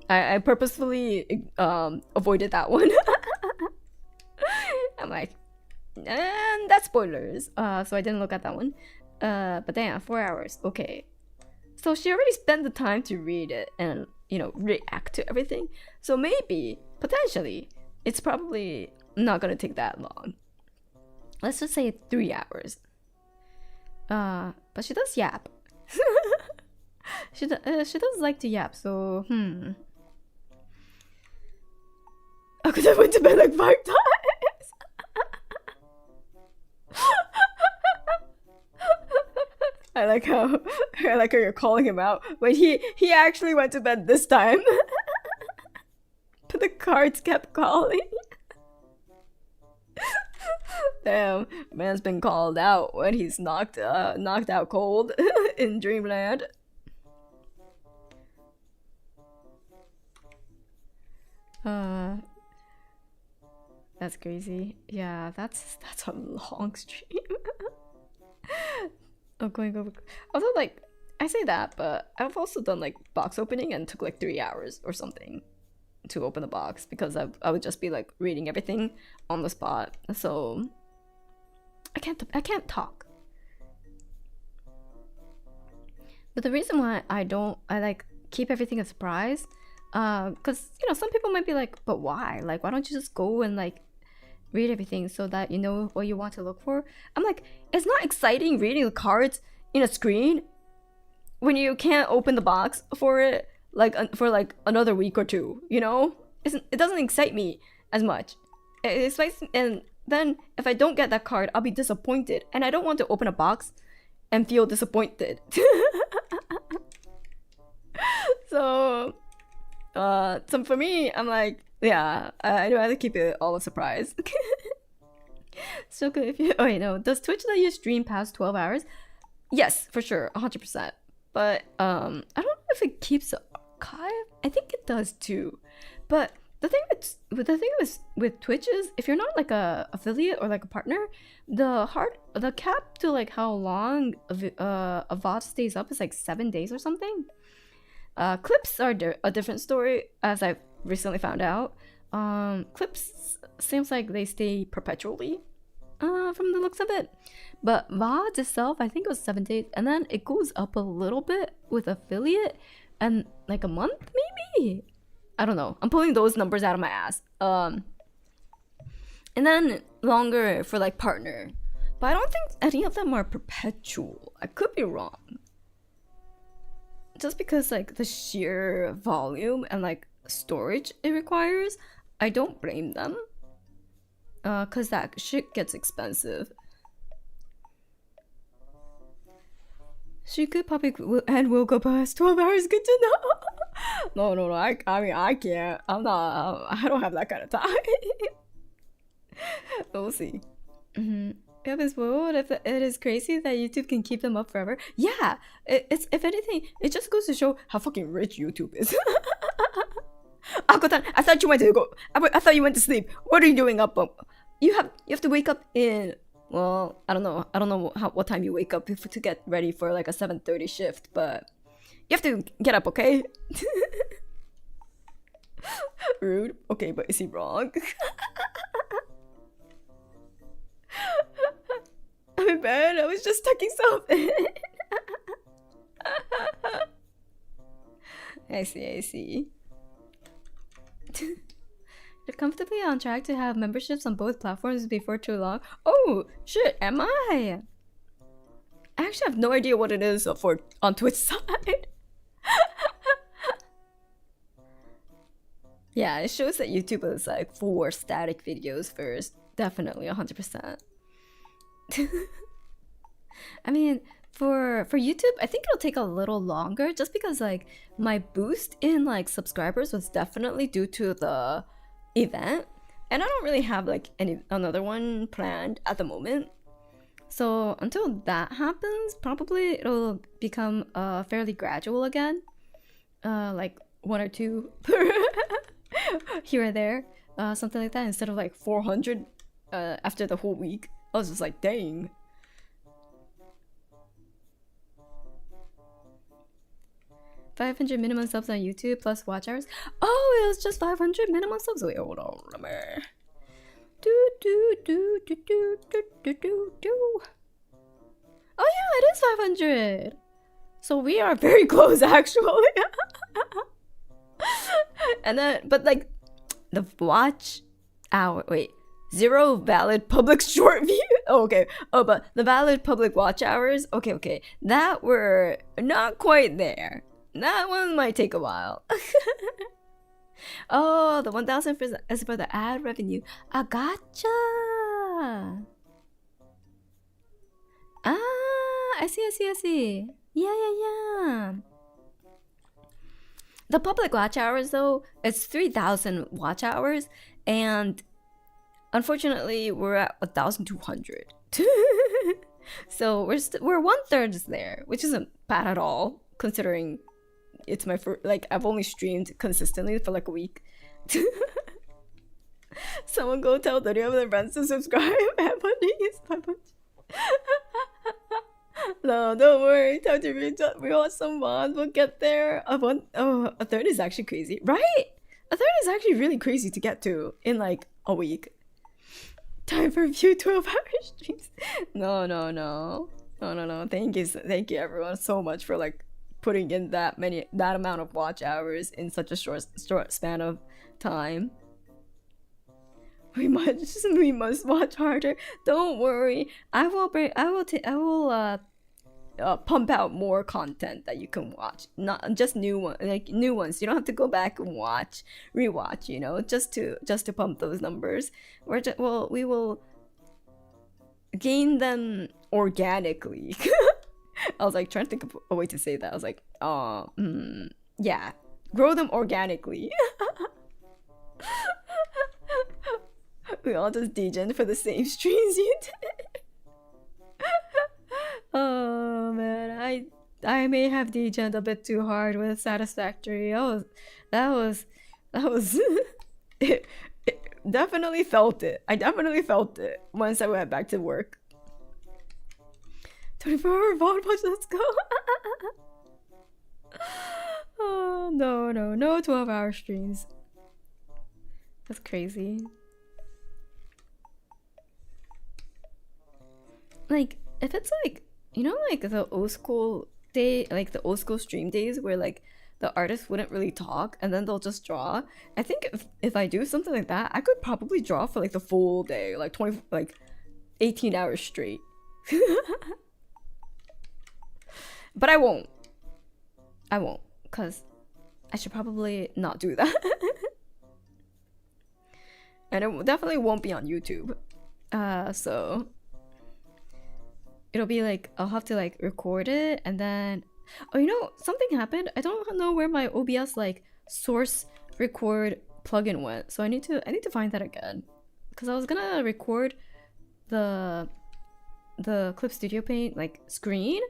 I purposefully avoided that one. I'm like, and that's spoilers. So I didn't look at that one. But damn, 4 hours. Okay. So she already spent the time to read it and, you know, react to everything. So maybe, potentially, it's probably not gonna take that long. Let's just say 3 hours. But she does yap. She does like to yap, so I could have went to bed like 5 times. I like how you're calling him out when he actually went to bed this time. But the cards kept calling. Damn, man's been called out when he's knocked out cold in Dreamland. That's crazy. Yeah, that's a long stream. I'm going over. Also, like, I say that, but I've also done like box opening and took like 3 hours or something to open the box because I would just be like reading everything on the spot. So I can't talk. But the reason why I like keep everything a surprise, because you know some people might be like, but why? Like, why don't you just go and like read everything so that you know what you want to look for? I'm like, it's not exciting reading the cards in a screen when you can't open the box for it like for like another week or two, you know? It doesn't excite me as much. It excites, and then if I don't get that card, I'll be disappointed, and I don't want to open a box and feel disappointed. So so for me, I'm like, yeah, I'd rather keep it all a surprise. So good if you. Oh wait, no. Does Twitch let you stream past 12 hours? Yes, for sure, 100%. But I don't know if it keeps the archive. I think it does too. But the thing with Twitch is, if you're not like a affiliate or like a partner, the cap to like how long a VOD stays up is like 7 days or something. Clips are a different story, as I've recently found out. Clips seems like they stay perpetually, from the looks of it. But VODs itself, I think it was 7 days, and then it goes up a little bit with affiliate, and like a month maybe. I don't know. I'm pulling those numbers out of my ass. And then longer for like partner, but I don't think any of them are perpetual. I could be wrong. Just because like the sheer volume and like storage it requires, I don't blame them. Cause that shit gets expensive. She could probably will go past 12 hours. Good to know. No. I mean, I can't. I don't have that kind of time. We'll see. If it's spoiled, if it is crazy that YouTube can keep them up forever. Yeah, it's if anything, it just goes to show how fucking rich YouTube is. Akotan, I thought you went to go. I thought you went to sleep. What are you doing up? You have to wake up in. Well, I don't know what time you wake up to get ready for like a 7:30 shift, but you have to get up, okay? Rude. Okay, but is he wrong? I'm in bed. I was just tucking something. I see. You're comfortably on track to have memberships on both platforms before too long. Oh shit, am I? I actually have no idea what it is for on Twitch side. Yeah, it shows that YouTube is like for static videos first. Definitely 100%. I mean, for YouTube, I think it'll take a little longer just because like my boost in like subscribers was definitely due to the event, and I don't really have like another one planned at the moment. So until that happens, probably it'll become fairly gradual again, like 1 or 2 here or there, something like that, instead of like 400 after the whole week. I was just like, dang. $500 minimum subs on YouTube plus watch hours. Oh, it was just 500 minimum subs. Wait, hold on. Let me. Oh yeah, it is 500. So we are very close, actually. And then, but like, the watch hour. Wait, 0 valid public short view. Oh, okay. Oh, but the valid public watch hours. Okay. That were not quite there. That one might take a while. Oh, the 1,000 is for the ad revenue. I gotcha. Ah, I see. Yeah. The public watch hours, though, it's 3,000 watch hours, and unfortunately, we're at 1,200. So we're 1/3 there, which isn't bad at all, considering it's my first. Like, I've only streamed consistently for like a week. Someone go tell 30 of their friends to subscribe. No, don't worry. Time to rewatch some VODs. We'll get there. A third is actually crazy, right? A third is actually really crazy to get to in like a week. Time for a few 12-hour streams. No. Thank you everyone so much for like putting in that amount of watch hours in such a short span of time. We must watch harder. Don't worry. I will pump out more content that you can watch, not just new one, like new ones. You don't have to go back and rewatch, you know, just to pump those numbers. We will gain them organically. I was like trying to think of a way to say that. I was like, yeah, grow them organically. We all just degen for the same streams you did. Oh man, I may have degened a bit too hard with Satisfactory. That was it definitely felt it. I definitely felt it once I went back to work. 24-hour VOD watch, let's go. Oh no 12-hour streams. That's crazy. Like if it's like, you know, like the old school day, like the old school stream days where like the artist wouldn't really talk and then they'll just draw. I think if I do something like that, I could probably draw for like the full day, like 18 hours straight. But I won't, because I should probably not do that. And it definitely won't be on YouTube. So it'll be like, I'll have to like record it and then, oh, you know, something happened. I don't know where my OBS like source record plugin went. So I need to find that again. Because I was gonna record the Clip Studio Paint like screen,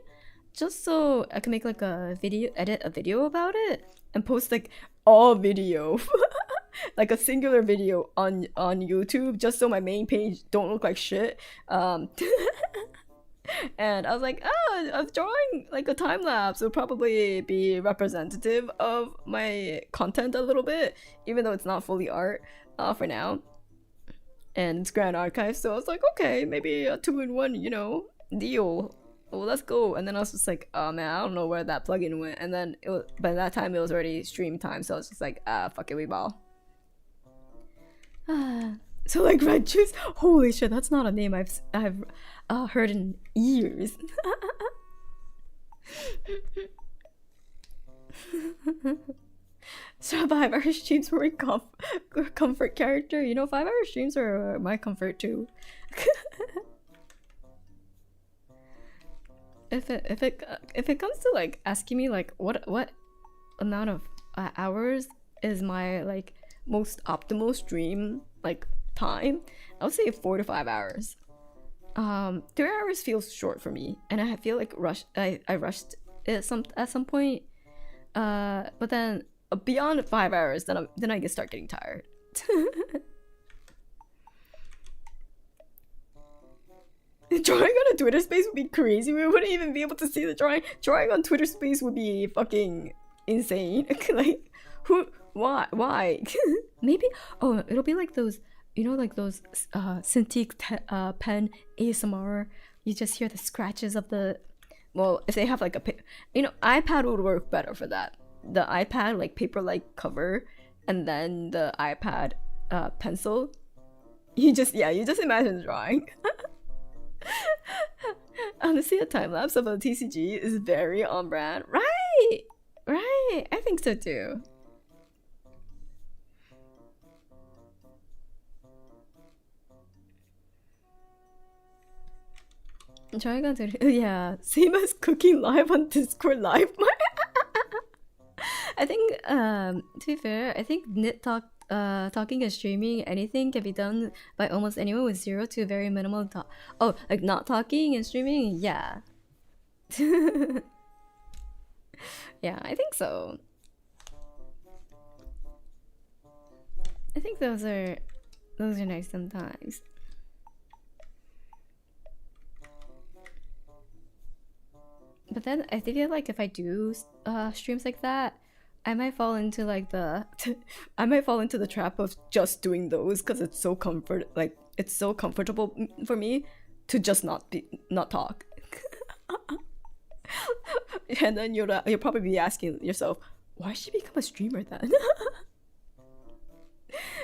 just so I can make like a video, edit a video about it and post like all video. Like a singular video on YouTube, just so my main page don't look like shit. And I was like, oh, I was drawing like a time lapse will probably be representative of my content a little bit, even though it's not fully art for now. And it's Grand Archive, so I was like, okay, maybe a 2-in-1, you know, deal. Well, let's go. And then I was just like, oh man, I don't know where that plugin went. And then by that time it was already stream time, so I was just like, fuck it, we ball. So like red juice, holy shit, that's not a name I've heard in years. So 5-hour streams were my comfort character. You know, 5-hour streams are my comfort too. If it comes to like asking me like what amount of hours is my like most optimal stream like time, I would say 4 to 5 hours. 3 hours feels short for me, and I feel like I rushed it at some point. But then beyond 5 hours, then I start getting tired. Drawing on a Twitter space would be crazy. We wouldn't even be able to see the drawing. Drawing on Twitter space would be fucking insane. Like, why? Maybe, oh, it'll be like those, you know, like those Cintiq pen ASMR. You just hear the scratches of the, well, if they have like a, you know, iPad would work better for that. The iPad like paper-like cover, and then the iPad pencil. You just imagine the drawing. Honestly, a time lapse of a TCG is very on brand. Right, I think so too. I'm trying on to, yeah, same as cooking live on Discord live. I think to be fair, I think talking and streaming, anything can be done by almost anyone with 0 to very minimal talk. Oh, like not talking and streaming? Yeah. Yeah, I think so. I think those are nice sometimes. But then I feel like if I do streams like that, I might fall into like I might fall into the trap of just doing those because it's so it's so comfortable for me to just not talk. And then you'll probably be asking yourself, why should you become a streamer then?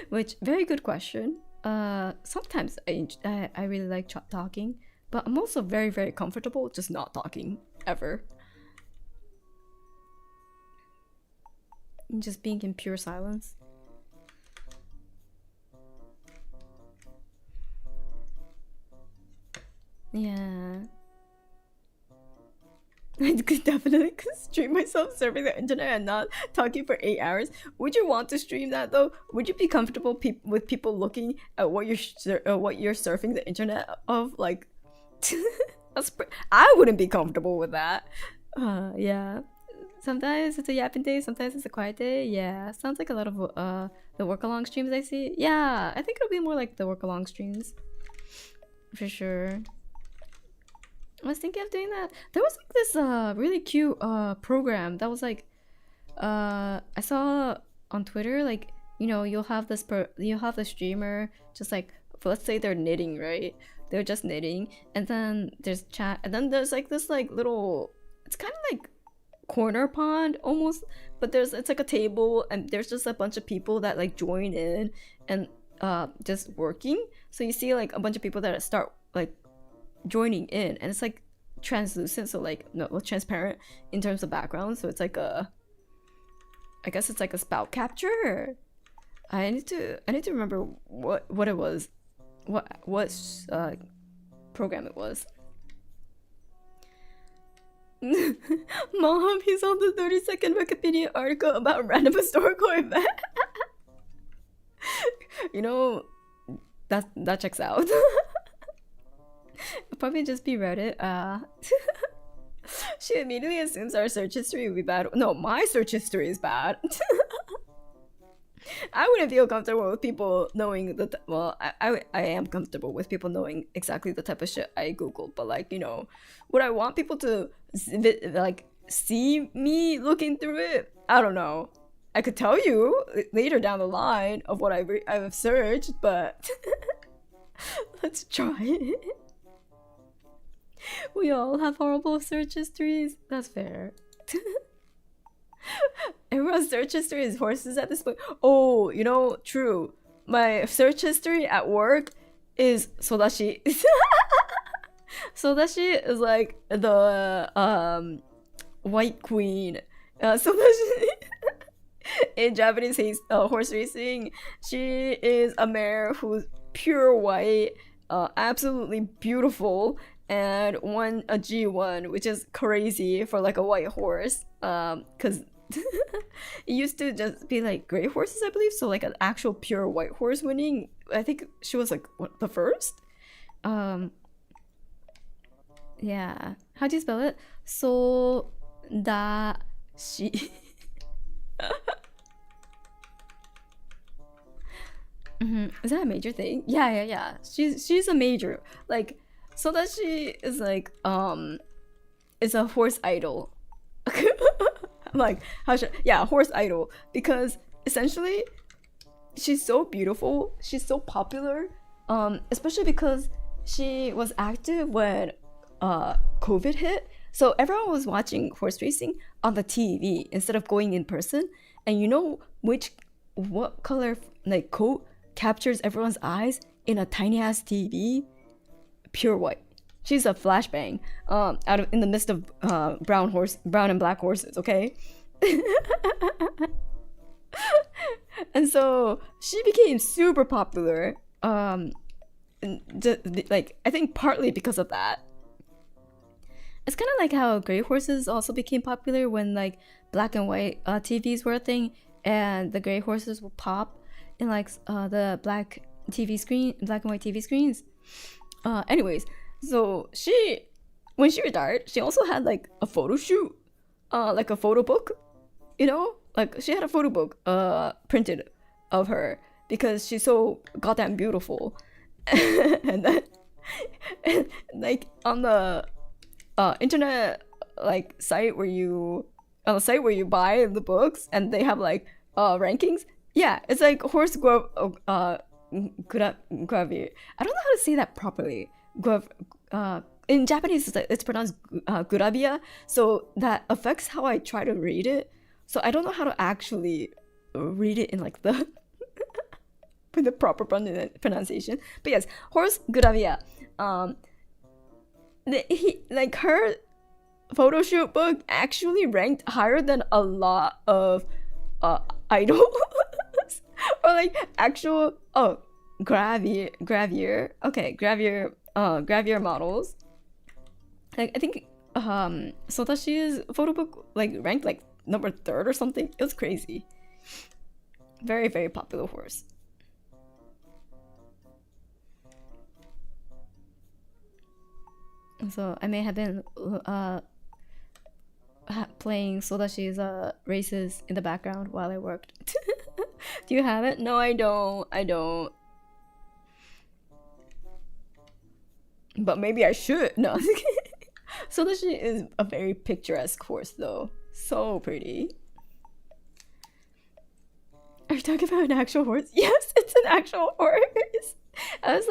Which, very good question. Sometimes I really like talking, but I'm also very, very comfortable just not talking. ever. Just being in pure silence. Yeah. I could definitely stream myself surfing the internet and not talking for 8 hours. Would you want to stream that though? Would you be comfortable with people looking at what you're surfing the internet of? Like, I wouldn't be comfortable with that. Yeah. Sometimes it's a yapping day, sometimes it's a quiet day. Yeah, sounds like a lot of the work along streams I see. Yeah, I think it'll be more like the work along streams for sure. I was thinking of doing that. There was like this really cute program that was like I saw on Twitter, like, you know, you'll have the streamer just like, let's say they're knitting, right? They're just knitting, and then there's chat, and then there's like this like little, it's kind of like corner pond almost, but it's like a table, and there's just a bunch of people that like join in and just working. So you see like a bunch of people that start like joining in, and it's like translucent, so like no, transparent in terms of background, so it's like I guess it's like a spout capture. I need to remember what it was, what program it was. Mom, he's on the 30-second Wikipedia article about random historical event. You know, that checks out. It'll probably just be Reddit. She immediately assumes our search history will be bad. No, my search history is bad. I wouldn't feel comfortable with people knowing well, I am comfortable with people knowing exactly the type of shit I Google, but like, you know, would I want people to like see me looking through it? I don't know. I could tell you later down the line of what I've searched, but let's try. We all have horrible search histories. That's fair. Everyone's search history is horses at this point. Oh, you know, true. My search history at work is Sodashi. Sodashi is like the white queen. Sodashi in Japanese horse racing, she is a mare who's pure white, absolutely beautiful, and won a G1, which is crazy for like a white horse, because it used to just be like gray horses, I believe, so like an actual pure white horse winning. I think she was like the first. Yeah, how do you spell it? Sodashi. Is that a major thing? Yeah. She's a major. Like, so that she is like is a horse idol. I'm like, horse idol, because essentially she's so beautiful, she's so popular, especially because she was active when COVID hit. So everyone was watching horse racing on the TV instead of going in person. And you know what color like coat captures everyone's eyes in a tiny ass TV? Pure white. She's a flashbang in the midst of brown and black horses, okay? And so she became super popular, like, I think partly because of that. It's kind of like how gray horses also became popular when like black and white TVs were a thing, and the gray horses will pop in like the black and white TV screens. Anyways, so when she retired, she also had like a photo shoot, like a photo book, you know, like she had a photo book printed of her because she's so goddamn beautiful. And then and, like on the internet like site where you buy the books, and they have like rankings. Yeah, it's like horse gravy. I don't know how to say that properly. In Japanese, it's pronounced gravia, so that affects how I try to read it. So I don't know how to actually read it in like the with the proper pronunciation. But yes, horse gravia. Like her photo shoot book actually ranked higher than a lot of idols or like actual gravier models. Like I think Sotashi's photo book like ranked like number 3rd or something. It was crazy. Very, very popular horse. So I may have been playing Sodashi's races in the background while I worked. Do you have it? No, I don't. I don't. But maybe I should. No. Sodashi is a very picturesque horse, though. So pretty. Are you talking about an actual horse? Yes, it's an actual horse. I was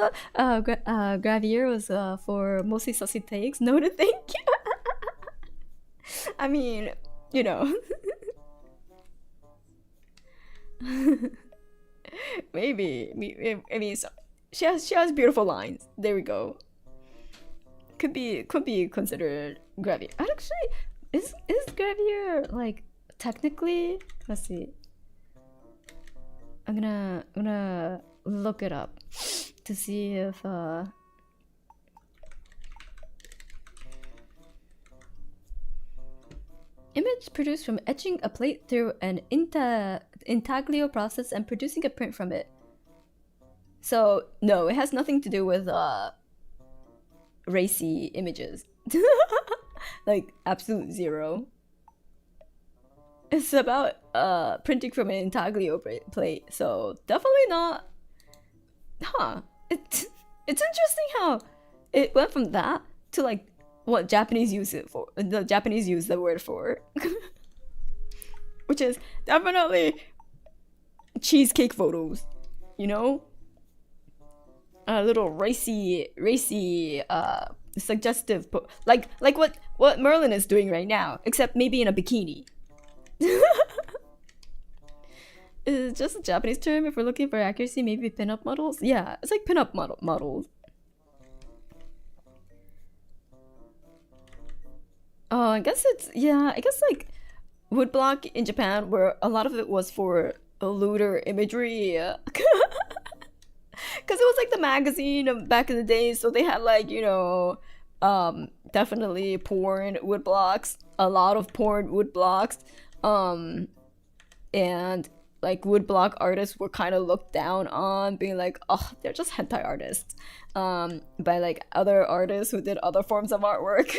Gravier was for mostly sussy takes. No to thank you. I mean, you know. Maybe. I mean, so she has beautiful lines. There we go. Could be considered Gravier. Actually, is Gravier like technically? Let's see. I'm gonna look it up to see if image produced from etching a plate through an intaglio process and producing a print from it. So no, it has nothing to do with racy images. Like absolute zero. It's about printing from an intaglio plate, so definitely not. Huh? It's interesting how it went from that to like what Japanese use it for. The Japanese use the word for, which is definitely cheesecake photos. You know, a little racy, suggestive, like what Merlin is doing right now, except maybe in a bikini. Is it just a Japanese term if we're looking for accuracy? Maybe pinup models? Yeah, it's like pinup models. Oh, I guess it's, yeah, I guess like woodblock in Japan, where a lot of it was for looter imagery. Because it was like the magazine back in the day, so they had like, you know, definitely porn woodblocks, a lot of porn woodblocks. And like woodblock artists were kind of looked down on, being like, oh, they're just hentai artists, by like other artists who did other forms of artwork.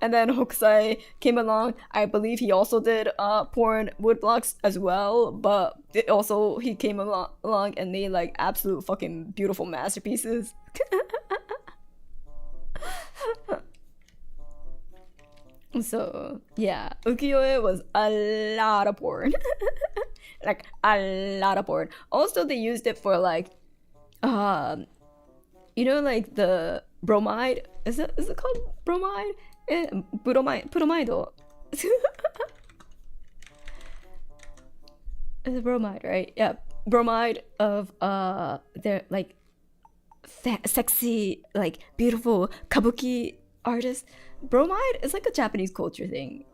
And then Hokusai came along. I believe he also did porn woodblocks as well, but he came along and made like absolute fucking beautiful masterpieces. So yeah, ukiyo-e was a lot of porn. Like a lot of porn. Also they used it for like you know, like the bromide, is it called bromide? Bromide. It's bromide, right? Yeah, bromide of their like sexy, like beautiful kabuki artists. Bromide is like a Japanese culture thing.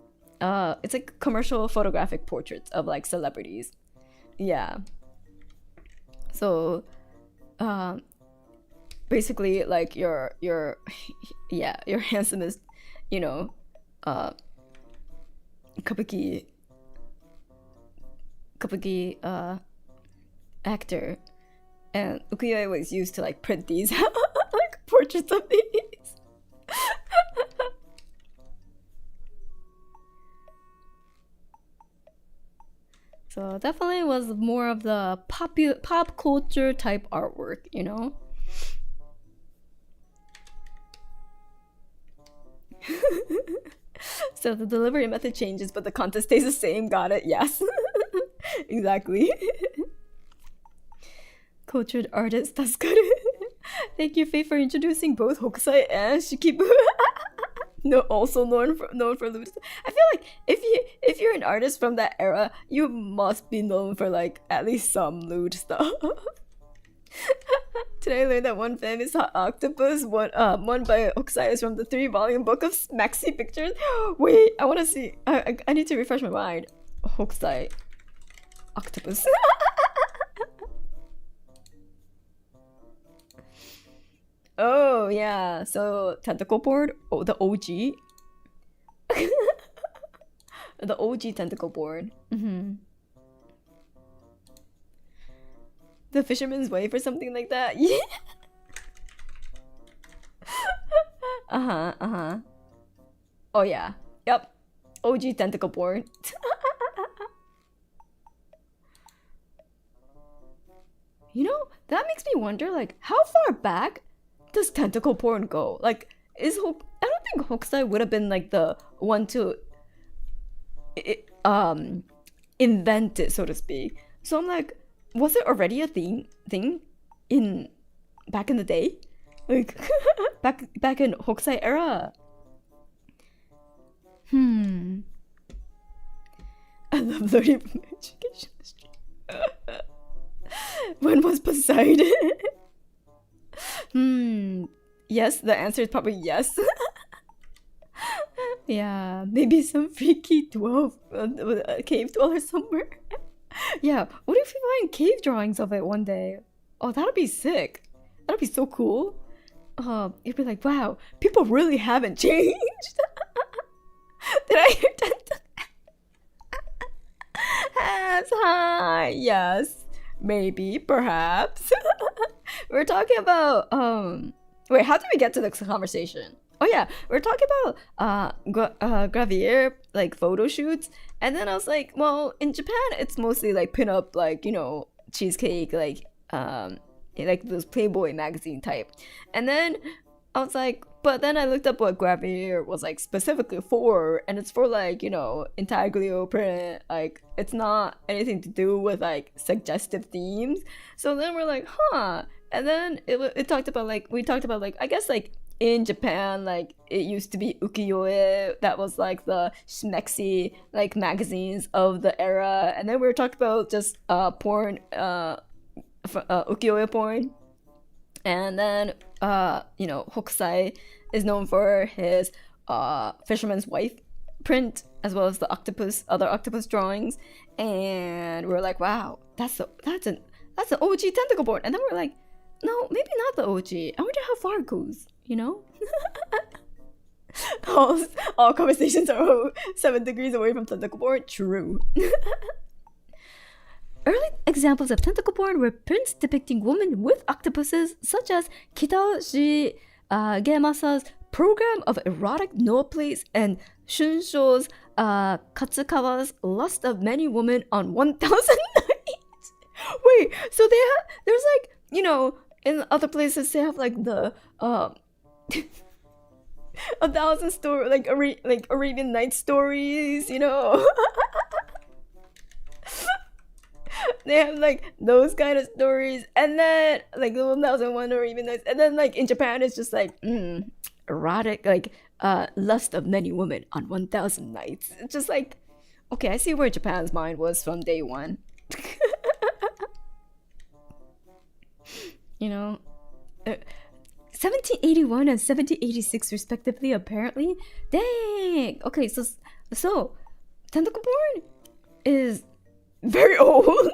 It's like commercial photographic portraits of like celebrities. Yeah. So, basically, like your yeah, your handsomest, you know, kabuki actor, and ukiyo-e was used to like print these like portraits of these. So definitely was more of the pop culture type artwork, you know. So the delivery method changes, but the content stays the same. Got it? Yes. Exactly. Cultured artist, that's good. Thank you, Faye, for introducing both Hokusai and Shikibu. No, also known for lewd stuff. I feel like if you're an artist from that era, you must be known for like at least some lewd stuff. Today I learned that one famous hot octopus, one by Hokusai, is from the 3-volume book of maxi pictures. Wait, I want to see. I need to refresh my mind. Hokusai octopus. Oh yeah, so tentacle board. Oh, the OG. The OG tentacle board. The fisherman's wife or something like that. Yeah. Oh yeah. Yep. OG tentacle board. You know, that makes me wonder, like, how far back does tentacle porn go? Like, I don't think Hokusai would have been like the one to invent it, so to speak. So I'm like, was it already a thing in back in the day? Like back in Hokusai era. I love learning from education history. When was Poseidon? Yes, the answer is probably yes. Yeah, maybe some freaky cave dweller somewhere. Yeah, what if we find cave drawings of it one day? Oh, that'd be sick. That'd be so cool. You'd be like, wow, people really haven't changed. Did I hear that? As high. Yes, maybe, perhaps. We're talking about wait, how did we get to this conversation? Oh yeah, we're talking about gravure, like photo shoots, and then I was like, well, in Japan it's mostly like pinup, like, you know, cheesecake, like those Playboy magazine type. And then I was like, but then I looked up what gravure was like specifically for, and it's for like, you know, intaglio print, like it's not anything to do with like suggestive themes. So then we're like, huh. And then it talked about like, we talked about like, I guess like in Japan, like it used to be ukiyo-e, that was like the schmexy like magazines of the era. And then we were talking about just porn, ukiyo-e porn. And then you know, Hokusai is known for his fisherman's wife print, as well as the other octopus drawings. And we're like, wow, that's an OG tentacle board. And then we're like, no, maybe not the OG. I wonder how far it goes, you know? all conversations are 7 degrees away from tentacle board. True. Early examples of tentacle porn were prints depicting women with octopuses, such as Kitao Shigemasa's Program of Erotic Noah Plates and Shunsho's Katsukawa's Lust of Many Women on 1,000 Nights. Wait, so there's like, you know, in other places they have like the 1,000 story, like Arabian Nights stories, you know. They have like those kind of stories, and then like the 1,001 or even nights, and then like in Japan it's just like erotic, like lust of many women on 1,000 nights. It's just like, okay, I see where Japan's mind was from day one. You know, 1781 and 1786 respectively, apparently. Dang. Okay, so tentacle porn is very old.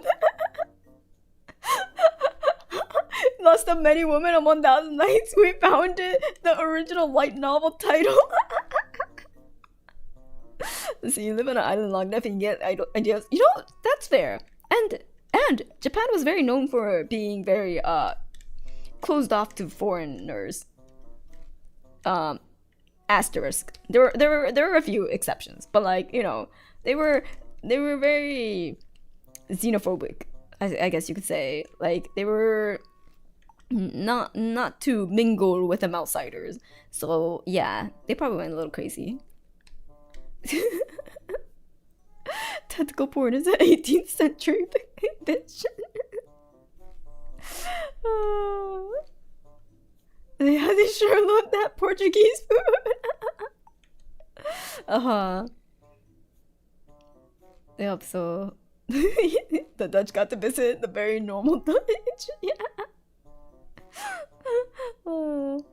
Lust of Many Women on 1,000 Nights. We found it. The original light novel title. So you live on an island long enough and get ideas. You know, that's fair. And Japan was very known for being very closed off to foreigners. Asterisk. There were a few exceptions, but like, you know, they were very xenophobic, I guess you could say. Like they were not to mingle with them outsiders. So yeah, they probably went a little crazy. Tentacle porn is an 18th century invention. They sure love that Portuguese food. Yep, so the Dutch got to visit the very normal Dutch. Yeah. Oh,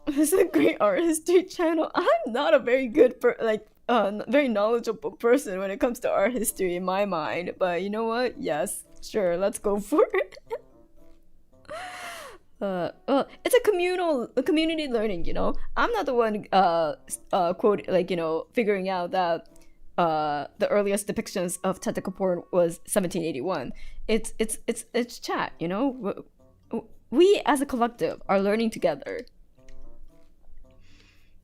it's a great art history channel. I'm not a very good very knowledgeable person when it comes to art history in my mind, but you know what? Yes, sure, let's go for it. Well, it's a community learning. I'm not the one quote figuring out that the earliest depictions of tentacle porn was 1781. It's chat. We as a collective are learning together.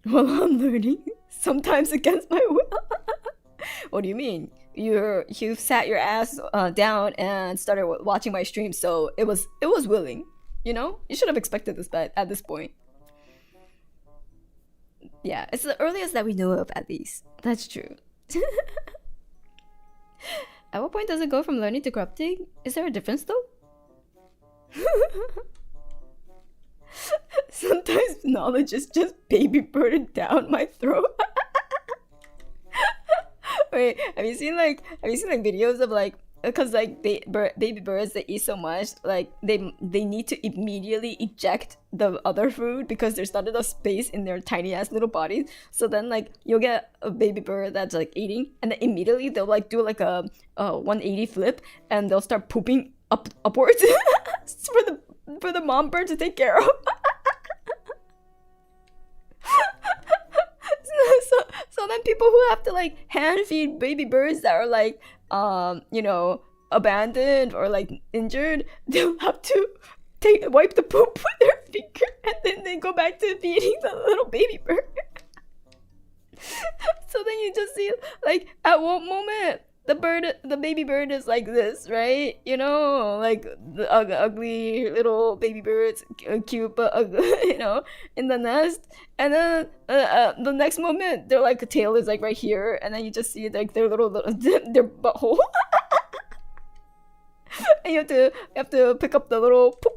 Well, I'm learning sometimes against my will. What do you mean? You've sat your ass down and started watching my stream, so it was willing. You should have expected this, but at this point, yeah, it's the earliest that we know of, at least. That's true. At what point does it go from learning to corrupting? Is there a difference though? Sometimes knowledge is just baby birded down my throat. Wait, have you seen videos of because baby birds, they eat so much, they need to immediately eject the other food because there's not enough space in their tiny ass little bodies. So then you'll get a baby bird that's eating, and then immediately they'll do a 180 flip, and they'll start pooping upwards for the mom bird to take care of. So then people who have to hand feed baby birds that are abandoned or injured, they'll have to wipe the poop with their finger, and then they go back to feeding the little baby bird. So then you just see at one moment the baby bird is like this, right? The ugly little baby birds, cute but ugly, in the nest. And then the next moment, their tail is right here, and then you just see their their butthole. And you have to pick up the little poop.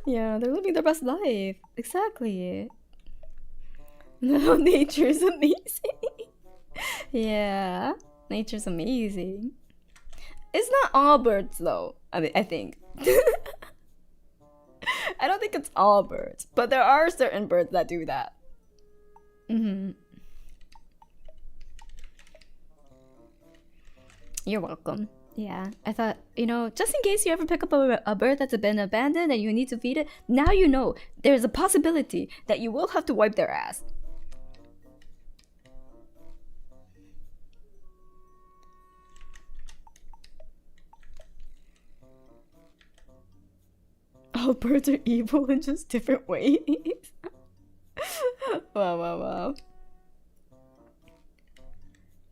Yeah, they're living their best life. Exactly. No, nature's amazing. Yeah, nature's amazing. It's not all birds though. I think. I don't think it's all birds, but there are certain birds that do that. You're welcome. Yeah, I thought, just in case you ever pick up a bird that's been abandoned and you need to feed it, now you know there's a possibility that you will have to wipe their ass. All birds are evil in just different ways. Wow.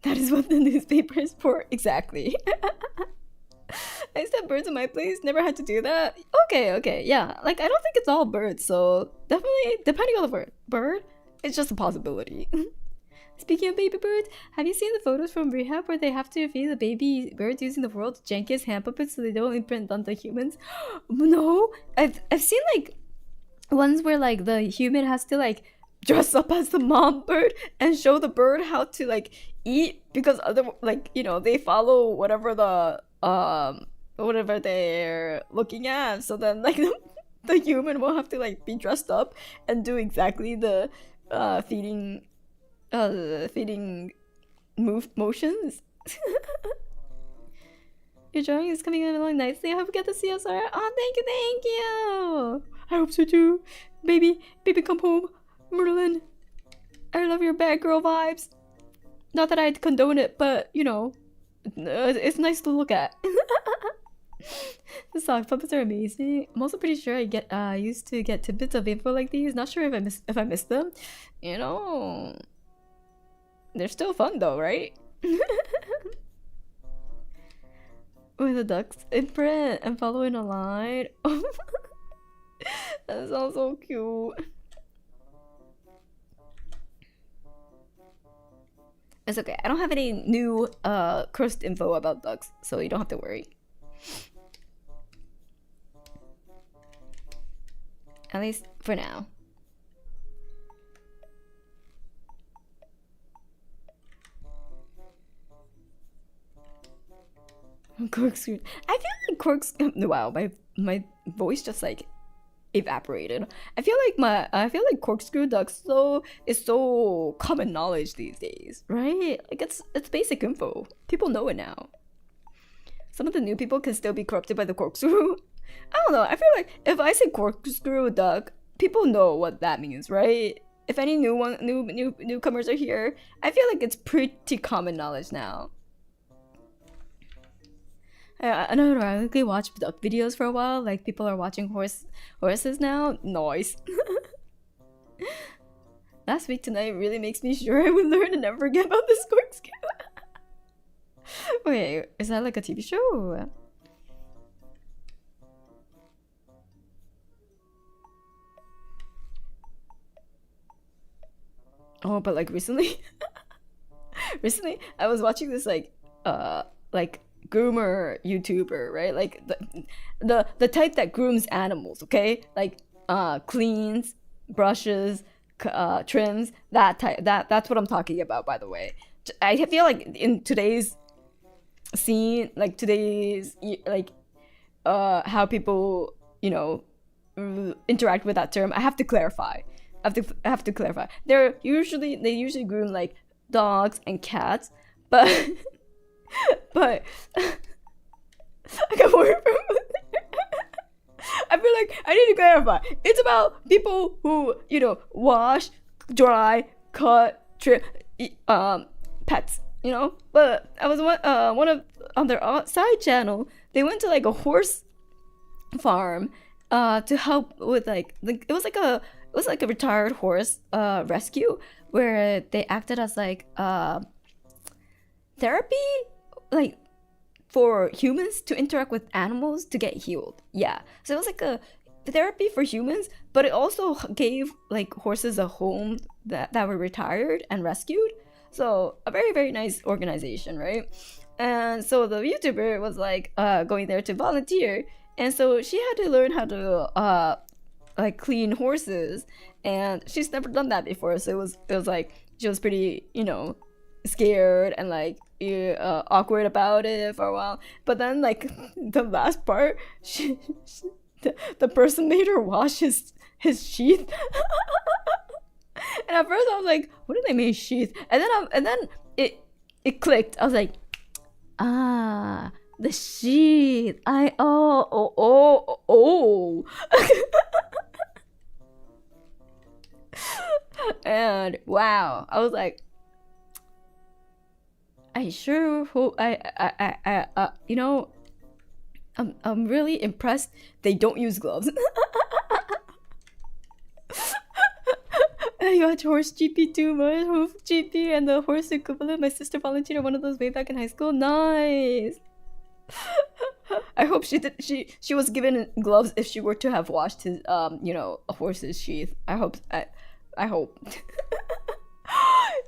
That is what the newspaper is for. Exactly. I used to have birds in my place, never had to do that. Okay, yeah. I don't think it's all birds, so definitely, depending on the bird, it's just a possibility. Speaking of baby birds, have you seen the photos from rehab where they have to feed the baby birds using the world's jankiest hand puppets so they don't imprint onto humans? No, I've seen ones where the human has to dress up as the mom bird and show the bird how to eat, because other they follow whatever whatever they're looking at. So then the human will have to be dressed up and do exactly the feeding motions. Your drawing is coming along nicely. I hope you get the CSR. Oh, thank you. I hope so too. Baby, come home. Merlin, I love your bad girl vibes. Not that I'd condone it, but it's nice to look at. The sock puppets are amazing. I'm also pretty sure I used to get tidbits of info like these. Not sure if I missed them. They're still fun though, right? With the ducks in print and following a line. That sounds so cute. It's okay. I don't have any new cursed info about ducks, so you don't have to worry. At least for now. Corkscrew. I feel like corkscrew. Wow, my voice just like evaporated. I feel like corkscrew duck so is so common knowledge these days, right? Like it's basic info. People know it now. Some of the new people can still be corrupted by the corkscrew. I don't know. I feel like if I say corkscrew duck, people know what that means, right? If any newcomers are here, I feel like it's pretty common knowledge now. I don't ironically watch duck videos for a while. Like people are watching horses now. Noise. Last week tonight really makes me sure I would learn and never forget about this corkscrew. Wait, is that like a TV show? Oh, but like recently, I was watching this like groomer YouTuber, right? Like the type that grooms animals, okay? Like cleans, brushes, trims, that type. That's what I'm talking about, by the way. I feel like in today's scene, like today's like how people, you know, interact with that term, I have to clarify. I have to clarify. They usually groom like dogs and cats, but but I got more from I feel like I need to clarify. It's about people who, you know, wash, dry, cut, trim, pets, you know. But I was one of on their side channel. They went to like a horse farm to help with like it was like a retired horse rescue where they acted as like therapy, like for humans to interact with animals to get healed. Yeah, so it was like a therapy for humans, but it also gave like horses a home that were retired and rescued. So a very, very nice organization, right? And so the YouTuber was like going there to volunteer, and so she had to learn how to like clean horses, and she's never done that before. So it was like she was pretty, you know, scared and like awkward about it for a while. But then like the last part, the person made her wash his sheath. And at first I was like, what do they mean sheath? And then it clicked. I was like, ah, the sheath. Oh. And wow, I was like, I sure hope you know, I'm really impressed they don't use gloves. I watch Horse GP too much. Horse GP and the horse equivalent. My sister volunteered at one of those way back in high school. Nice. I hope she was given gloves if she were to have washed his you know, a horse's sheath. I hope.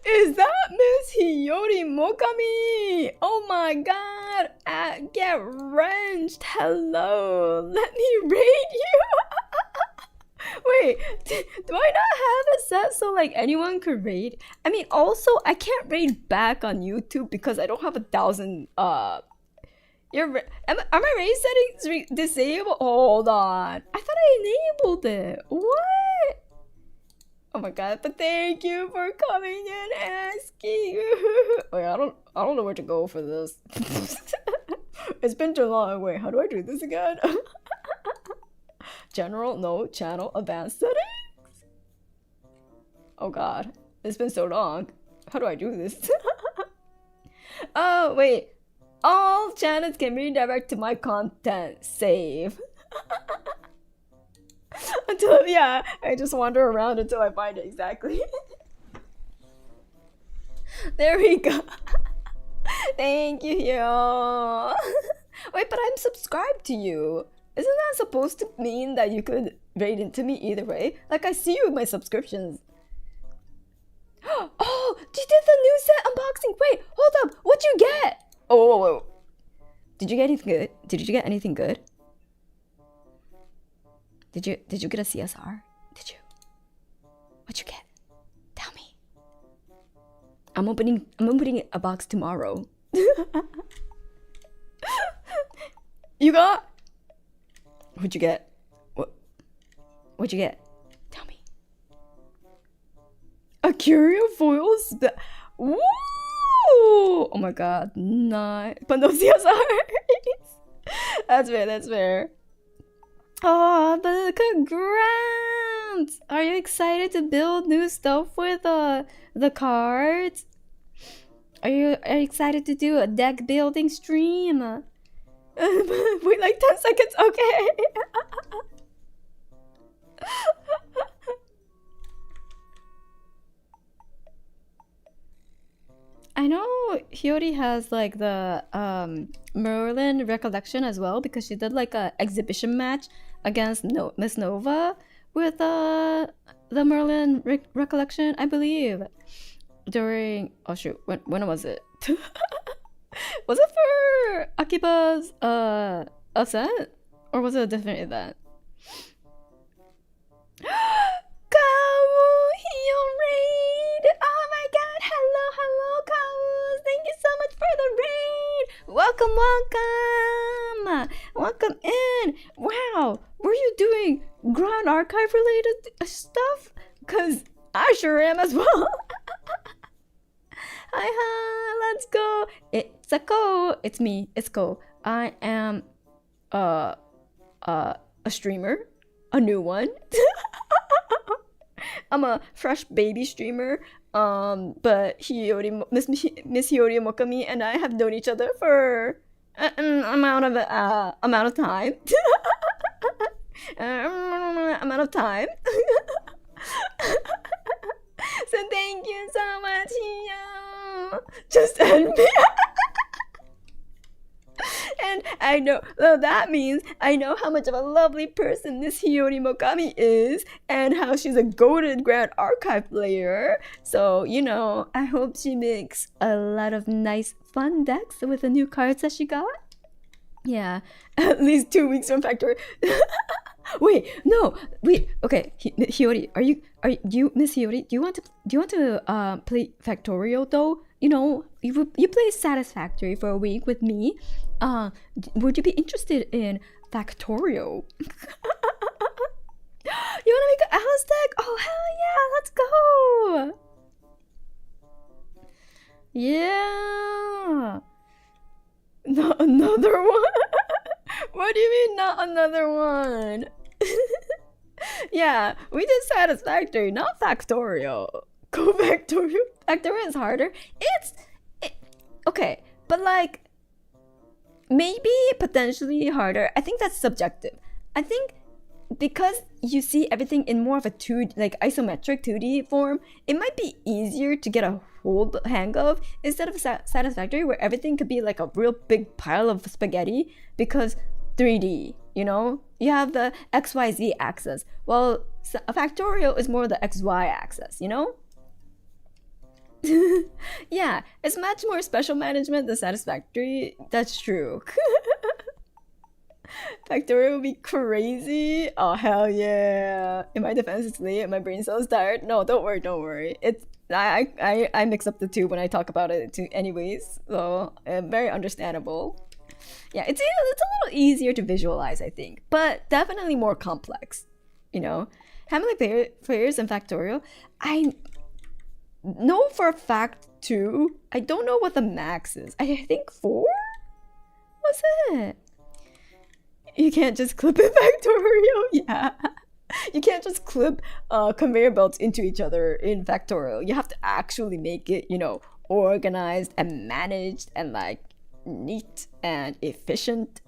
Is that Miss Hiyori Mokami? Oh my god! Get wrenched. Hello. Let me raid you. Wait, do I not have it set so like anyone could raid? I mean, also I can't raid back on YouTube because I don't have 1,000. Are my raid settings disabled? Hold on. I thought I enabled it. What? Oh my god! But thank you for coming and asking. Wait, I don't know where to go for this. It's been too long. Wait, how do I do this again? General, no, channel, advanced settings. Oh god, it's been so long. How do I do this? Oh wait, all channels can redirect to my content. Save. Until, yeah, I just wander around until I find it exactly. There we go. Thank you, Hyo. Wait, but I'm subscribed to you. Isn't that supposed to mean that you could raid into me either way? Like, I see you with my subscriptions. Oh, you did the new set unboxing. Wait, hold up. What'd you get? Oh. Did you get anything good? Did you get anything good? Did you get a CSR? Did you? What'd you get? Tell me. I'm opening a box tomorrow. You got? What'd you get? What'd you get? Tell me. A curio foil Woo! Oh my god, nice. But no CSRs. That's fair, that's fair. Oh, but congrats! Are you excited to build new stuff with the cards? Are you excited to do a deck building stream? Wait like 10 seconds, okay. I know Hiyori has like the Merlin recollection as well, because she did like a exhibition match against Miss Nova with the Merlin recollection, I believe. During oh shoot, when was it? Was it for Akiba's ascent, or was it a different event? Kawu, heal raid! Oh my god, hello, Kawu! Thank you so much for the raid! Welcome in! Wow, were you doing Grand Archive related stuff? Cause I sure am as well. Hi, let's go! It's a Ko! It's me, it's Ko. I am a streamer, a new one. I'm a fresh baby streamer, but Miss Hiyori Mokami and I have known each other for an amount of time. Amount of time. So thank you so much, Hiyo. Just end me. And I know, well, that means I know how much of a lovely person this Hiyori Mokami is, and how she's a goated Grand Archive player. So, you know, I hope she makes a lot of nice fun decks with the new cards that she got. Yeah, at least 2 weeks from factory. Wait, okay, Hiyori, do you, Miss Hiyori, do you want to play Factorial though? You know, you play Satisfactory for a week with me. Would you be interested in Factorial? You wanna make an Alice deck? Oh hell yeah, let's go! Yeah. Not another one? What do you mean not another one? Yeah, we did Satisfactory, not Factorial. Go Factorial. Factorial is harder. Okay, but like maybe potentially harder. I think that's subjective. I think because you see everything in more of a like isometric 2D form, it might be easier to get a hold hang of instead of Satisfactory, where everything could be like a real big pile of spaghetti, because 3D, you know, you have the XYZ axis, while a Factorial is more the XY axis, you know. Yeah, it's much more special management than Satisfactory. That's true. Factorial would be crazy. Oh hell yeah! In my defense, it's late and my brain cells tired. No, don't worry. It's I mix up the two when I talk about it too, anyways. So very understandable. Yeah, it's a little easier to visualize, I think, but definitely more complex. You know, how many players in Factorial? I know for a fact 2. I don't know what the max is. I think 4. What's it? You can't just clip in Factorial. Yeah, you can't just clip conveyor belts into each other in Factorial. You have to actually make it, you know, organized and managed and like neat and efficient,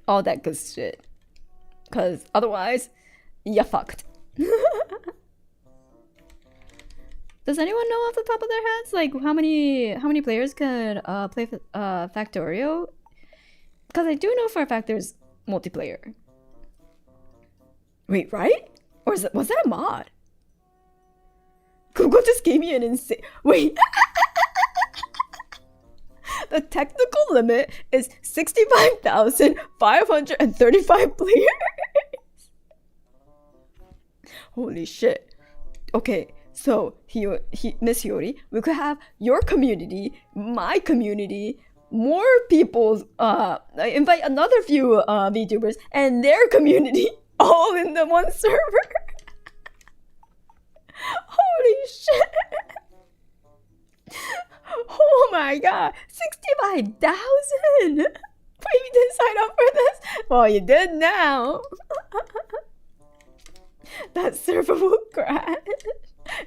all that good shit, because otherwise you're fucked. Does anyone know off the top of their heads like how many players could play Factorial? Because I do know for a fact there's multiplayer. Wait, right? Or was that a mod? Google just gave me an insane... Wait. The technical limit is 65,535 players. Holy shit. Okay, so Miss Hiyori, we could have your community, my community, more people's invite another few VTubers and their community all in the one server. Holy shit. Oh my god, 65,000. Wait, you didn't sign up for this? Well, you did now. That server will crash.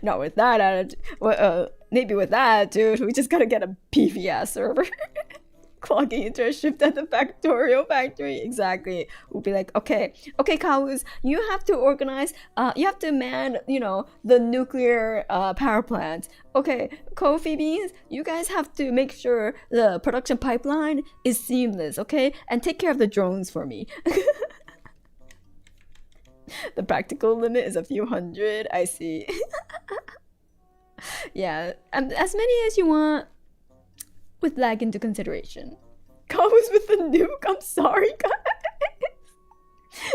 Not with that attitude. Well, maybe with that attitude, we just gotta get a beefy ass server. Clogging into a shift at the Factorio factory. Exactly. We'll be like, okay, Kawus, you have to organize, you have to man, you know, the nuclear power plant. Okay, Coffee Beans, you guys have to make sure the production pipeline is seamless, okay? And take care of the drones for me. The practical limit is a few hundred, I see. Yeah, as many as you want, with lag into consideration. Comes with the nuke, I'm sorry guys.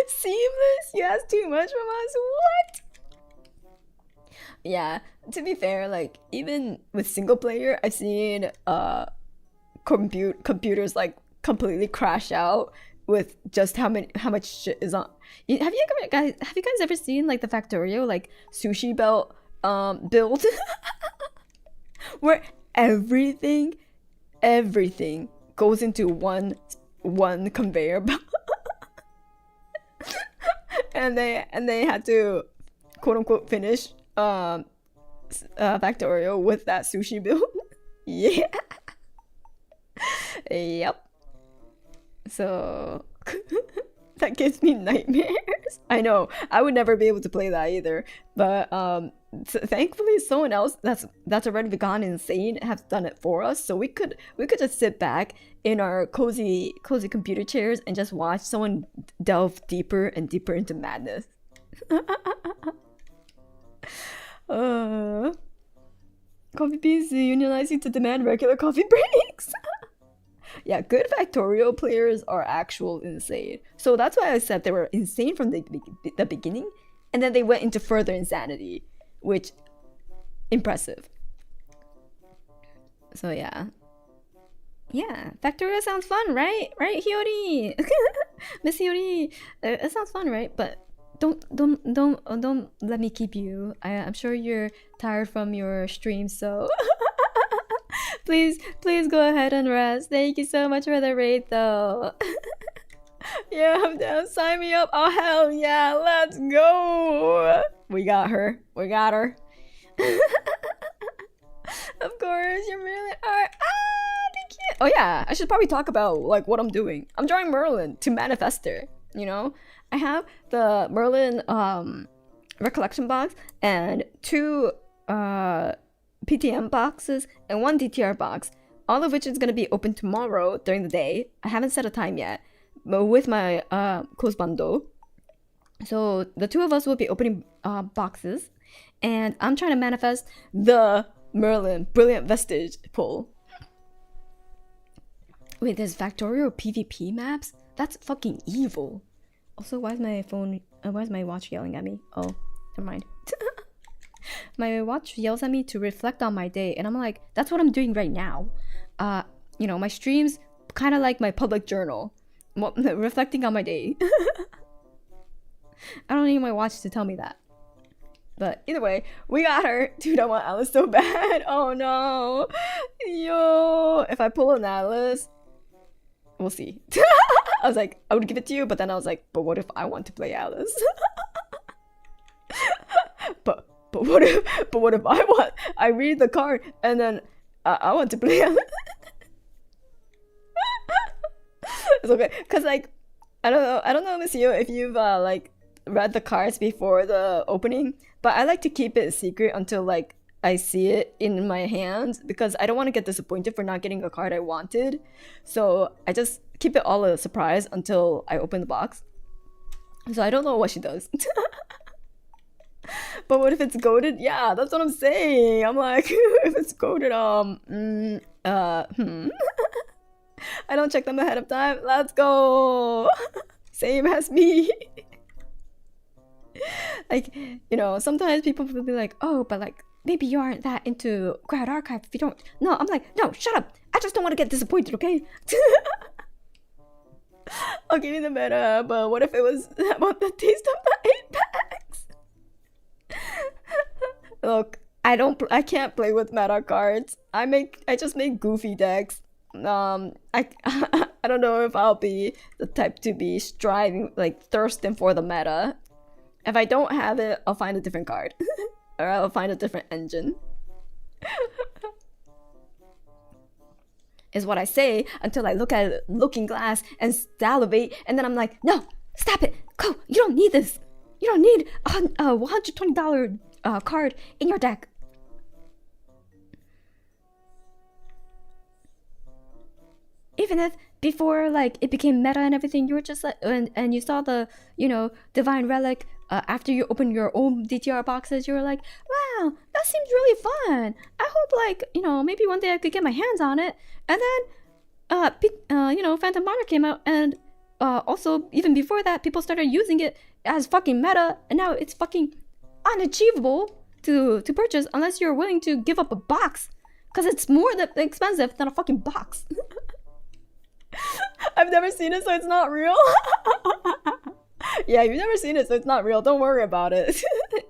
Seamless, you asked too much from us, what? Yeah, to be fair, like, even with single player, I've seen computers like completely crash out with just how much shit is on. Have you guys ever seen like the Factorio like sushi belt build? Where everything goes into one conveyor belt. and they had to quote unquote finish Factorio with that sushi build. Yeah. Yep. So that gives me nightmares. I know I would never be able to play that either, but thankfully someone else that's already gone insane has done it for us, so we could just sit back in our cozy computer chairs and just watch someone delve deeper and deeper into madness. Coffee Beans unionizing to demand regular coffee breaks. Yeah, good Factorio players are actual insane. So that's why I said they were insane from the beginning, and then they went into further insanity, which impressive. So yeah, Factorio sounds fun, right? Right, Hiyori, Miss Hiyori, it sounds fun, right? But don't let me keep you. I'm sure you're tired from your stream, so. Please go ahead and rest. Thank you so much for the raid though. Yeah, I'm down. Sign me up. Oh hell yeah, let's go. We got her. Of course, you're Merlin. Thank you. Oh yeah, I should probably talk about like what I'm doing. I'm drawing Merlin to manifest her. You know, I have the Merlin recollection box and 2 PTM boxes and 1 DTR box, all of which is going to be open tomorrow during the day. I haven't set a time yet, but with my Kozbando. So the 2 of us will be opening boxes, and I'm trying to manifest the Merlin Brilliant Vestige pull. Wait, there's Factorio PvP maps? That's fucking evil. Also, why is my watch yelling at me? Oh, never mind. My watch yells at me to reflect on my day, and I'm like, that's what I'm doing right now. You know, my streams kind of like my public journal, reflecting on my day. I don't need my watch to tell me that. But either way, we got her. Dude, I want Alice so bad. Oh no. Yo, if I pull an Alice, we'll see. I was like, I would give it to you, but then I was like, but what if I want to play Alice? But what if I read the card and then I want to play Alice? It's okay, cause like I don't know, Miss Yo, if you've like read the cards before the opening, but I like to keep it a secret until like I see it in my hands, because I don't want to get disappointed for not getting a card I wanted. So I just keep it all a surprise until I open the box. So I don't know what she does. But what if it's goated? Yeah, that's what I'm saying. I'm like, if it's goated, I don't check them ahead of time. Let's go. Same as me. Like, you know, sometimes people will be like, oh, but like, maybe you aren't that into Grand Archive if you don't. No, I'm like, no, shut up. I just don't want to get disappointed, okay? I'll give you the meta, but what if it was about the taste of the Apex? Look, I can't play with meta cards. I just make goofy decks. I I don't know if I'll be the type to be striving, like thirsting for the meta. If I don't have it, I'll find a different card. Or I'll find a different engine. Is what I say until I look at a looking glass and salivate, and then I'm like, no, stop it. Go, you don't need this. You don't need a $120 card in your deck. Even if before like it became meta and everything, you were just like, and you saw the, you know, divine relic after you open your own DTR boxes, you were like, wow, that seems really fun. I hope like, you know, maybe one day I could get my hands on it. And then you know, Phantom Monarch came out, and also even before that, people started using it as fucking meta, and now it's fucking unachievable to purchase unless you're willing to give up a box, because it's more expensive than a fucking box. I've never seen it, so it's not real. Yeah, you've never seen it, so it's not real. Don't worry about it.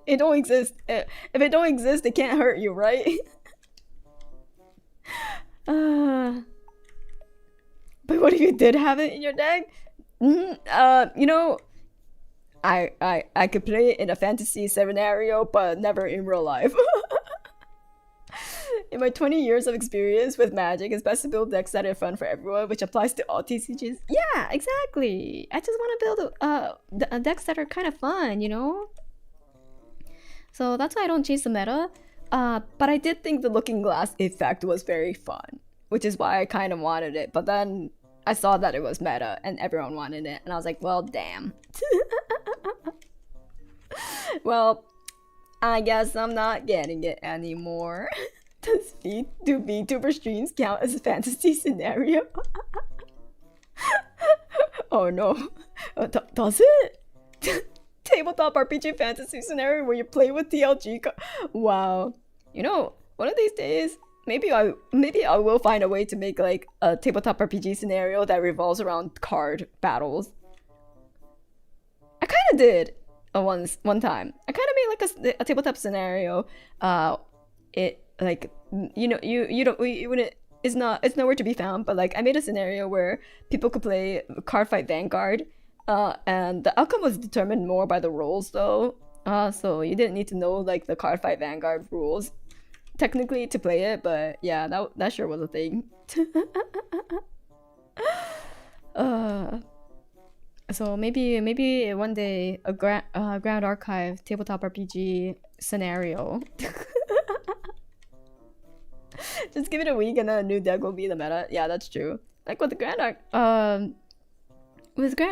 It don't exist. If it don't exist, it can't hurt you, right? But what if you did have it in your deck? You know, I could play it in a fantasy scenario, but never in real life. In my 20 years of experience with Magic, it's best to build decks that are fun for everyone, which applies to all TCGs. Yeah, exactly. I just want to build decks that are kind of fun, you know? So that's why I don't chase the meta. But I did think the looking glass effect was very fun, which is why I kind of wanted it. But then I saw that it was meta and everyone wanted it, and I was like, well, damn. Well, I guess I'm not getting it anymore. Do VTuber streams count as a fantasy scenario? Oh no. Does it? Tabletop RPG fantasy scenario where you play with TLG. Wow. You know, one of these days, maybe I will find a way to make like a tabletop RPG scenario that revolves around card battles. I kind of did one time. I kind of made like a tabletop scenario. It like, you know, you wouldn't, it's nowhere to be found, but like I made a scenario where people could play Card Fight Vanguard, and the outcome was determined more by the rules though, so you didn't need to know like the Card Fight Vanguard rules technically to play it, but yeah, that sure was a thing. So maybe one day a Grand Archive tabletop RPG scenario. Just give it a week and then a new deck will be the meta. Yeah, that's true. Like with the Grand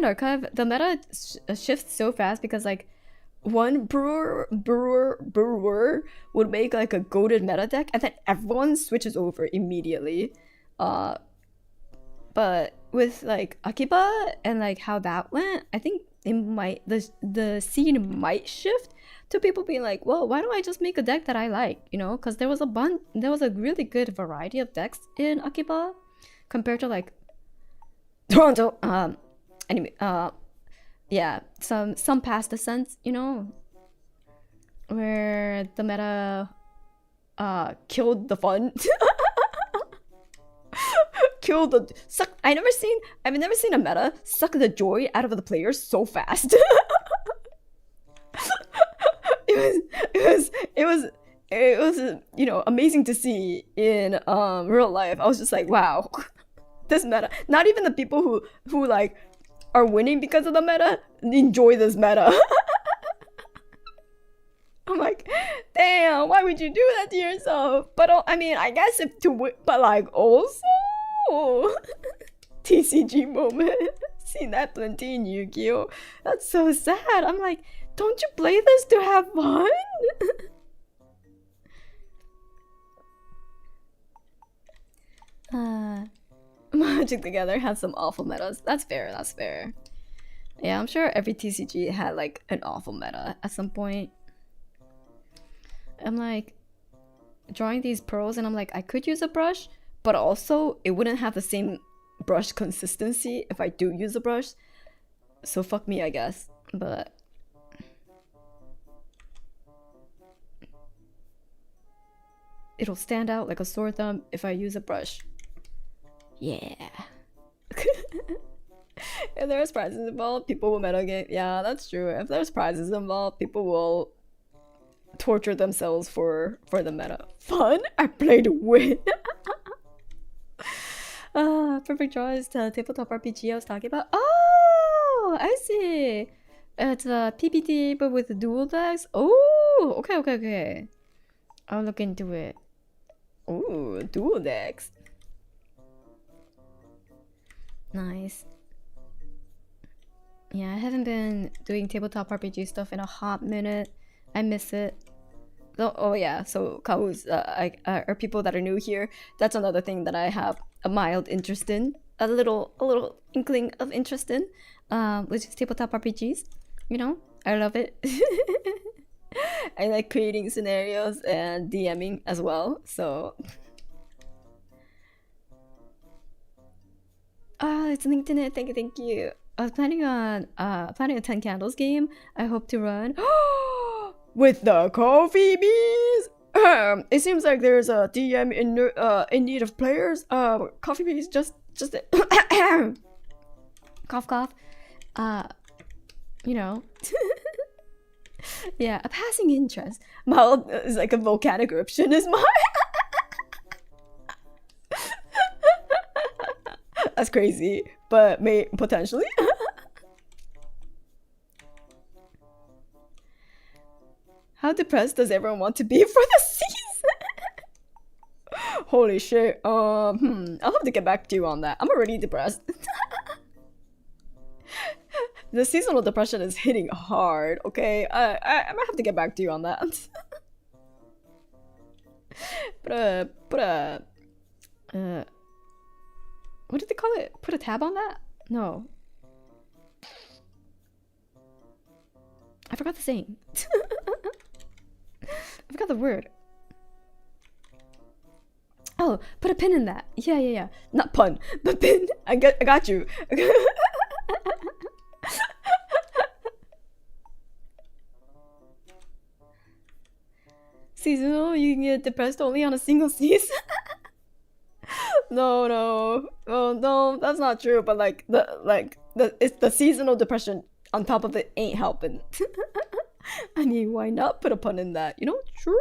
Archive, the meta shifts so fast because like one brewer would make like a goated meta deck and then everyone switches over immediately. But with like Akiba and like how that went, I think it might, the scene might shift to people being like, well, why don't I just make a deck that I like, you know? Because there was a really good variety of decks in Akiba compared to like Toronto. Anyway, yeah, some past ascents, you know, where the meta killed the fun. Killed the suck. I've never seen a meta suck the joy out of the players so fast. It was you know, amazing to see in real life. I was just like, wow, this meta. Not even the people who like are winning because of the meta enjoy this meta. I'm like, damn, why would you do that to yourself? But I mean, I guess if to win, but like also TCG moment. Seen that plenty in Yu-Gi-Oh! That's so sad. I'm like, don't you play this to have fun? Magic together has some awful metas. That's fair, that's fair. Yeah, I'm sure every TCG had like an awful meta at some point. I'm like, drawing these pearls, and I'm like, I could use a brush, but also it wouldn't have the same brush consistency if I do use a brush. So fuck me, I guess. But it'll stand out like a sore thumb if I use a brush. Yeah. If there's prizes involved, people will metagame. Yeah, that's true. If there's prizes involved, people will torture themselves for the meta. Fun? I play to win. Perfect draw is the tabletop RPG I was talking about. Oh, I see. It's a PPT but with dual decks. Oh, okay. I'll look into it. Ooh, dual decks. Nice. Yeah, I haven't been doing tabletop RPG stuff in a hot minute. I miss it. Oh yeah, so Kahoos, are people that are new here. That's another thing that I have a mild interest in, a little inkling of interest in, which is tabletop RPGs. You know, I love it. I like creating scenarios and DMing as well. So, it's linked in it. Thank you. I was planning on a 10 candles game. I hope to run with the coffee bees. It seems like there's a DM in need of players. Coffee bees, just cough. You know. Yeah, a passing interest. Mild is like a volcanic eruption is mine. That's crazy, but may potentially. How depressed does everyone want to be for the season? Holy shit. I'll have to get back to you on that. I'm already depressed. The seasonal depression is hitting hard. Okay, I might have to get back to you on that. What did they call it? Put a tab on that? No. I forgot the saying. I forgot the word. Oh, put a pin in that. Yeah. Not pun, but pin. I got you. Seasonal, you can get depressed only on a single season. No. Oh no, that's not true. But it's the seasonal depression on top of it ain't helping. I mean, why not put a pun in that? You know, true.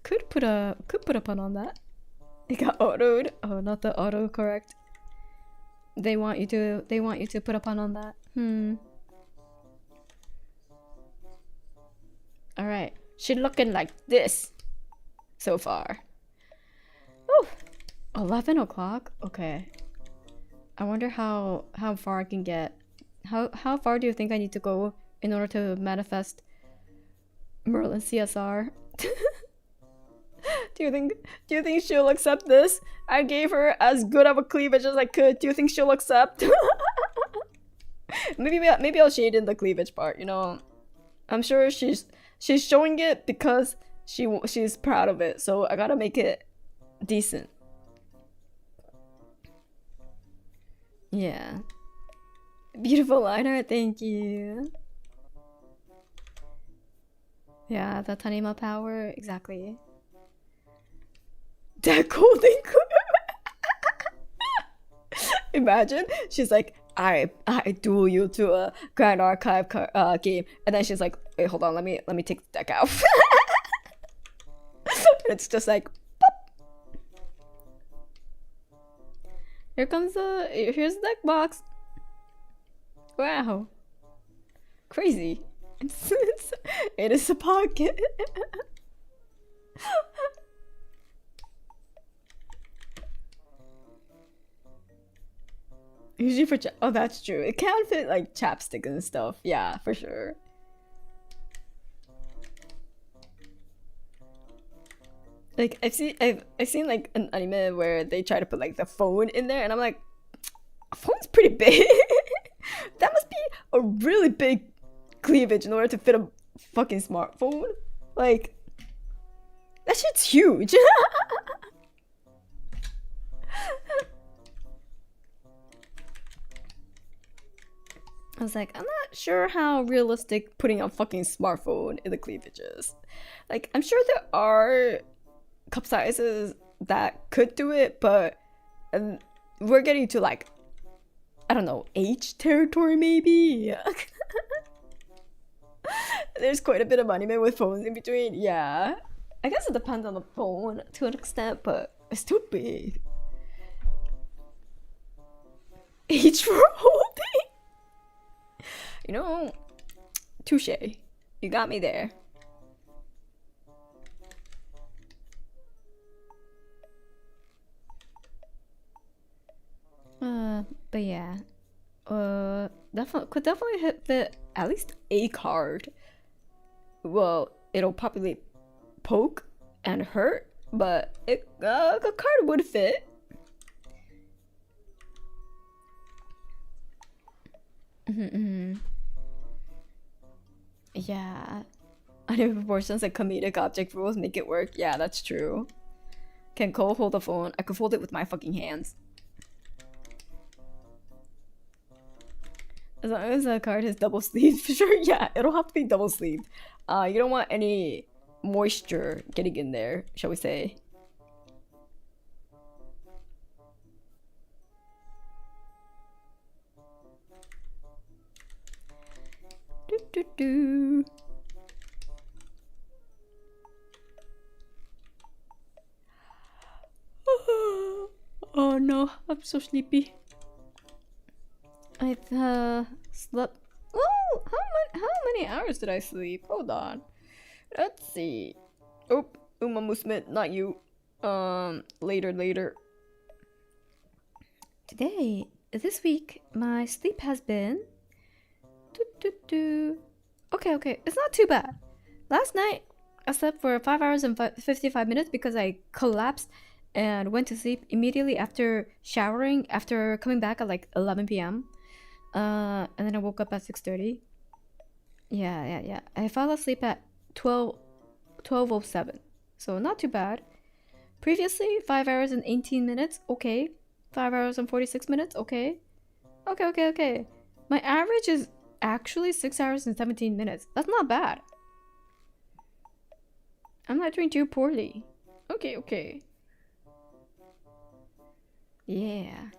could put a pun on that. It got autoed. Oh, not the autocorrect. They want you to put a pun on that. All right, she's looking like this so far. Oh, 11 o'clock. Okay. I wonder how far I can get. How far do you think I need to go in order to manifest Merlin CSR? Do you think she'll accept this? I gave her as good of a cleavage as I could. Do you think she'll accept? maybe I'll shade in the cleavage part, you know. I'm sure she's showing it because she's proud of it. So I gotta make it decent. Yeah. Beautiful liner, thank you. Yeah, the Tanima power, exactly. That cool thing. Imagine she's like, I duel you to a Grand Archive game, and then she's like, wait, hold on, let me take the deck out. It's just like, pop. Here's the deck box. Wow, crazy. It is a pocket. Usually for oh, that's true. It can fit like chapstick and stuff. Yeah, for sure. Like I've seen like an anime where they try to put like the phone in there, and I'm like, a phone's pretty big. That must be a really big cleavage in order to fit a fucking smartphone. Like, that shit's huge. I was like, I'm not sure how realistic putting a fucking smartphone in the cleavage is. Like, I'm sure there are cup sizes that could do it, but we're getting to like, I don't know, age territory maybe. There's quite a bit of anime with phones in between. Yeah, I guess it depends on the phone to an extent, but it's too big. Age for holding. You know, touche. You got me there. But yeah, could definitely hit the at least a card. Well, it'll probably poke and hurt, but a card would fit. Yeah, anime proportions and comedic object rules make it work. Yeah, that's true. Can Cole hold the phone? I could fold it with my fucking hands. As long as the card has double sleeve, for sure. Yeah, it'll have to be double sleeved. You don't want any moisture getting in there, shall we say? Do. Oh no, I'm so sleepy. I slept. Oh, how many hours did I sleep? Hold on. Let's see. Oh, Uma Musmit, not you. Later. Today, this week, my sleep has been. Okay, it's not too bad. Last night, I slept for 5 hours and 55 minutes because I collapsed and went to sleep immediately after showering, after coming back at like 11 p.m. And then I woke up at 6:30. Yeah. I fell asleep at 12:07. So not too bad. Previously, 5 hours and 18 minutes. Okay. 5 hours and 46 minutes. Okay. Okay. My average is actually 6 hours and 17 minutes. That's not bad. I'm not doing too poorly. Okay. Yeah.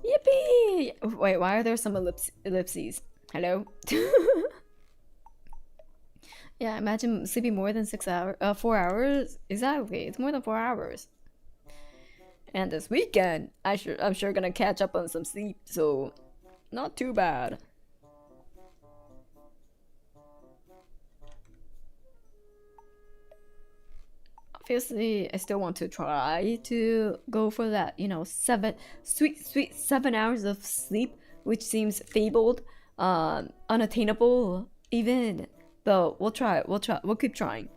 Yippee! Wait, why are there some ellipses? Hello? Yeah, imagine sleeping more than 4 hours. Exactly, it's more than 4 hours. And this weekend, I'm sure gonna catch up on some sleep, so not too bad. Obviously, I still want to try to go for that, sweet 7 hours of sleep, which seems fabled, unattainable even. But we'll keep trying.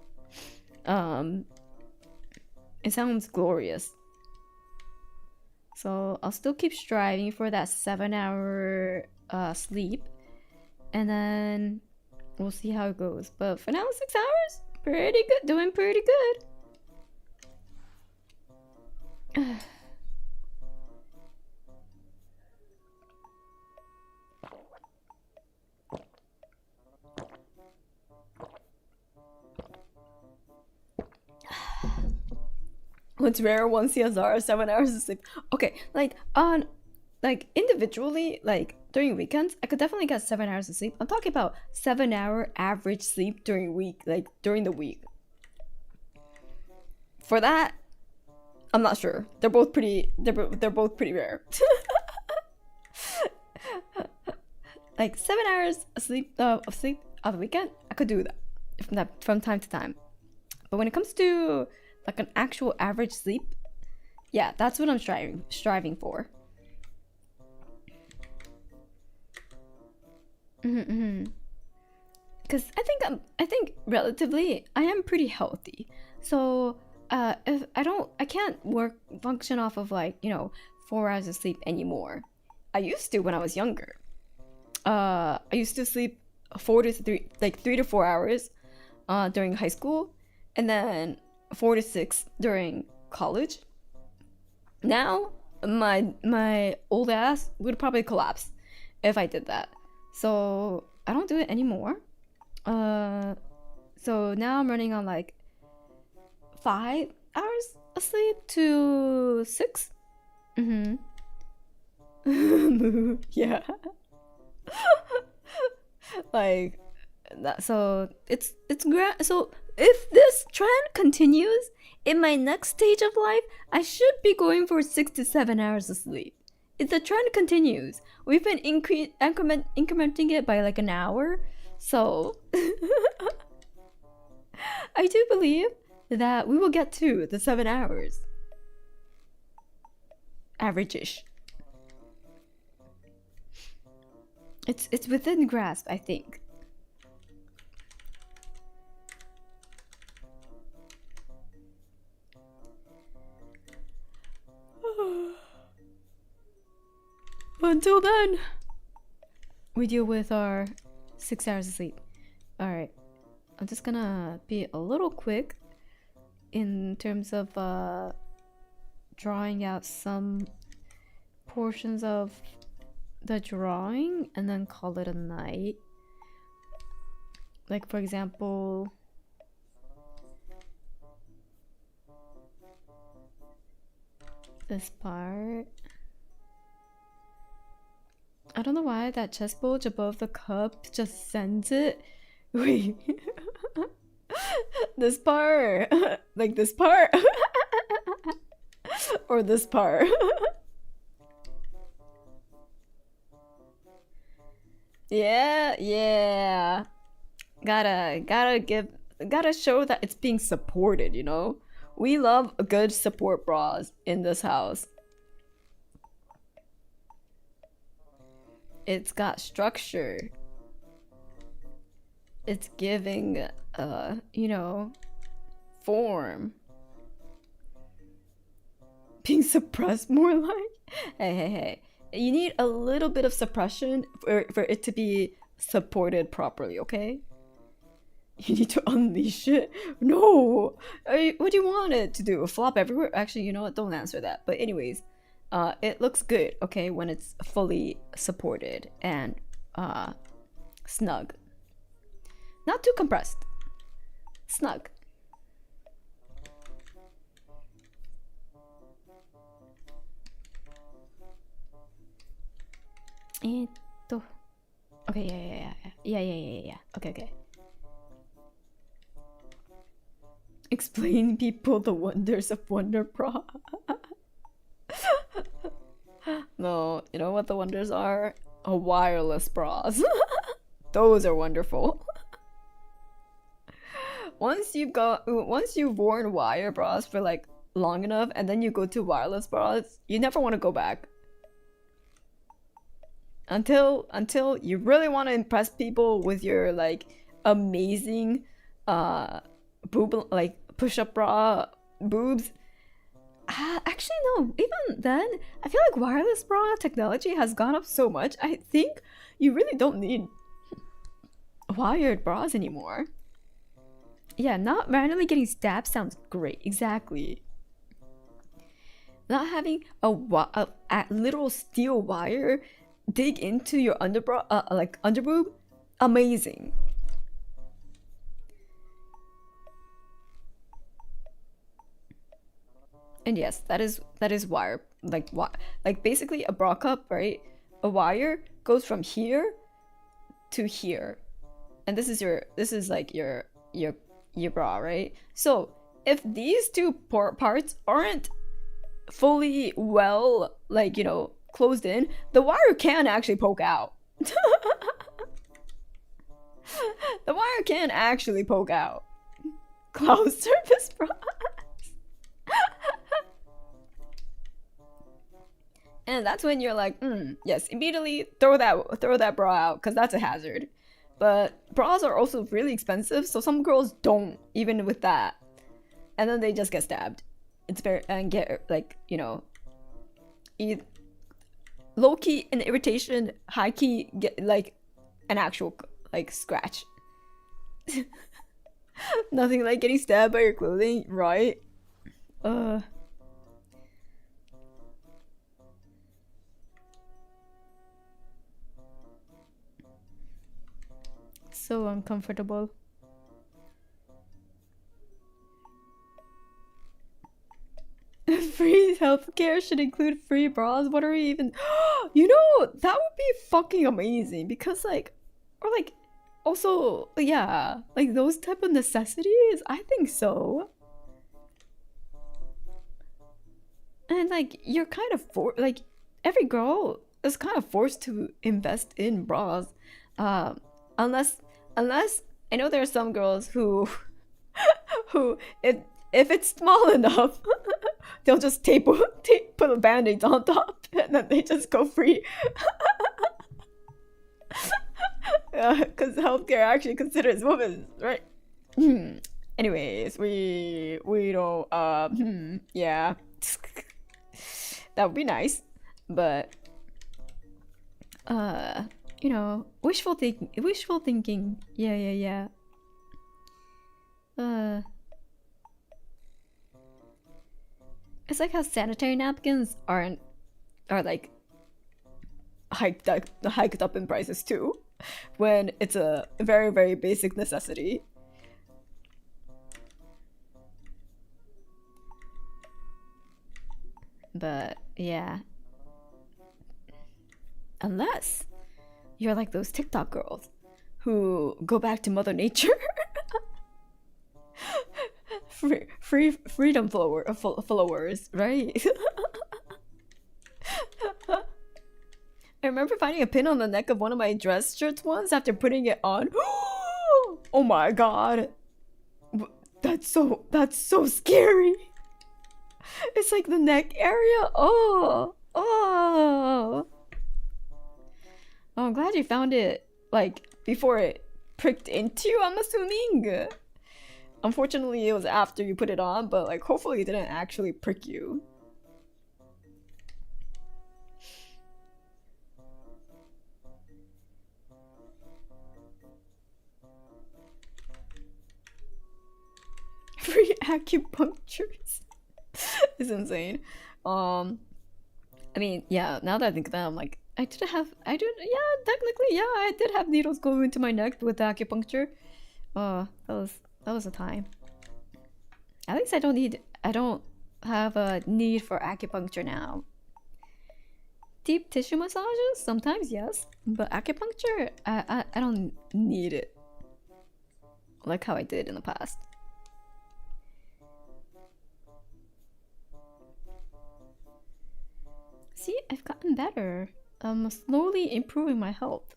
It sounds glorious. So I'll still keep striving for that 7-hour sleep, and then we'll see how it goes. But for now, 6 hours, pretty good, doing pretty good. What's rare, 1 CSR, 7 hours of sleep. Okay, individually, during weekends, I could definitely get 7 hours of sleep. I'm talking about 7-hour average sleep during the week. For that, I'm not sure. They're both pretty rare. 7 hours of sleep on the weekend, I could do that from time to time. But when it comes to an actual average sleep, yeah, that's what I'm striving for. Because I think relatively I am pretty healthy. So if I can't function off of 4 hours of sleep anymore. I used to when I was younger. I used to sleep 3 to 4 hours during high school, and then 4 to 6 during college. Now my old ass would probably collapse if I did that. So I don't do it anymore. So now I'm running on like 5 hours of sleep to 6. Mm-hmm. Yeah. Like that. So it's great. So if this trend continues in my next stage of life, I should be going for 6 to 7 hours of sleep. If the trend continues, we've been incrementing it by like an hour. So I do believe that we will get to the 7 hours. Average-ish. It's within grasp, I think. But until then, we deal with our 6 hours of sleep. Alright. I'm just gonna be a little quick in terms of drawing out some portions of the drawing and then call it a night. Like, for example, this part. I don't know why that chest bulge above the cup just sends it. Wait. This part. Like this part. Or this part. Yeah. Gotta show that it's being supported, you know? We love good support bras in this house. It's got structure. It's giving, you know, form. Being suppressed more like? Hey. You need a little bit of suppression for it to be supported properly, okay? You need to unleash it? No! What do you want it to do? Flop everywhere? Actually, you know what? Don't answer that. But anyways, it looks good, okay, when it's fully supported and snug. Not too compressed. Snug. Okay, yeah. Okay. Explain people the wonders of Wonder Bra. No, you know what the wonders are? Wireless bras. Those are wonderful. Once you've worn wire bras for like long enough and then you go to wireless bras, you never want to go back. Until you really want to impress people with your like amazing boob, like push-up bra boobs. Actually no, even then I feel like wireless bra technology has gone up so much. I think you really don't need wired bras anymore. Yeah, not randomly getting stabbed sounds great. Exactly. Not having a literal steel wire dig into your underbra, like underboob, amazing. And yes, that is wire, like basically a bra cup, right? A wire goes from here to here, and this is like your bra, right? So if these two parts aren't fully well, like, you know, closed in, the wire can actually poke out. The wire can actually poke out. Closed surface bras. And that's when you're like, yes, immediately throw that bra out, because that's a hazard. But bras are also really expensive, so some girls don't, even with that. And then they just get stabbed. It's very, and get, like, you know, low key an irritation, high key get like an actual like scratch. Nothing like getting stabbed by your clothing, right? Uh. So uncomfortable. Free healthcare should include free bras. What are we even? You know, that would be fucking amazing because, like, or like, also, yeah, like those type of necessities. I think so. And like, you're kind of like every girl is kind of forced to invest in bras, um, unless unless I know there are some girls who who if it's small enough, they'll just put a band-aid on top and then they just go free. Because healthcare actually considers women, right? Anyways, we don't yeah. That would be nice, but uh you know, wishful thinking. Yeah, yeah, yeah. It's like how sanitary napkins are like hiked up in prices too, when it's a very very basic necessity. But yeah, unless you're like those TikTok girls who go back to Mother Nature. Freedom followers, right? I remember finding a pin on the neck of one of my dress shirts once after putting it on. Oh my god. That's so scary. It's like the neck area. Oh. Oh. Oh, I'm glad you found it like before it pricked into you, I'm assuming. Unfortunately, it was after you put it on, but like hopefully it didn't actually prick you. Free acupunctures is insane. I mean, yeah, now that I think of that, I'm like, yeah, technically, yeah, I did have needles go into my neck with acupuncture. That was a time. At least I don't have a need for acupuncture now. Deep tissue massages? Sometimes, yes. But acupuncture, I don't need it. Like how I did in the past. See, I've gotten better. I'm slowly improving my health.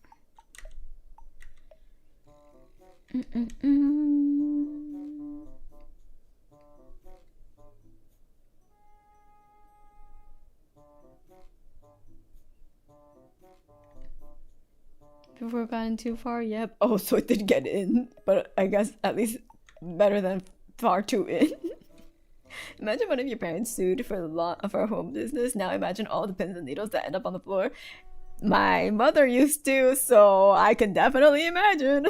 Before it gotten too far, yep. Oh, so it did get in, but I guess at least better than far too in. Imagine one of your parents sued for the law of our home business. Now imagine all the pins and needles that end up on the floor. My mother used to, so I can definitely imagine.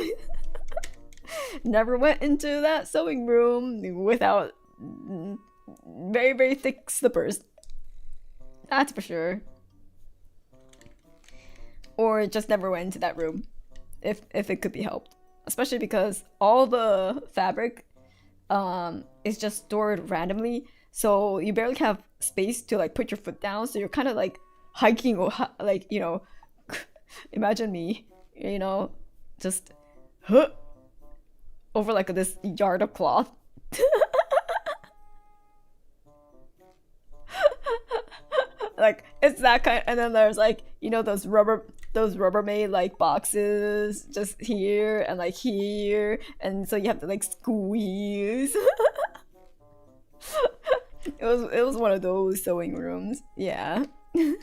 Never went into that sewing room without very, very thick slippers. That's for sure. Or just never went into that room, if it could be helped. Especially because all the fabric is just stored randomly, so you barely have space to like put your foot down. So you're kind of like hiking, or like, you know, imagine me, you know, just over like this yard of cloth. Like it's that kind, and then there's like, you know, those Rubbermaid like boxes just here and like here, and so you have to like squeeze. It was one of those sewing rooms, yeah. I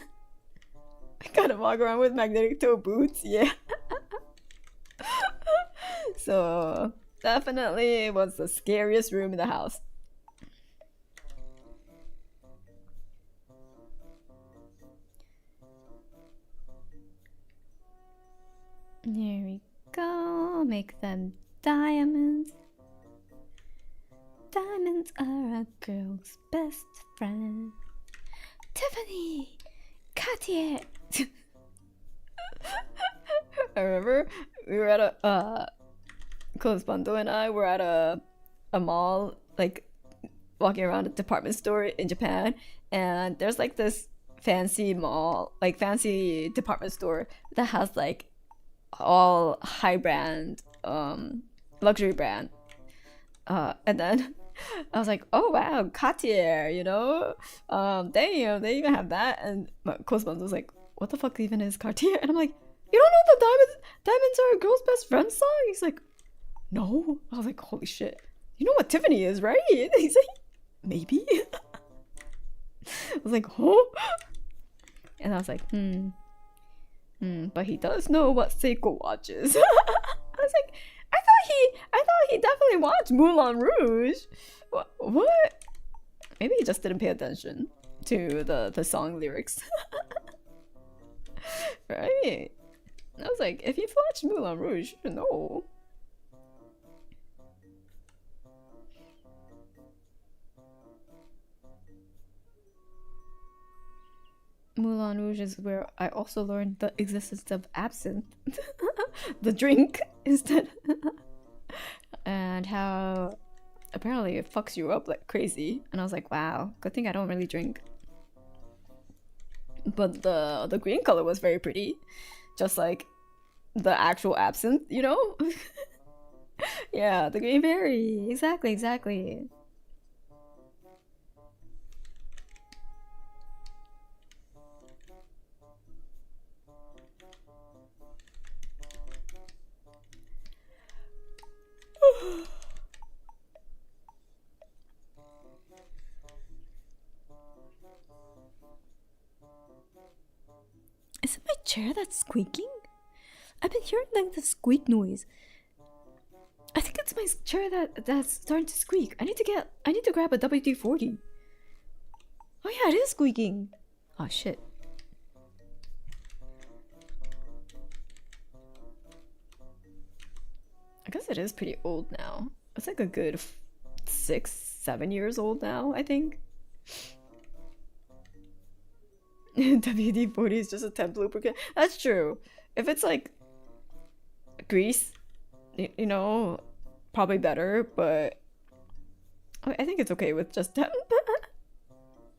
kind of walk around with magnetic toe boots, yeah. So definitely it was the scariest room in the house. I'll make them diamonds. Diamonds are a girl's best friend. Tiffany! Cartier! I remember we were at a Kozubanto and I were at a mall, like walking around a department store in Japan, and there's like this fancy mall, like fancy department store that has like all high brand, luxury brand. And then I was like, oh wow, Cartier, you know? Damn, they even have that. And my Kozuban was like, what the fuck even is Cartier? And I'm like, you don't know the diamonds are a girl's best friend song? He's like, no. I was like, holy shit. You know what Tiffany is, right? He's like, maybe. I was like, huh? And I was like, but he does know what Seiko watches. I was like, I thought he definitely watched Moulin Rouge. What? Maybe he just didn't pay attention to the song lyrics. Right? I was like, if you've watched Moulin Rouge, you should know. Moulin Rouge is where I also learned the existence of absinthe, the drink instead, and how apparently it fucks you up like crazy. And I was like, wow, good thing I don't really drink. But the green color was very pretty, just like the actual absinthe, you know? Yeah, the green berry, exactly. Is it my chair that's squeaking? I've been hearing like the squeak noise. I think it's my chair that's starting to squeak. I need to grab a WD-40. Oh yeah, it is squeaking. Oh shit. I guess it is pretty old now. It's like a good 6-7 years old now, I think. WD-40 is just a temp lubricant. That's true. If it's like grease, you know, probably better, but I think it's okay with just temp.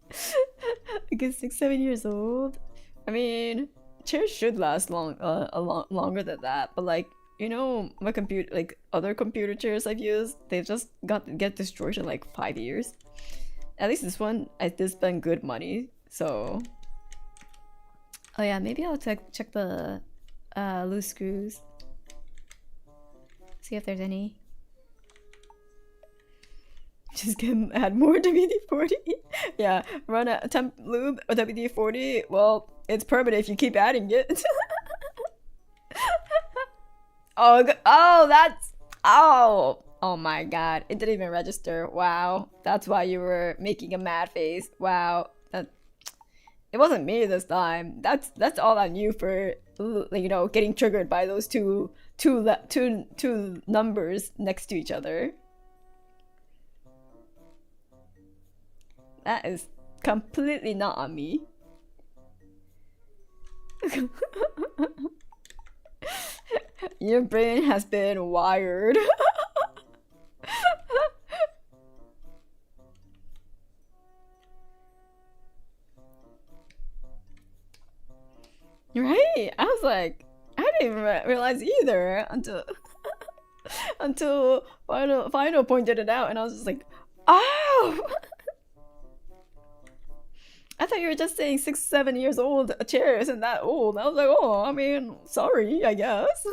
I guess 6-7 years old. I mean, chairs should last longer than that, but like, you know, my computer, like other computer chairs I've used, they just get destroyed in like 5 years. At least this one, I did spend good money, so. Oh yeah, maybe I'll check the loose screws. See if there's any. Just add more WD-40. Yeah, run a temp lube or WD-40. Well, it's permanent if you keep adding it. Oh my god, it didn't even register. Wow, that's why you were making a mad face. Wow, it wasn't me this time. That's all on you for, you know, getting triggered by those two numbers next to each other. That is completely not on me. Your brain has been wired. Right? I was like, I didn't even realize either until Final pointed it out, and I was just like, oh. I thought you were just saying 6-7 years old. A chair isn't that old. I was like, oh, I mean, sorry, I guess.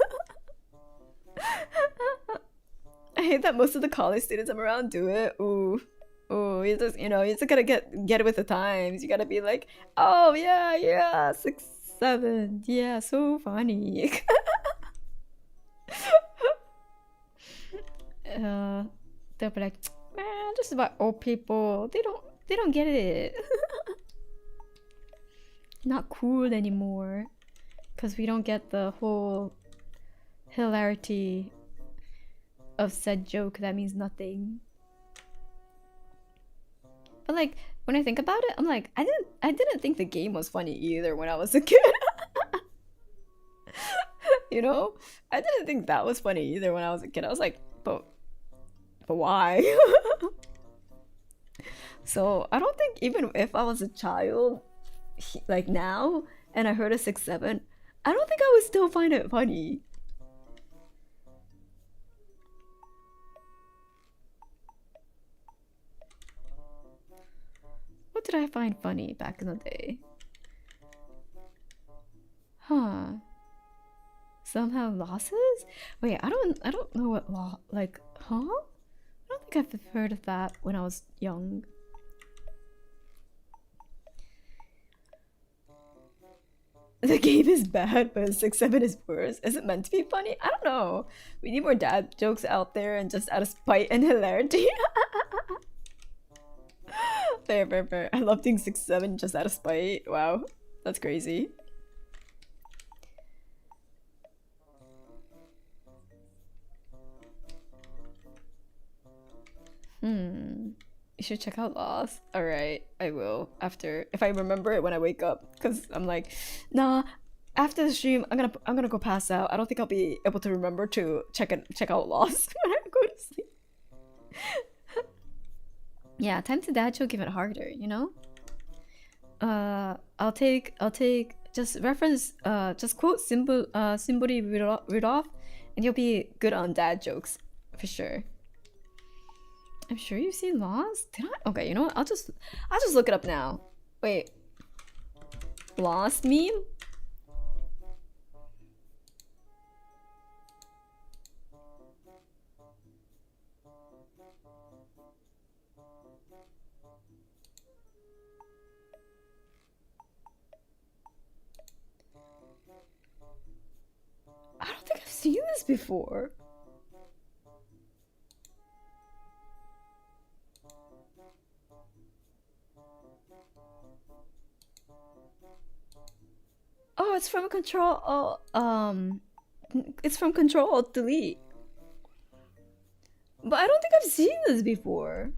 I hate that most of the college students I'm around do it. Ooh, you just, you just gotta get it with the times. You gotta be like, oh yeah, 6-7, yeah, so funny. They'll be like, man, just about old people. They don't get it. Not cool anymore, because we don't get the whole hilarity of said joke that means nothing. But like when I think about it, I'm like, I didn't think the game was funny either when I was a kid. You know? I didn't think that was funny either when I was a kid. I was like, but why? So I don't think even if I was a child, like now, and I heard a 6-7, I don't think I would still find it funny. What did I find funny back in the day? Huh. Somehow losses? Wait, I don't know what like, huh? I don't think I've heard of that when I was young. The game is bad, but 6-7 is worse. Is it meant to be funny? I don't know. We need more dad jokes out there and just out of spite and hilarity. Fair, fair, fair. I love doing 6-7 just out of spite. Wow, that's crazy. You should check out Lost. Alright, I will. After, if I remember it when I wake up. Because I'm like, nah, after the stream, I'm gonna go pass out. I don't think I'll be able to remember to check out Lost when I go to sleep. Yeah, time to dad joke even harder, you know? I'll take just reference just quote Simbori Rudolph and you'll be good on dad jokes for sure. I'm sure you've seen Lost? Did I? Okay, you know what? I'll just look it up now. Wait. Lost meme? I don't think I've seen this before. Oh, it's from Control. It's from Control Alt Delete. But I don't think I've seen this before.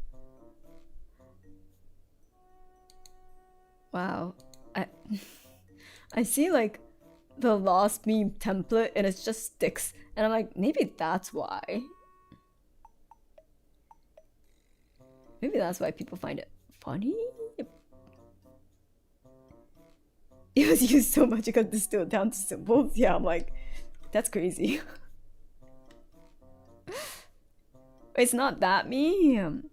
Wow, I see like the Lost meme template and it just sticks, and I'm like, maybe that's why. Maybe that's why people find it funny. It was used so much it got distilled down to symbols. Yeah, I'm like, that's crazy. It's not that meme.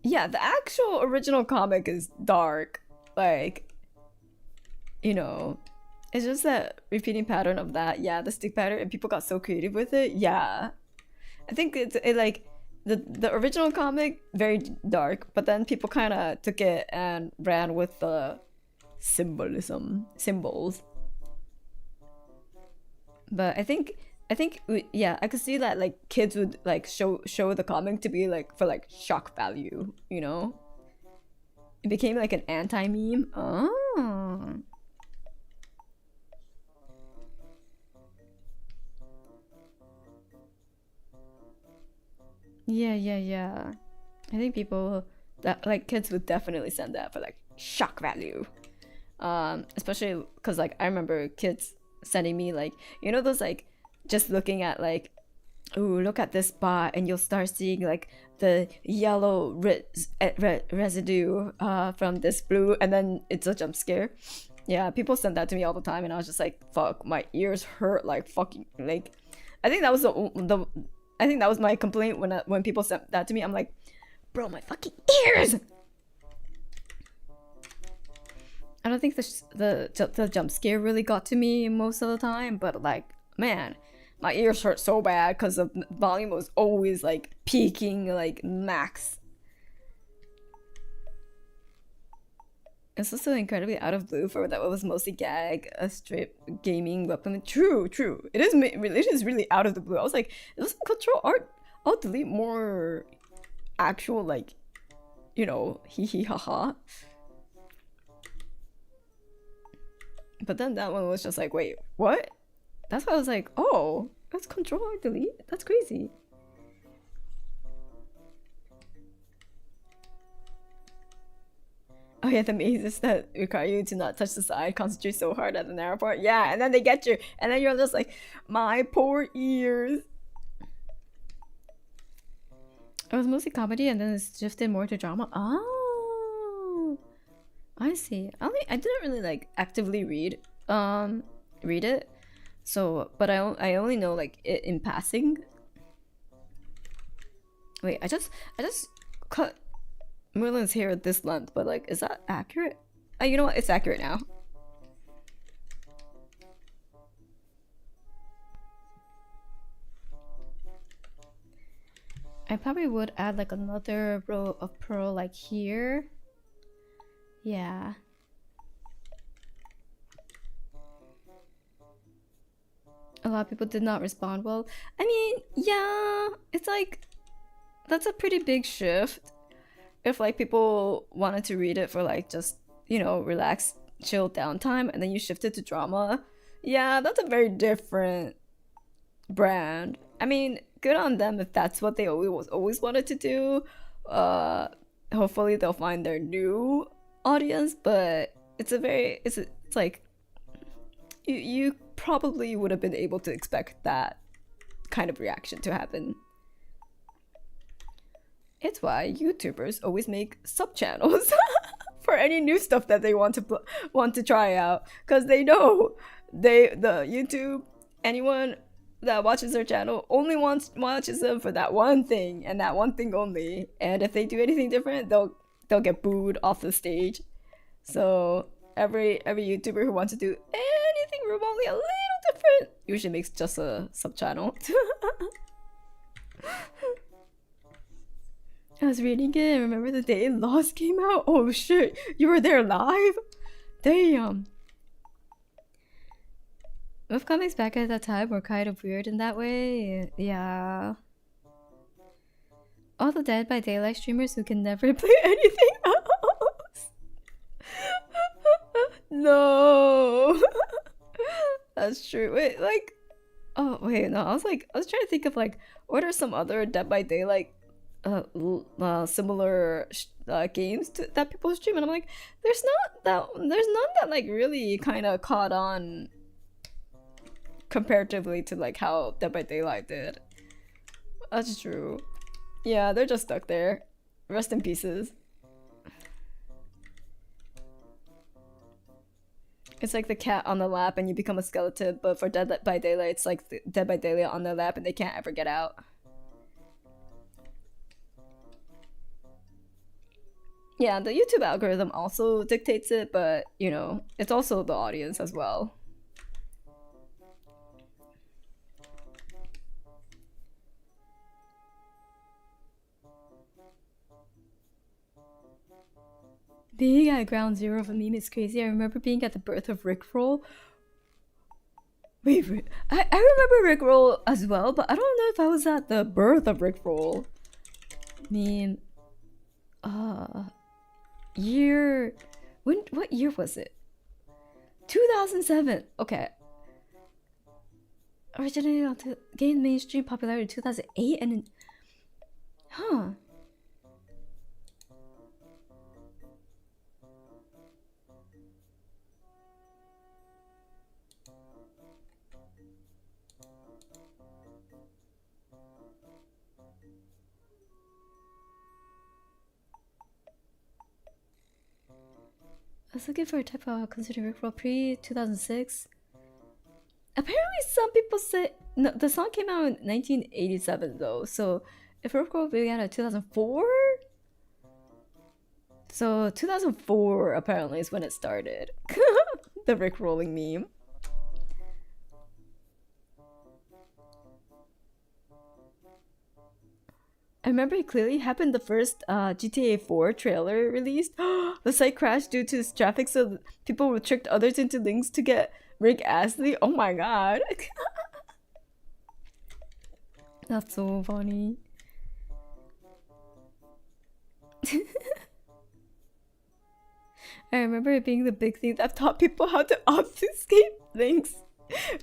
Yeah, the actual original comic is dark. Like, you know, it's just that repeating pattern of that. Yeah, the stick pattern, and people got so creative with it. Yeah, I think it like the original comic very dark, but then people kind of took it and ran with the symbols. But I think yeah, I could see that like kids would like show the comic to be like for like shock value, you know? It became like an anti-meme. Oh. Yeah. I think people that like kids would definitely send that for like shock value. Especially because like I remember kids sending me like, you know, those like just looking at like, ooh, look at this spot, and you'll start seeing like the yellow residue from this blue, and then it's a jump scare. Yeah, people send that to me all the time, and I was just like, fuck, my ears hurt like fucking like. I think that was I think that was my complaint when people sent that to me. I'm like, bro, my fucking ears. I don't think the jump scare really got to me most of the time, but like, man, my ears hurt so bad because the volume was always like peaking like max. It's also incredibly out of blue for that was mostly gag, a strip gaming weapon. True. It is really out of the blue. I was like, doesn't Control Alt Delete more actual like, you know, hee hee haha. But then that one was just like, wait, what? That's why I was like, oh, that's Control or Delete? That's crazy. Oh yeah, the mazes that require you to not touch the side, concentrate so hard at the narrow part. Yeah, and then they get you, and then you're just like, my poor ears. It was mostly comedy, and then it's shifted more to drama. Oh, I see. I didn't really like actively read it. So, but I only know like it in passing. Wait, I just cut Merlin's hair this length, but like, is that accurate? You know what? It's accurate now. I probably would add like another row of pearl like here. Yeah. A lot of people did not respond well. I mean, yeah, it's like, that's a pretty big shift. If like people wanted to read it for like just, you know, relax, chill downtime, and then you shift it to drama, yeah, that's a very different brand. I mean, good on them if that's what they always wanted to do. Hopefully they'll find their new audience, but it's like you probably would have been able to expect that kind of reaction to happen. It's why YouTubers always make sub channels for any new stuff that they want to try out, because they know the YouTube, anyone that watches their channel only watches them for that one thing and that one thing only. And if they do anything different, they'll get booed off the stage. So every YouTuber who wants to do anything remotely a little different usually makes just a sub channel. I was reading it and remember the day Lost came out. Oh shit, you were there live? Damn. With comics back at that time were kind of weird in that way. Yeah. All the Dead by Daylight streamers who can never play anything else. No. That's true. Wait, like, oh wait, no. I was trying to think of like, what are some other Dead by Daylight similar games that people stream, and I'm like, there's none that like really kind of caught on comparatively to like how Dead by Daylight did. That's true. Yeah, they're just stuck there. Rest in pieces. It's like the cat on the lap and you become a skeleton, but for Dead by Daylight, it's like Dead by Daylight on the lap and they can't ever get out. Yeah, the YouTube algorithm also dictates it, but you know, it's also the audience as well. Being at ground zero of a meme is crazy. I remember being at the birth of Rickroll. Wait, I remember Rickroll as well, but I don't know if I was at the birth of Rickroll. Meme. Year. What year was it? 2007. Okay. Originated to gain mainstream popularity in 2008 and then. Huh. I was looking for a type of considered Rickroll pre-2006. Apparently some people say... No, the song came out in 1987 though, so if Rickroll began in 2004? So 2004 apparently is when it started. The Rickrolling meme. I remember it clearly happened the first GTA 4 trailer released. The site crashed due to traffic, so people tricked others into links to get Rick Astley. Oh my god. That's so funny. I remember it being the big thing that taught people how to obfuscate things.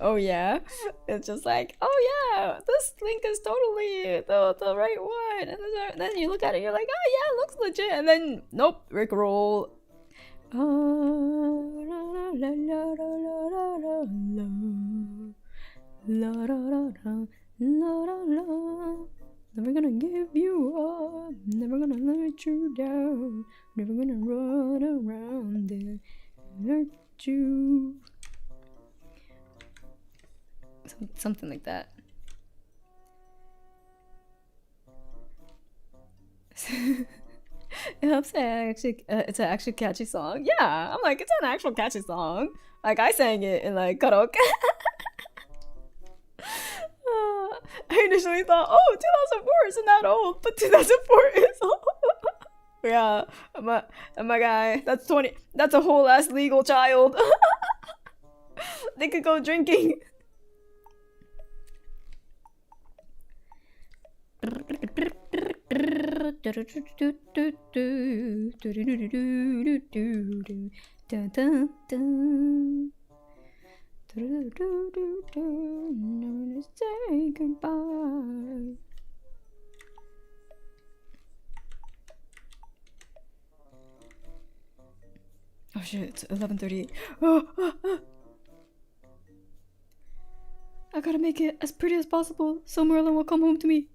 Oh yeah, it's just like, oh yeah, this link is totally the right one, and then you look at it, you're like, oh yeah, it looks legit, and then nope, Rickroll. Never gonna give you up, never gonna let you down, never gonna run around and hurt you. Something like that. It helps that it's an actually catchy song. Yeah, I'm like, it's an actual catchy song. Like, I sang it in like karaoke. I initially thought, oh, 2004 isn't that old, but 2004 is old. Yeah, my guy, that's 20. That's a whole ass legal child. They could go drinking. Say goodbye. Oh shit, it's 11:38. I gotta make it as pretty as possible so Merlin will come home to me.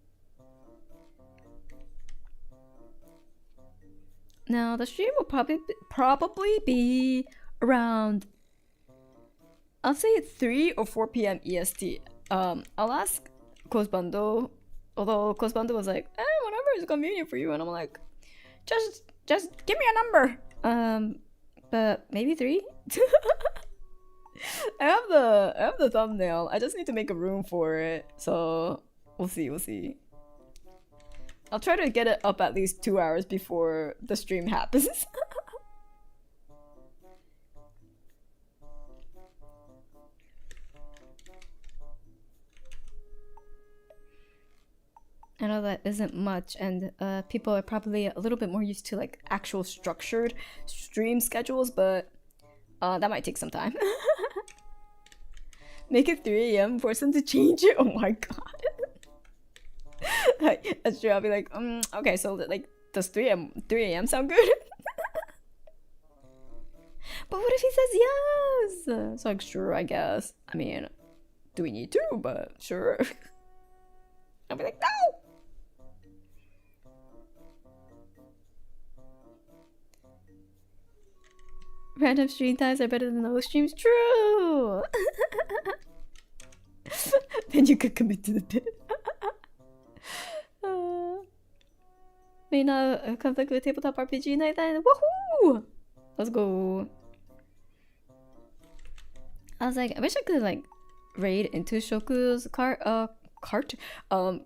Now the stream will probably be around, I'll say 3 or 4 p.m. EST. I'll ask Cosbando, although Cosbando was like, whenever is convenient for you, and I'm like, just give me a number. But maybe 3. I have the thumbnail. I just need to make a room for it. So we'll see. I'll try to get it up at least 2 hours before the stream happens. I know that isn't much, and people are probably a little bit more used to like actual structured stream schedules, but that might take some time. Make it 3 a.m. force them to change it. Oh my god. That's true. I'll be like, okay, so like, does 3 a.m. sound good? But what if he says yes? It's like, sure, I guess. I mean, do we need to? But sure. I'll be like, no! Random stream times are better than those streams. True! Then you could commit to the bit. May not conflict with tabletop RPG night then. Woohoo! Let's go. I was like, I wish I could like raid into Shoku's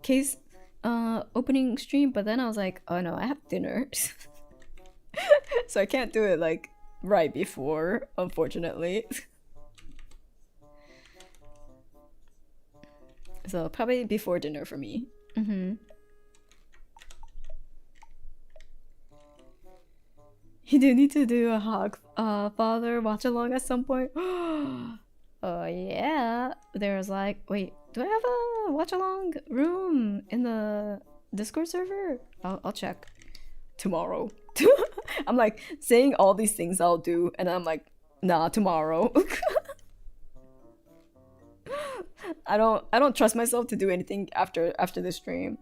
case opening stream, but then I was like, oh no, I have dinner. So I can't do it like right before, unfortunately. So probably before dinner for me. You do need to do a Hog Father watch along at some point. Oh yeah. There's like, wait, do I have a watch along room in the Discord server? I'll check tomorrow. I'm like saying all these things I'll do, and I'm like, nah, tomorrow. I don't trust myself to do anything after the stream.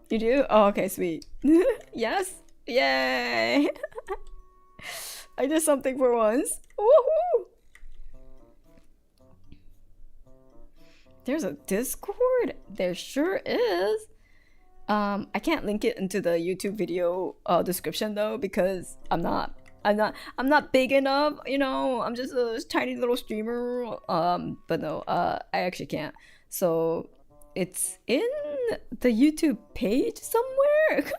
You do? Oh, okay, sweet. Yes? Yay! I did something for once. Woohoo! There's a Discord? There sure is. I can't link it into the YouTube video description though, because I'm not big enough, you know. I'm just a tiny little streamer. But no, I actually can't. So it's in the YouTube page somewhere.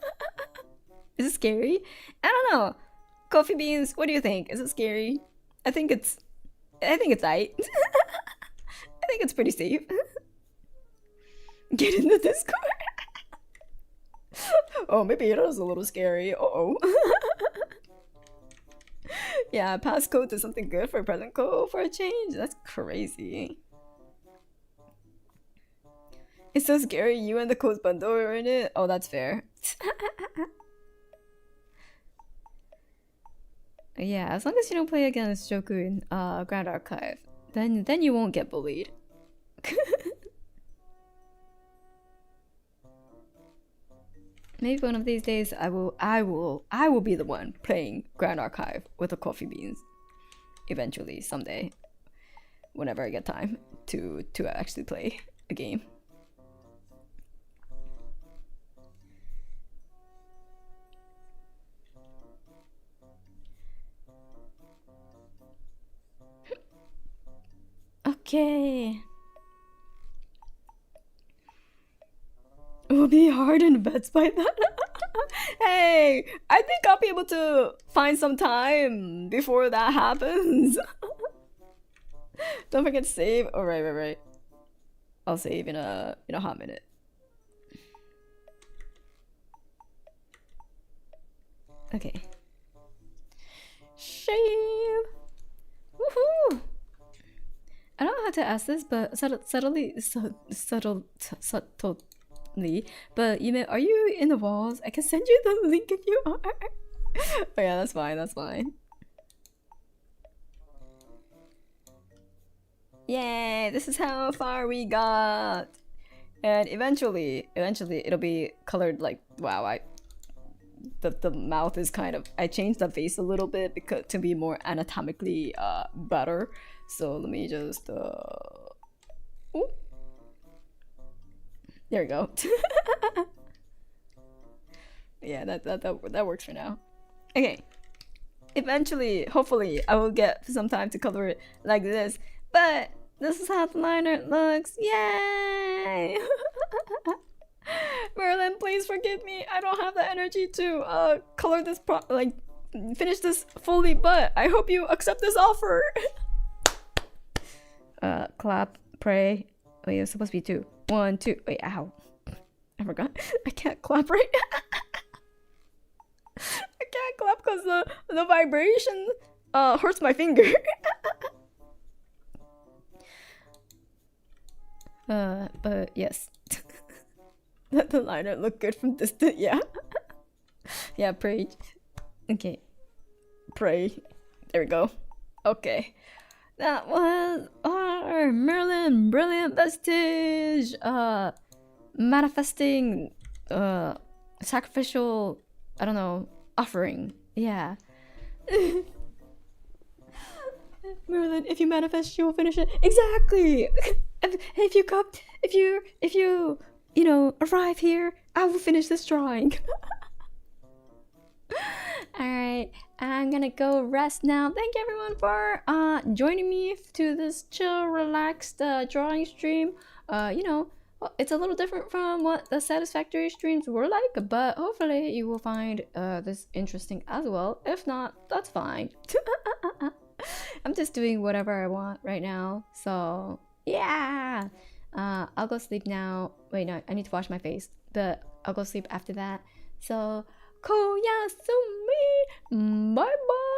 Is it scary? I don't know. Coffee Beans, what do you think? Is it scary? I think it's aight. I think it's pretty safe. Get in the Discord. Oh, maybe it is a little scary. Uh-oh. Yeah, passcode to something good for present code for a change. That's crazy. It's so scary. You and the code's bundle are in it. Oh, that's fair. Yeah, as long as you don't play against Joku in Grand Archive, then you won't get bullied. Maybe one of these days I will be the one playing Grand Archive with the coffee beans. Eventually, someday, whenever I get time to actually play a game. Okay. It will be hard in beds by that. Hey, I think I'll be able to find some time before that happens. Don't forget to save. Oh, right. I'll save in a hot minute. Okay. Shave. Woohoo! I don't know how to ask this, but subtly, but are you in the walls? I can send you the link if you are. Oh yeah, that's fine. Yay, this is how far we got. And eventually it'll be colored like, wow, the mouth is kind of, I changed the face a little bit because to be more anatomically better. So let me just ooh. There we go. Yeah, that works for now. Okay. Eventually, hopefully, I will get some time to color it like this. But this is how the liner looks. Yay! Merlin, please forgive me. I don't have the energy to color this finish this fully, but I hope you accept this offer. Clap, pray. Wait, it was supposed to be 2. 1, 2. Wait, ow. I forgot. I can't clap right now. I can't clap because the vibration hurts my finger. But yes. Let the liner look good from distance, yeah. Yeah, pray. Okay. Pray. There we go. Okay. That was our Merlin Brilliant Vestige manifesting sacrificial, I don't know, offering. Yeah. Merlin, if you manifest, you will finish it. Exactly. If you arrive here, I will finish this drawing. Alright, I'm gonna go rest now. Thank you everyone for joining me to this chill, relaxed drawing stream. It's a little different from what the Satisfactory streams were like, but hopefully you will find this interesting as well. If not, that's fine. I'm just doing whatever I want right now, so yeah. I'll go sleep now. Wait, no, I need to wash my face, but I'll go sleep after that. So, koyasumi, bye bye.